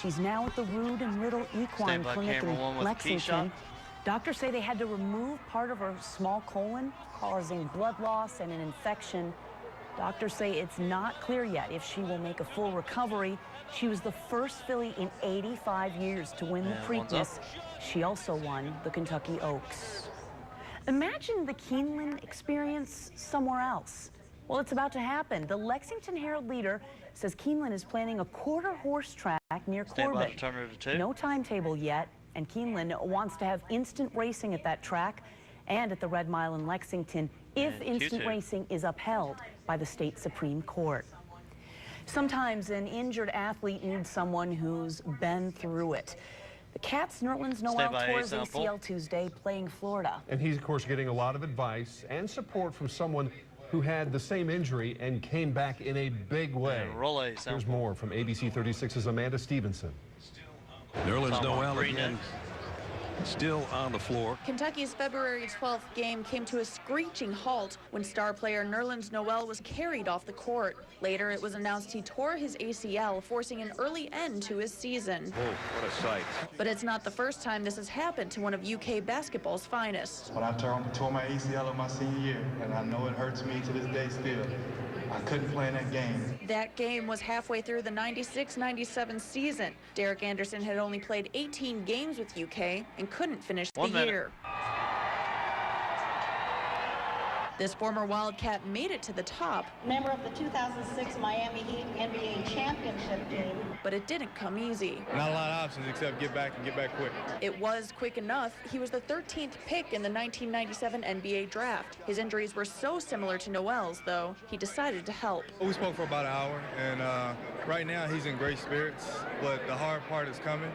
Speaker 7: She's now at the Rood and Riddle Equine Clinic in Lexington. Doctors say they had to remove part of her small colon, causing blood loss and an infection. Doctors say it's not clear yet if she will make a full recovery. She was the first filly in 85 years to win the Preakness. She also won the Kentucky Oaks. Imagine the Keeneland experience somewhere else. Well, it's about to happen. The Lexington Herald-Leader says Keeneland is planning a quarter-horse track near Corbin. No timetable yet. And Keeneland wants to have instant racing at that track and at the Red Mile in Lexington if instant racing is upheld by the state Supreme Court. Sometimes an injured athlete needs someone who's been through it. The Cats' Nerlens Noel tore his ACL Tuesday playing Florida.
Speaker 6: And he's, of course, getting a lot of advice and support from someone who had the same injury and came back in a big way. Here's more from ABC 36's Amanda Stevenson.
Speaker 8: Nerlens Noel again, still on the floor.
Speaker 11: Kentucky's February 12th game came to a screeching halt when star player Nerlens Noel was carried off the court. Later, it was announced he tore his ACL, forcing an early end to his season.
Speaker 8: Whoa, what a sight.
Speaker 11: But it's not the first time this has happened to one of UK basketball's finest.
Speaker 9: When I tore my ACL in my senior year, and I know it hurts me to this day still. I couldn't play in that game.
Speaker 11: That game was halfway through the 96-97 season. Derek Anderson had only played 18 games with UK and couldn't finish the year. This former Wildcat made it to the top.
Speaker 24: Member of the 2006 Miami Heat NBA championship team.
Speaker 11: But it didn't come easy.
Speaker 9: Not a lot of options except get back and get back quick.
Speaker 11: It was quick enough. He was the 13th pick in the 1997 NBA draft. His injuries were so similar to Noel's, though, he decided to help.
Speaker 9: We spoke for about an hour, and right now he's in great spirits, but the hard part is coming.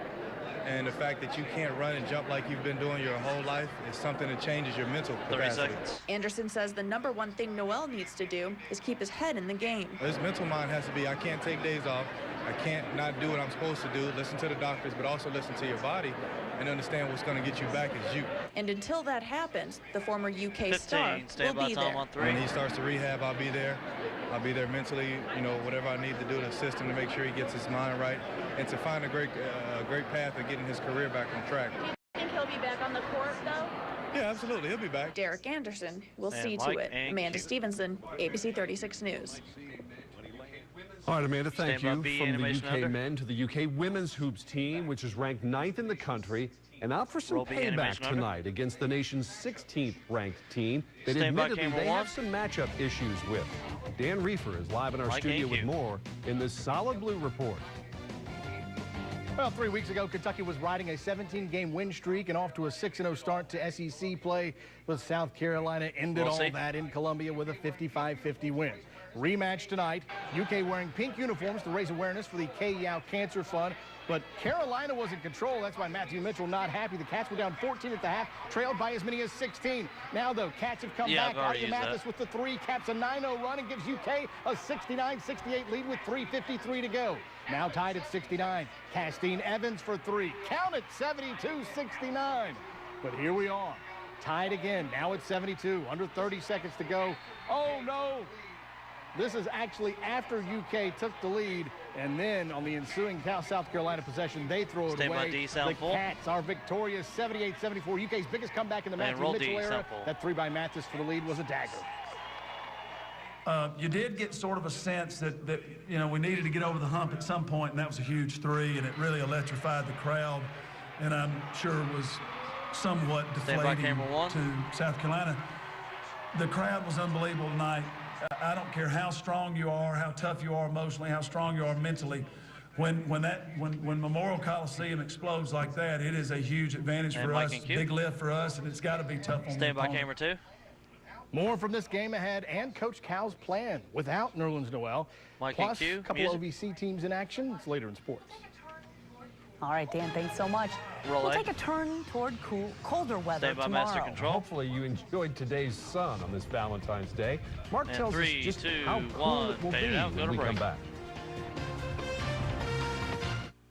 Speaker 9: And the fact that you can't run and jump like you've been doing your whole life is something that changes your mental capacity.
Speaker 11: Anderson says the #1 thing Noel needs to do is keep his head in the game.
Speaker 9: His mental mind has to be, I can't take days off. I can't not do what I'm supposed to do, listen to the doctors, but also listen to your body and understand what's going to get you back is you.
Speaker 11: And until that happens, the former UK star will be there.
Speaker 9: When he starts to rehab, I'll be there. I'll be there mentally, you know, whatever I need to do to assist him to make sure he gets his mind right and to find a great path of getting his career back on track.
Speaker 11: Do you think he'll be back on the court, though?
Speaker 9: Yeah, absolutely. He'll be back.
Speaker 11: Derek Anderson will see to it. Amanda Stevenson, ABC 36 News.
Speaker 6: All right, Amanda, thank you. From the UK men to the UK women's hoops team, which is ranked 9th in the country, and out for some payback tonight against the nation's 16th ranked team that admittedly they have some matchup issues with. Dan Reefer is live in our studio with more in this Solid Blue Report.
Speaker 12: Well, 3 weeks ago, Kentucky was riding a 17-game win streak and off to a 6-0 start to SEC play, but South Carolina ended all that in Columbia with a 55-50 win. Rematch tonight. UK wearing pink uniforms to raise awareness for the Kay Yow Cancer Fund. But Carolina was in control. That's why Matthew Mitchell not happy. The Cats were down 14 at the half, trailed by as many as 16. Now, though, Cats have come back. Artie Mathis with the 3 caps a 9-0 run and gives UK a 69-68 lead with 3:53 to go. Now tied at 69. Castine Evans for 3. Count it, 72-69. But here we are, tied again. Now at 72. Under 30 seconds to go. Oh, no. This is actually after UK took the lead, and then on the ensuing South Carolina possession, they throw it away. The Cats are victorious, 78-74. UK's biggest comeback in the Matthew Mitchell era. That 3 by Mathis for the lead was a dagger.
Speaker 13: You did get sort of a sense that you know, we needed to get over the hump at some point, and that was a huge 3, and it really electrified the crowd, and I'm sure it was somewhat deflating to South Carolina. The crowd was unbelievable tonight. I don't care how strong you are, how tough you are emotionally, how strong you are mentally. When Memorial Coliseum explodes like that, it is a huge advantage for us, big lift for us, and it's got to be tough on the opponent.
Speaker 10: Stand by camera 2.
Speaker 12: More from this game ahead and Coach Cal's plan without Nerlens Noel. Plus a couple OVC teams in action. It's later in sports.
Speaker 7: All right, Dan, thanks so much. We'll take a turn toward colder weather tomorrow.
Speaker 6: Hopefully you enjoyed today's sun on this Valentine's Day. Mark tells us just how cool it will be when we come back.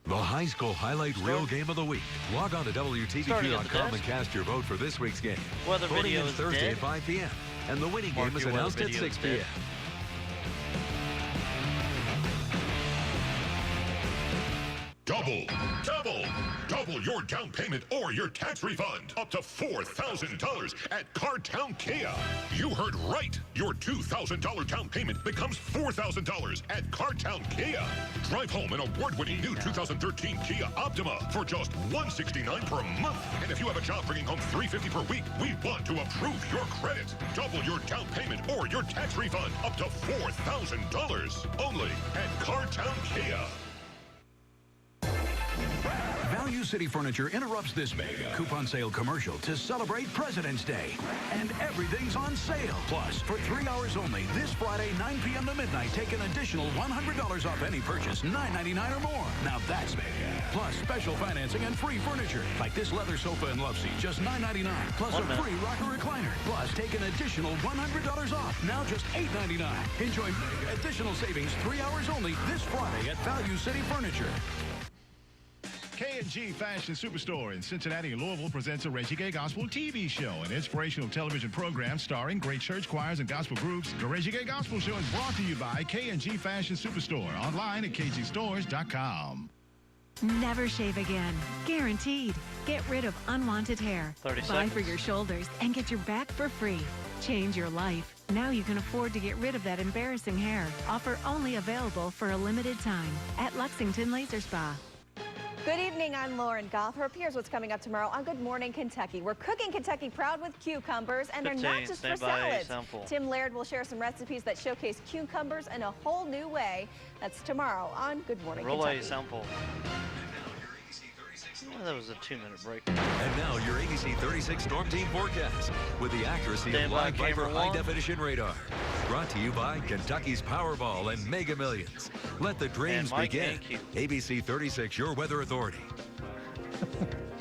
Speaker 1: The high school highlight reel game of the week. Log on to WTVQ.com and cast your vote for this week's game. Voting is Thursday at 5 p.m. And the winning game is announced at 6 p.m.
Speaker 18: Double your down payment or your tax refund. Up to $4,000 at Cartown Kia. You heard right. Your $2,000 down payment becomes $4,000 at Cartown Kia. Drive home an award-winning new 2013 Kia Optima for just $169 per month. And if you have a job bringing home $350 per week, we want to approve your credit. Double your down payment or your tax refund up to $4,000. Only at Cartown Kia.
Speaker 14: Value City Furniture interrupts this mega coupon sale commercial to celebrate President's Day. And everything's on sale. Plus, for 3 hours only, this Friday, 9 p.m. to midnight, take an additional $100 off any purchase, $9.99 or more. Now that's mega. Plus, special financing and free furniture, like this leather sofa and love seat, just $9.99. Plus a free rocker recliner. Plus, take an additional $100 off, now just $8.99. Enjoy mega additional savings 3 hours only this Friday at Value City Furniture.
Speaker 17: K&G Fashion Superstore in Cincinnati and Louisville presents a Reggie Gay Gospel TV show, an inspirational television program starring great church choirs and gospel groups. The Reggie Gay Gospel Show is brought to you by K&G Fashion Superstore, online at kgstores.com.
Speaker 25: Never shave again. Guaranteed. Get rid of unwanted hair.
Speaker 10: 30
Speaker 25: Buy
Speaker 10: seconds.
Speaker 25: for your shoulders and get your back for free. Change your life. Now you can afford to get rid of that embarrassing hair. Offer only available for a limited time at Lexington Laser Spa.
Speaker 26: Good evening, I'm Lauren Gothorp. Here's what's coming up tomorrow on Good Morning Kentucky. We're cooking Kentucky proud with cucumbers, and they're not just for salads. Tim Laird will share some recipes that showcase cucumbers in a whole new way. That's tomorrow on Good Morning Kentucky.
Speaker 10: Sample. Oh, that was a 2-minute break.
Speaker 1: And now your ABC 36 Storm Team forecast with the accuracy of live Viper high-definition radar. Brought to you by Kentucky's Powerball and Mega Millions. Let the dreams begin. ABC 36, your weather authority.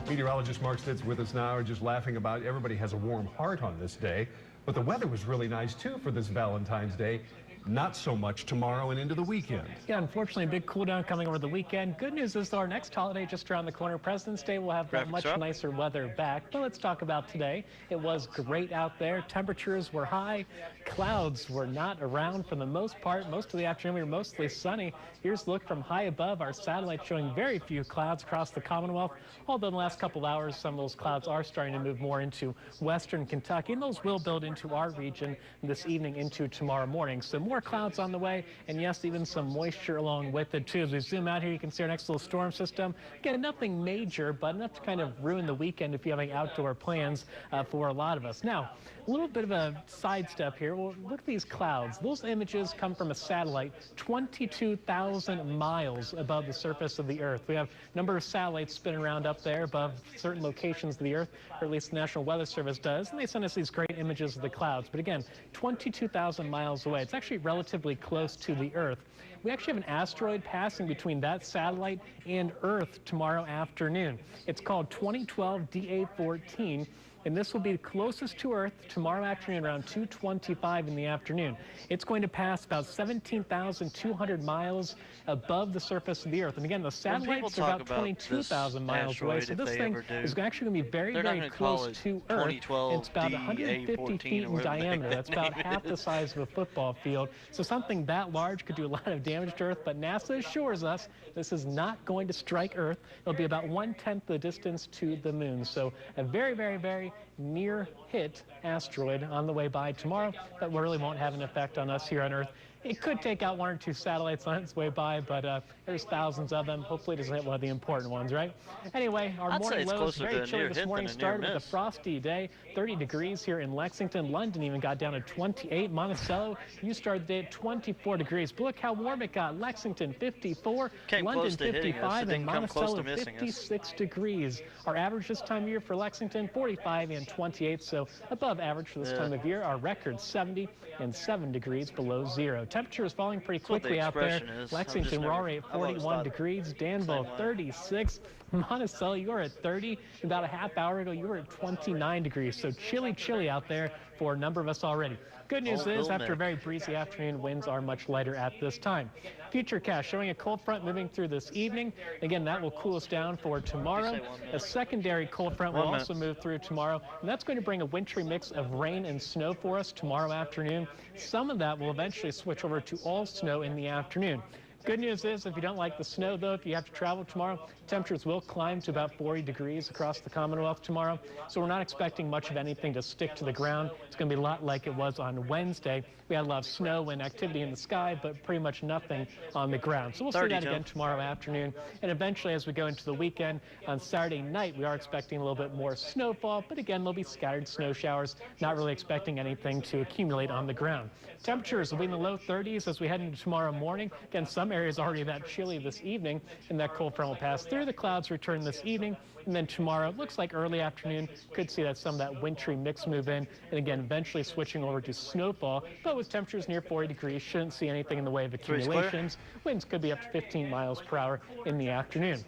Speaker 6: Meteorologist Mark Stitz with us now. We're just laughing about everybody has a warm heart on this day. But the weather was really nice, too, for this Valentine's Day. Not so much tomorrow and into the weekend.
Speaker 3: Yeah, unfortunately, a big cool down coming over the weekend. Good news is, though, our next holiday just around the corner, President's Day, will have much nicer weather back. But let's talk about today. It was great out there. Temperatures were high. Clouds were not around for the most part. Most of the afternoon, we were mostly sunny. Here's a look from high above. Our satellite showing very few clouds across the Commonwealth. Although in the last couple hours, some of those clouds are starting to move more into western Kentucky, and those will build into our region this evening into tomorrow morning. So more clouds on the way, and yes, even some moisture along with it too. As we zoom out here, you can see our next little storm system. Again, nothing major, but enough to kind of ruin the weekend if you have any outdoor plans for a lot of us. Now, a little bit of a sidestep here. Well, look at these clouds. Those images come from a satellite 22,000 miles above the surface of the Earth. We have a number of satellites spinning around up there above certain locations of the Earth, or at least the National Weather Service does, and they send us these great images of the clouds. But again, 22,000 miles away. It's actually relatively close to the Earth. We actually have an asteroid passing between that satellite and Earth tomorrow afternoon. It's called 2012 DA14. And this will be closest to Earth tomorrow afternoon around 2:25 in the afternoon. It's going to pass about 17,200 miles above the surface of the Earth. And again, the satellites are about 22,000 miles away. So this thing is actually going to be very, very close to Earth. It's about 150 feet in diameter. That's about half the size of a football field. So something that large could do a lot of damage to Earth. But NASA assures us this is not going to strike Earth. It'll be about 1/10 the distance to the moon. So a very, very, very near hit asteroid on the way by tomorrow that really won't have an effect on us here on Earth. It could take out one or two satellites on its way by, but there's thousands of them. Hopefully it doesn't hit one of the important ones, right? Anyway, our morning lows very chilly this morning. Started with a frosty day, 30 degrees here in Lexington. London even got down to 28. Monticello, you started the day at 24 degrees. But look how warm it got. Lexington, 54. London, 55. And Monticello, 56 degrees. Our average this time of year for Lexington, 45 and 28. So above average for this time of year. Our record, 70 and 7 degrees below zero. Temperature is falling pretty quickly out there. Lexington, we're already at 41 degrees. Danville, 36. Monticello, you were at 30. About a half hour ago, you were at 29 degrees. So chilly, chilly out there for a number of us already. Good news is, after a very breezy afternoon, winds are much lighter at this time. Futurecast showing a cold front moving through this evening. Again, that will cool us down for tomorrow. A secondary cold front will also move through tomorrow, and that's going to bring a wintry mix of rain and snow for us tomorrow afternoon. Some of that will eventually switch over to all snow in the afternoon. Good news is, if you don't like the snow, though, if you have to travel tomorrow, temperatures will climb to about 40 degrees across the Commonwealth tomorrow. So we're not expecting much of anything to stick to the ground. It's going to be a lot like it was on Wednesday. We had a lot of snow and activity in the sky, but pretty much nothing on the ground. So we'll see that again tomorrow afternoon. And eventually, as we go into the weekend, on Saturday night, we are expecting a little bit more snowfall. But again, there'll be scattered snow showers, not really expecting anything to accumulate on the ground. Temperatures will be in the low 30s as we head into tomorrow morning. Again, some areas already that chilly this evening, and that cold front will pass through. The clouds return this evening, and then tomorrow, it looks like early afternoon, could see that some of that wintry mix move in, and again, eventually switching over to snowfall. But with temperatures near 40 degrees, shouldn't see anything in the way of accumulations. Winds could be up to 15 miles per hour in the afternoon.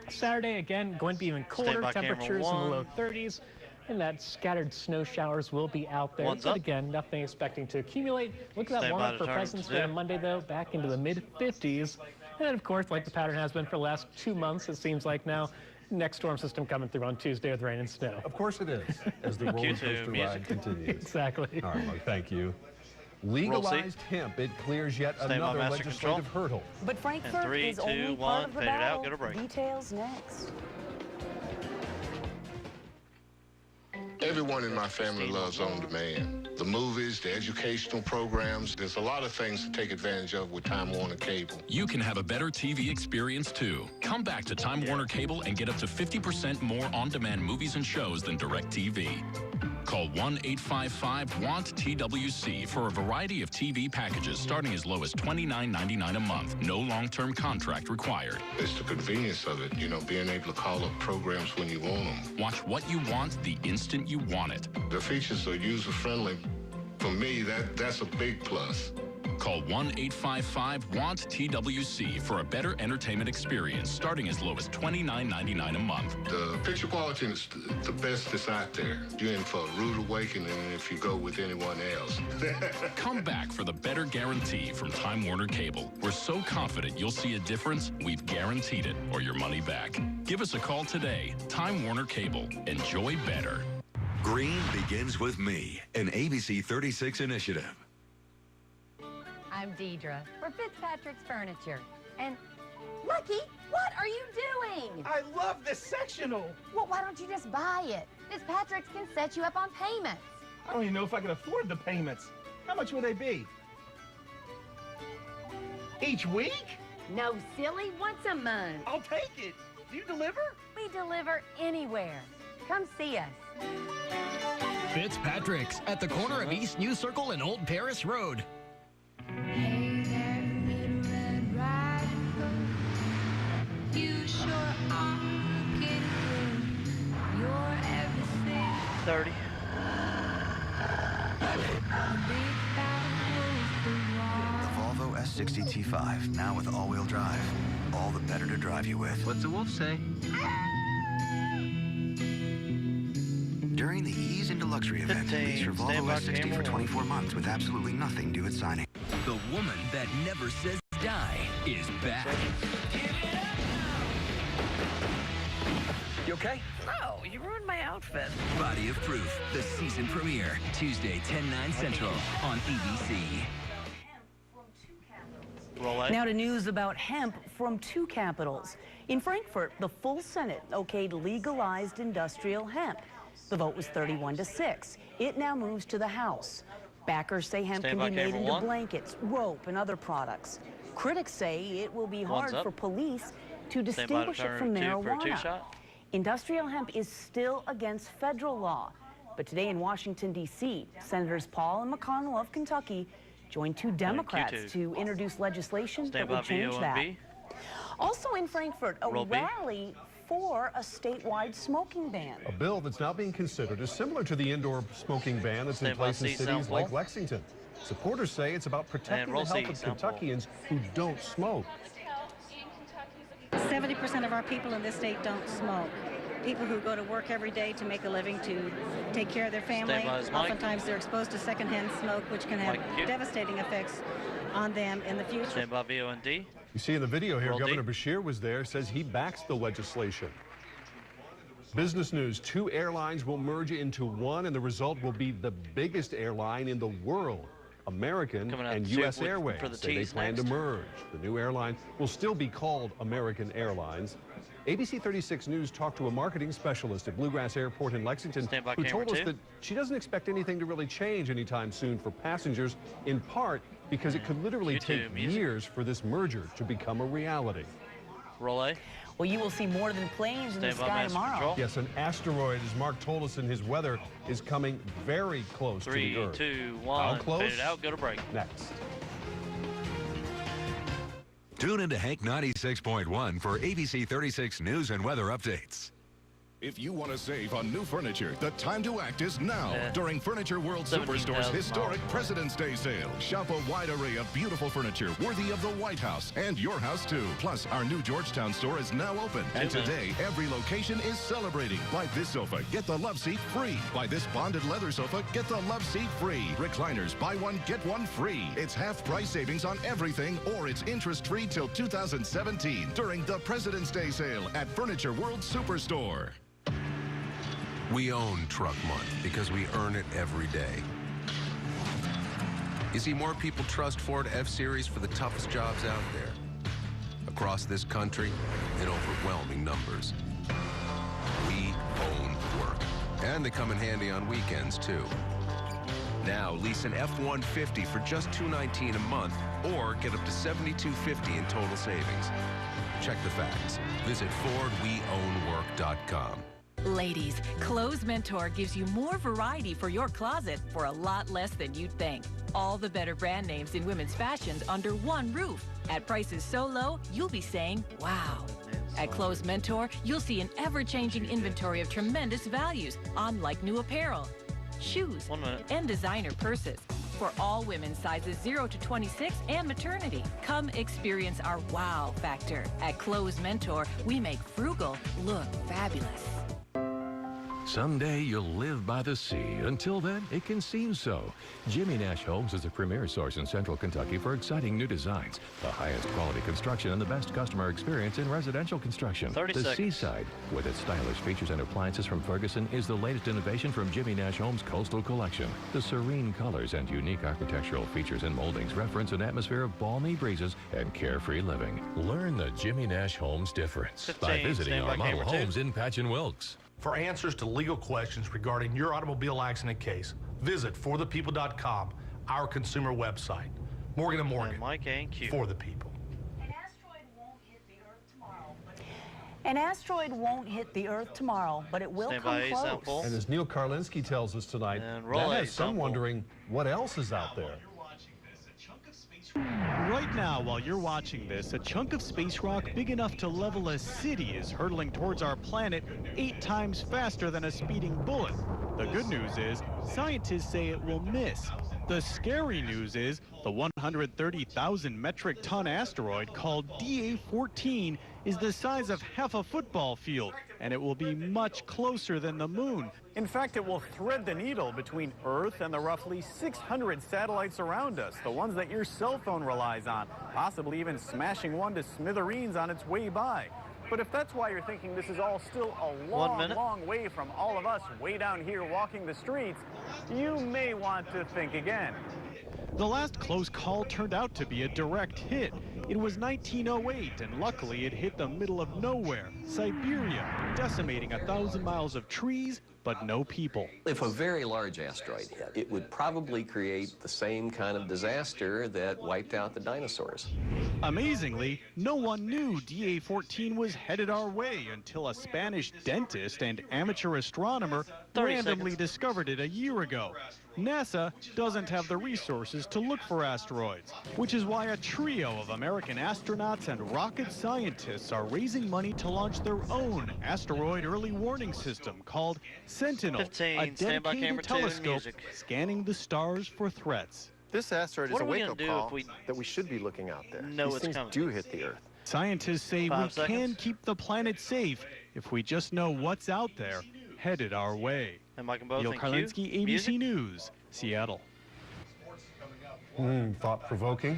Speaker 3: Saturday, again, going to be even colder. Temperatures in the low 30s. And that scattered snow showers will be out there. But again, nothing expecting to accumulate. Look at that warm up for President's Day on Monday, though, back into the mid-50s. And of course, like the pattern has been for the last 2 months, it seems like now, next storm system coming through on Tuesday with rain and snow.
Speaker 6: Of course it is, as the roller coaster ride continues.
Speaker 3: Exactly.
Speaker 6: All right, Mark, thank you. Legalized hemp, it clears yet another legislative hurdle.
Speaker 7: But Frankfurt is only part of the battle. Details next.
Speaker 18: Everyone in my family loves On Demand. The movies, the educational programs, there's a lot of things to take advantage of with Time Warner Cable.
Speaker 14: You can have a better TV experience, too. Come back to Time Warner Cable and get up to 50% more on-demand movies and shows than DirecTV. Call 1-855-WANT-TWC for a variety of TV packages starting as low as $29.99 a month. No long-term contract required.
Speaker 18: It's the convenience of it, being able to call up programs when you want them.
Speaker 14: Watch what you want the instant you want it.
Speaker 18: The features are user-friendly. For me, that's a big plus.
Speaker 15: Call 1-855-WANT-TWC for a better entertainment experience starting as low as $29.99 a month.
Speaker 16: The picture quality is the best that's out there. You're in for a rude awakening if you go with anyone else.
Speaker 15: Come back for the better guarantee from Time Warner Cable. We're so confident you'll see a difference, we've guaranteed it or your money back. Give us a call today. Time Warner Cable. Enjoy better.
Speaker 1: Green begins with me, an ABC 36 initiative.
Speaker 19: I'm Deidre. We're Fitzpatrick's Furniture. And Lucky, what are you doing?
Speaker 21: I love this sectional.
Speaker 19: Well, why don't you just buy it? Fitzpatrick's can set you up on payments.
Speaker 21: I don't even know if I can afford the payments. How much will they be? Each week?
Speaker 19: No, silly, once a month.
Speaker 21: I'll take it. Do you deliver?
Speaker 19: We deliver anywhere. Come see us.
Speaker 22: Fitzpatrick's at the corner of East New Circle and Old Paris Road.
Speaker 23: Hey there, Little Red Riding Hood. You sure are looking good. You're everything.
Speaker 10: 30.
Speaker 27: The Volvo S60 T5, now with all-wheel drive. All the better to drive you with.
Speaker 28: What's the wolf say?
Speaker 27: During the Ease into Luxury event, lease your Volvo S60 for 24 months with absolutely nothing due at signing.
Speaker 29: The woman that never says die is back. You okay?
Speaker 30: No, you ruined my outfit.
Speaker 29: Body of Proof, the season premiere, Tuesday, 10/9 Central on ABC.
Speaker 7: Now to news about hemp from two capitals. In Frankfurt, the full Senate okayed legalized industrial hemp. The vote was 31-6. It now moves to the House. Backers say hemp can be made into blankets, rope, and other products. Critics say it will be hard for police to distinguish it from marijuana. Industrial hemp is still against federal law. But today in Washington, D.C., Senators Paul and McConnell of Kentucky joined two Democrats to introduce legislation that would change that. Also in Frankfurt, a rally for a statewide smoking ban.
Speaker 6: A bill that's now being considered is similar to the indoor smoking ban that's in place in cities like Lexington. Supporters say it's about protecting the health of Kentuckians who don't smoke.
Speaker 31: 70% of our people in this state don't smoke. People who go to work every day to make a living, to take care of their family, oftentimes they're exposed to secondhand smoke, which can have devastating effects on them in the future.
Speaker 10: Stand by VOND.
Speaker 6: You see in the video here, Governor Beshear was there, says he backs the legislation. Business news, two airlines will merge into one, and the result will be the biggest airline in the world. American and U.S. Airways say they plan to merge. The new airline will still be called American Airlines. ABC 36 News talked to a marketing specialist at Bluegrass Airport in Lexington who told us that she doesn't expect anything to really change anytime soon for passengers, in part because it could literally take years for this merger to become a reality.
Speaker 10: Relay.
Speaker 7: Well, you will see more than planes in the sky tomorrow.
Speaker 6: Yes, an asteroid, as Mark told us in his weather, is coming very close to the Earth.
Speaker 10: 3, 2, 1.
Speaker 6: How close?
Speaker 10: Fade it out, go to break.
Speaker 6: Next.
Speaker 1: Tune into Hank 96.1 for ABC 36 news and weather updates.
Speaker 18: If you want to save on new furniture, the time to act is now. During Furniture World Superstore's historic President's Day sale. Shop a wide array of beautiful furniture worthy of the White House and your house too. Plus, our new Georgetown store is now open. And today, every location is celebrating. Buy this sofa, get the love seat free. Buy this bonded leather sofa, get the love seat free. Recliners, buy one, get one free. It's half price savings on everything, or it's interest-free till 2017 during the President's Day sale at Furniture World Superstore.
Speaker 8: We own Truck Month because we earn it every day. You see, more people trust Ford F-Series for the toughest jobs out there. Across this country, in overwhelming numbers. We own work. And they come in handy on weekends, too. Now, lease an F-150 for just $219 a month, or get up to $72.50 in total savings. Check the facts. Visit FordWeOwnWork.com.
Speaker 25: Ladies, Clothes Mentor gives you more variety for your closet for a lot less than you'd think. All the better brand names in women's fashions under one roof. At prices so low, you'll be saying, wow. At Clothes Mentor, you'll see an ever-changing inventory of tremendous values on like new apparel, shoes, and designer purses. for all women's sizes 0 to 26 and maternity. Come experience our wow factor. At Clothes Mentor, we make frugal look fabulous.
Speaker 2: Someday you'll live by the sea. Until then, it can seem so. Jimmy Nash Homes is the premier source in Central Kentucky for exciting new designs, the highest quality construction, and the best customer experience in residential construction.
Speaker 10: 30
Speaker 2: the
Speaker 10: seconds.
Speaker 2: Seaside, with its stylish features and appliances from Ferguson, is the latest innovation from Jimmy Nash Homes' Coastal Collection. The serene colors and unique architectural features and moldings reference an atmosphere of balmy breezes and carefree living. Learn the Jimmy Nash Homes difference by visiting our model homes in Patch and Wilkes.
Speaker 4: For answers to legal questions regarding your automobile accident case, visit forthepeople.com, our consumer website. Morgan & Morgan,
Speaker 10: Mike and Q.
Speaker 4: For the people.
Speaker 7: An asteroid won't hit the Earth tomorrow, but it will come close.
Speaker 6: And as Neil Karlinski tells us tonight, that has some wondering what else is out there.
Speaker 5: Right now, while you're watching this, a chunk of space rock big enough to level a city is hurtling towards our planet 8 times faster than a speeding bullet. The good news is, scientists say it will miss. The scary news is, the 130,000 metric ton asteroid called DA-14 is the size of half a football field, and it will be much closer than the moon.
Speaker 9: In fact, it will thread the needle between Earth and the roughly 600 satellites around us, the ones that your cell phone relies on, possibly even smashing one to smithereens on its way by. But if that's why you're thinking this is all still a long way from all of us way down here walking the streets, you may want to think again.
Speaker 5: The last close call turned out to be a direct hit. It was 1908, and luckily it hit the middle of nowhere, Siberia, decimating 1,000 miles of trees, but no people.
Speaker 11: If a very large asteroid hit, it would probably create the same kind of disaster that wiped out the dinosaurs.
Speaker 5: Amazingly, no one knew DA-14 was headed our way until a Spanish dentist and amateur astronomer randomly discovered it a year ago. NASA doesn't have the resources to look for asteroids, which is why a trio of American astronauts and rocket scientists are raising money to launch their own asteroid early warning system called Sentinel, a dedicated telescope scanning the stars for threats.
Speaker 12: This asteroid is a wake-up call that we should be looking out there. These things do hit the Earth.
Speaker 5: Scientists say we can keep the planet safe if we just know what's out there headed our way. Neil Karlinski, ABC News, Seattle.
Speaker 6: Thought-provoking.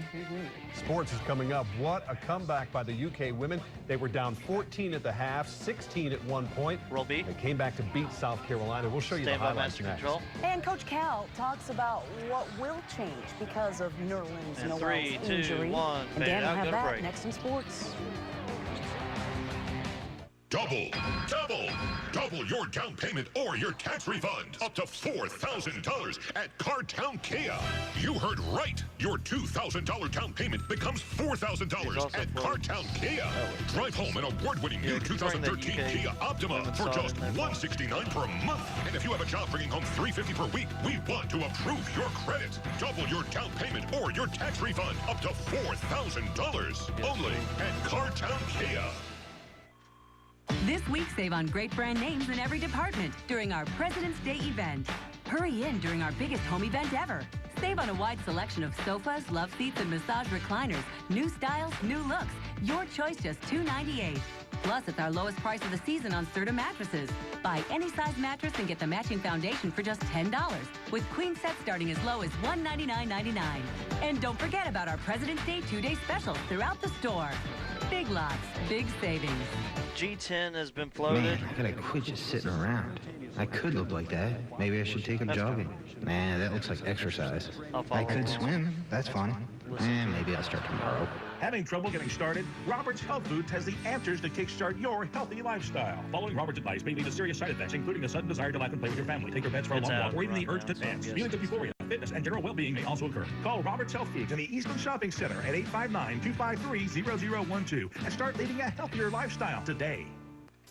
Speaker 6: Sports is coming up. What a comeback by the UK women. They were down 14 at the half, 16 at one point. They came back to beat South Carolina. We'll show you the highlights next.
Speaker 7: And Coach Cal talks about what will change because of Nerlens Noel's injury. And Dan will have that next in sports.
Speaker 18: Double your down payment or your tax refund. Up to $4,000 at Cartown Kia. You heard right. Your $2,000 down payment becomes $4,000 at Cartown Kia. Drive home an award-winning new 2013 Kia Optima for just $169 per month. And if you have a job bringing home $350 per week, we want to approve your credit. Double your down payment or your tax refund up to $4,000. Only at Cartown Kia.
Speaker 13: This week, save on great brand names in every department during our President's Day event. Hurry in during our biggest home event ever. Save on a wide selection of sofas, love seats, and massage recliners. New styles, new looks. Your choice, just $298. Plus, it's our lowest price of the season on Serta mattresses. Buy any size mattress and get the matching foundation for just $10, with queen sets starting as low as $199.99. And don't forget about our President's Day 2-day specials throughout the store. Big lots, big savings.
Speaker 10: G10 has been floated.
Speaker 17: Man, I gotta quit just sitting around. I could look like that. Maybe I should take up jogging. Man, that looks like exercise. I could swim. That's fun. Maybe I'll start tomorrow.
Speaker 21: Having trouble getting started? Roberts Health Foods has the answers to kickstart your healthy lifestyle. Following Roberts' advice may lead to serious side effects, including a sudden desire to laugh and play with your family, take your pets for a long walk, or even the urge to dance. Feelings of euphoria, fitness, and general well-being may also occur. Call Roberts Health Foods in the Eastland Shopping Center at 859-253-0012 and start leading a healthier lifestyle today.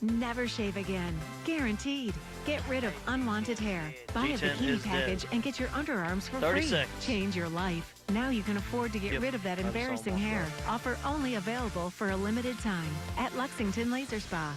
Speaker 20: Never shave again. Guaranteed. Get rid of unwanted hair. Buy a bikini package and get your underarms for free. Change your life. Now you can afford to get rid of that embarrassing hair. Offer only available for a limited time at Lexington Laser Spa.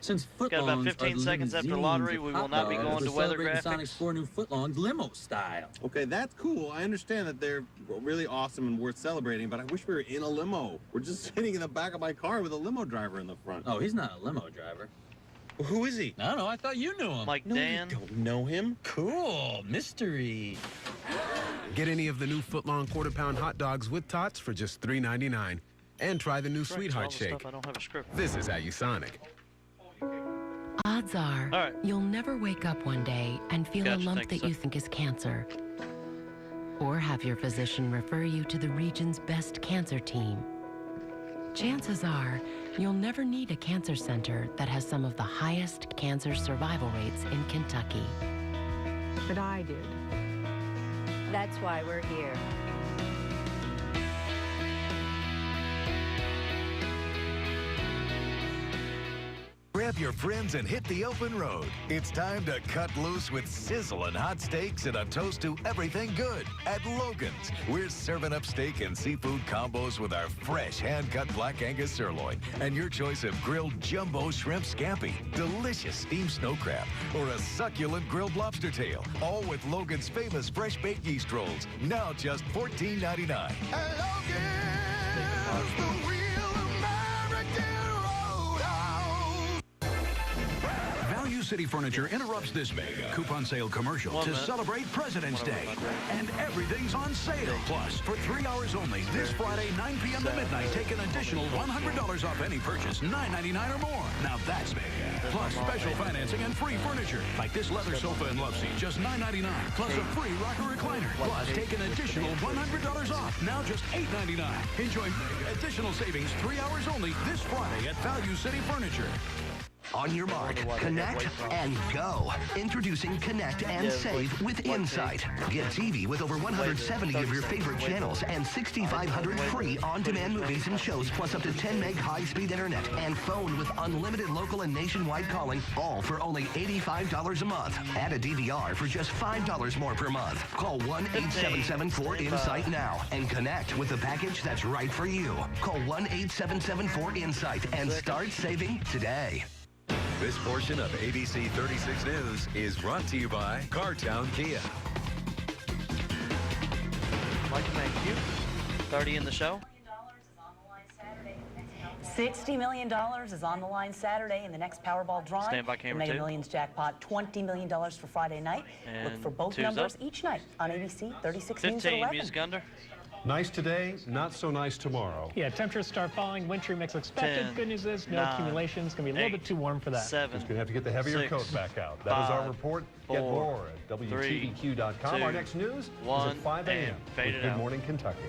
Speaker 10: Since got about 15 seconds after lottery, we will not be going to weather graphics.
Speaker 2: Sonic's 4 new footlongs limo style.
Speaker 4: Okay, that's cool. I understand that they're really awesome and worth celebrating, but I wish we were in a limo. We're just sitting in the back of my car with a limo driver in the front.
Speaker 2: Oh, he's not a limo driver.
Speaker 4: Well, who is he?
Speaker 2: I don't know. I thought you knew him.
Speaker 10: Like
Speaker 4: No,
Speaker 10: Dan.
Speaker 4: you don't know him.
Speaker 2: Cool. Mystery.
Speaker 8: Get any of the new footlong quarter-pound hot dogs with tots for just $3.99. And try the new Sweetheart Shake.
Speaker 10: I don't have a script.
Speaker 8: This is Ayusonic.
Speaker 24: Odds are, you'll never wake up one day and feel a lump that you think is cancer. Or have your physician refer you to the region's best cancer team. Chances are, you'll never need a cancer center that has some of the highest cancer survival rates in Kentucky.
Speaker 20: But I did.
Speaker 25: That's why we're here.
Speaker 1: Grab your friends and hit the open road. It's time to cut loose with sizzling hot steaks and a toast to everything good at Logan's. We're serving up steak and seafood combos with our fresh hand-cut black Angus sirloin and your choice of grilled jumbo shrimp scampi, delicious steamed snow crab, or a succulent grilled lobster tail, all with Logan's famous fresh baked yeast rolls, now just $14.99. At Logan's, the real American Roadhouse.
Speaker 26: Value City Furniture interrupts this mega coupon sale commercial to celebrate President's Day. And everything's on sale. Plus, for 3 hours only, this Friday, 9 p.m. to midnight, take an additional $100 off any purchase, $9.99 or more. Now that's mega. Plus, special financing and free furniture, like this leather sofa and love seat, just $9.99. Plus a free rocker recliner. Plus, take an additional $100 off, now just $8.99. Enjoy additional savings 3 hours only this Friday at Value City Furniture.
Speaker 27: On your mark, connect and go. Introducing Connect and Save with Insight. Get TV with over 170 of your favorite channels and 6,500 free on-demand movies and shows, plus up to 10 meg high-speed internet and phone with unlimited local and nationwide calling, all for only $85 a month. Add a DVR for just $5 more per month. Call 1-877-4INSIGHT now and connect with the package that's right for you. Call 1-877-4INSIGHT and start saving today.
Speaker 1: This portion of ABC 36 News is brought to you by Cartown Kia.
Speaker 10: Mike, thank you. 30 in the show.
Speaker 7: $60 million is on the line Saturday in the next Powerball drawing.
Speaker 10: Stand by camera
Speaker 7: the Mega Millions jackpot, $20 million for Friday night.
Speaker 10: And
Speaker 7: look for both numbers each night on ABC 36 News at
Speaker 10: 15,
Speaker 7: 11.
Speaker 10: Music Under.
Speaker 6: Nice today, not so nice tomorrow.
Speaker 28: Yeah, temperatures start falling, wintry mix expected.
Speaker 10: 10,
Speaker 28: Good news is no
Speaker 10: 9,
Speaker 28: accumulation. It's going to be a little bit too warm for that.
Speaker 10: 7,
Speaker 6: Just going to have to get the heavier
Speaker 10: 6,
Speaker 6: coat back out. That
Speaker 10: 5,
Speaker 6: is our report. Get
Speaker 10: 4,
Speaker 6: more at WTVQ.com.
Speaker 10: 3,
Speaker 6: Our next news
Speaker 10: 1,
Speaker 6: is at 5 a.m.
Speaker 10: Fade it
Speaker 6: Good
Speaker 10: out.
Speaker 6: Morning Kentucky.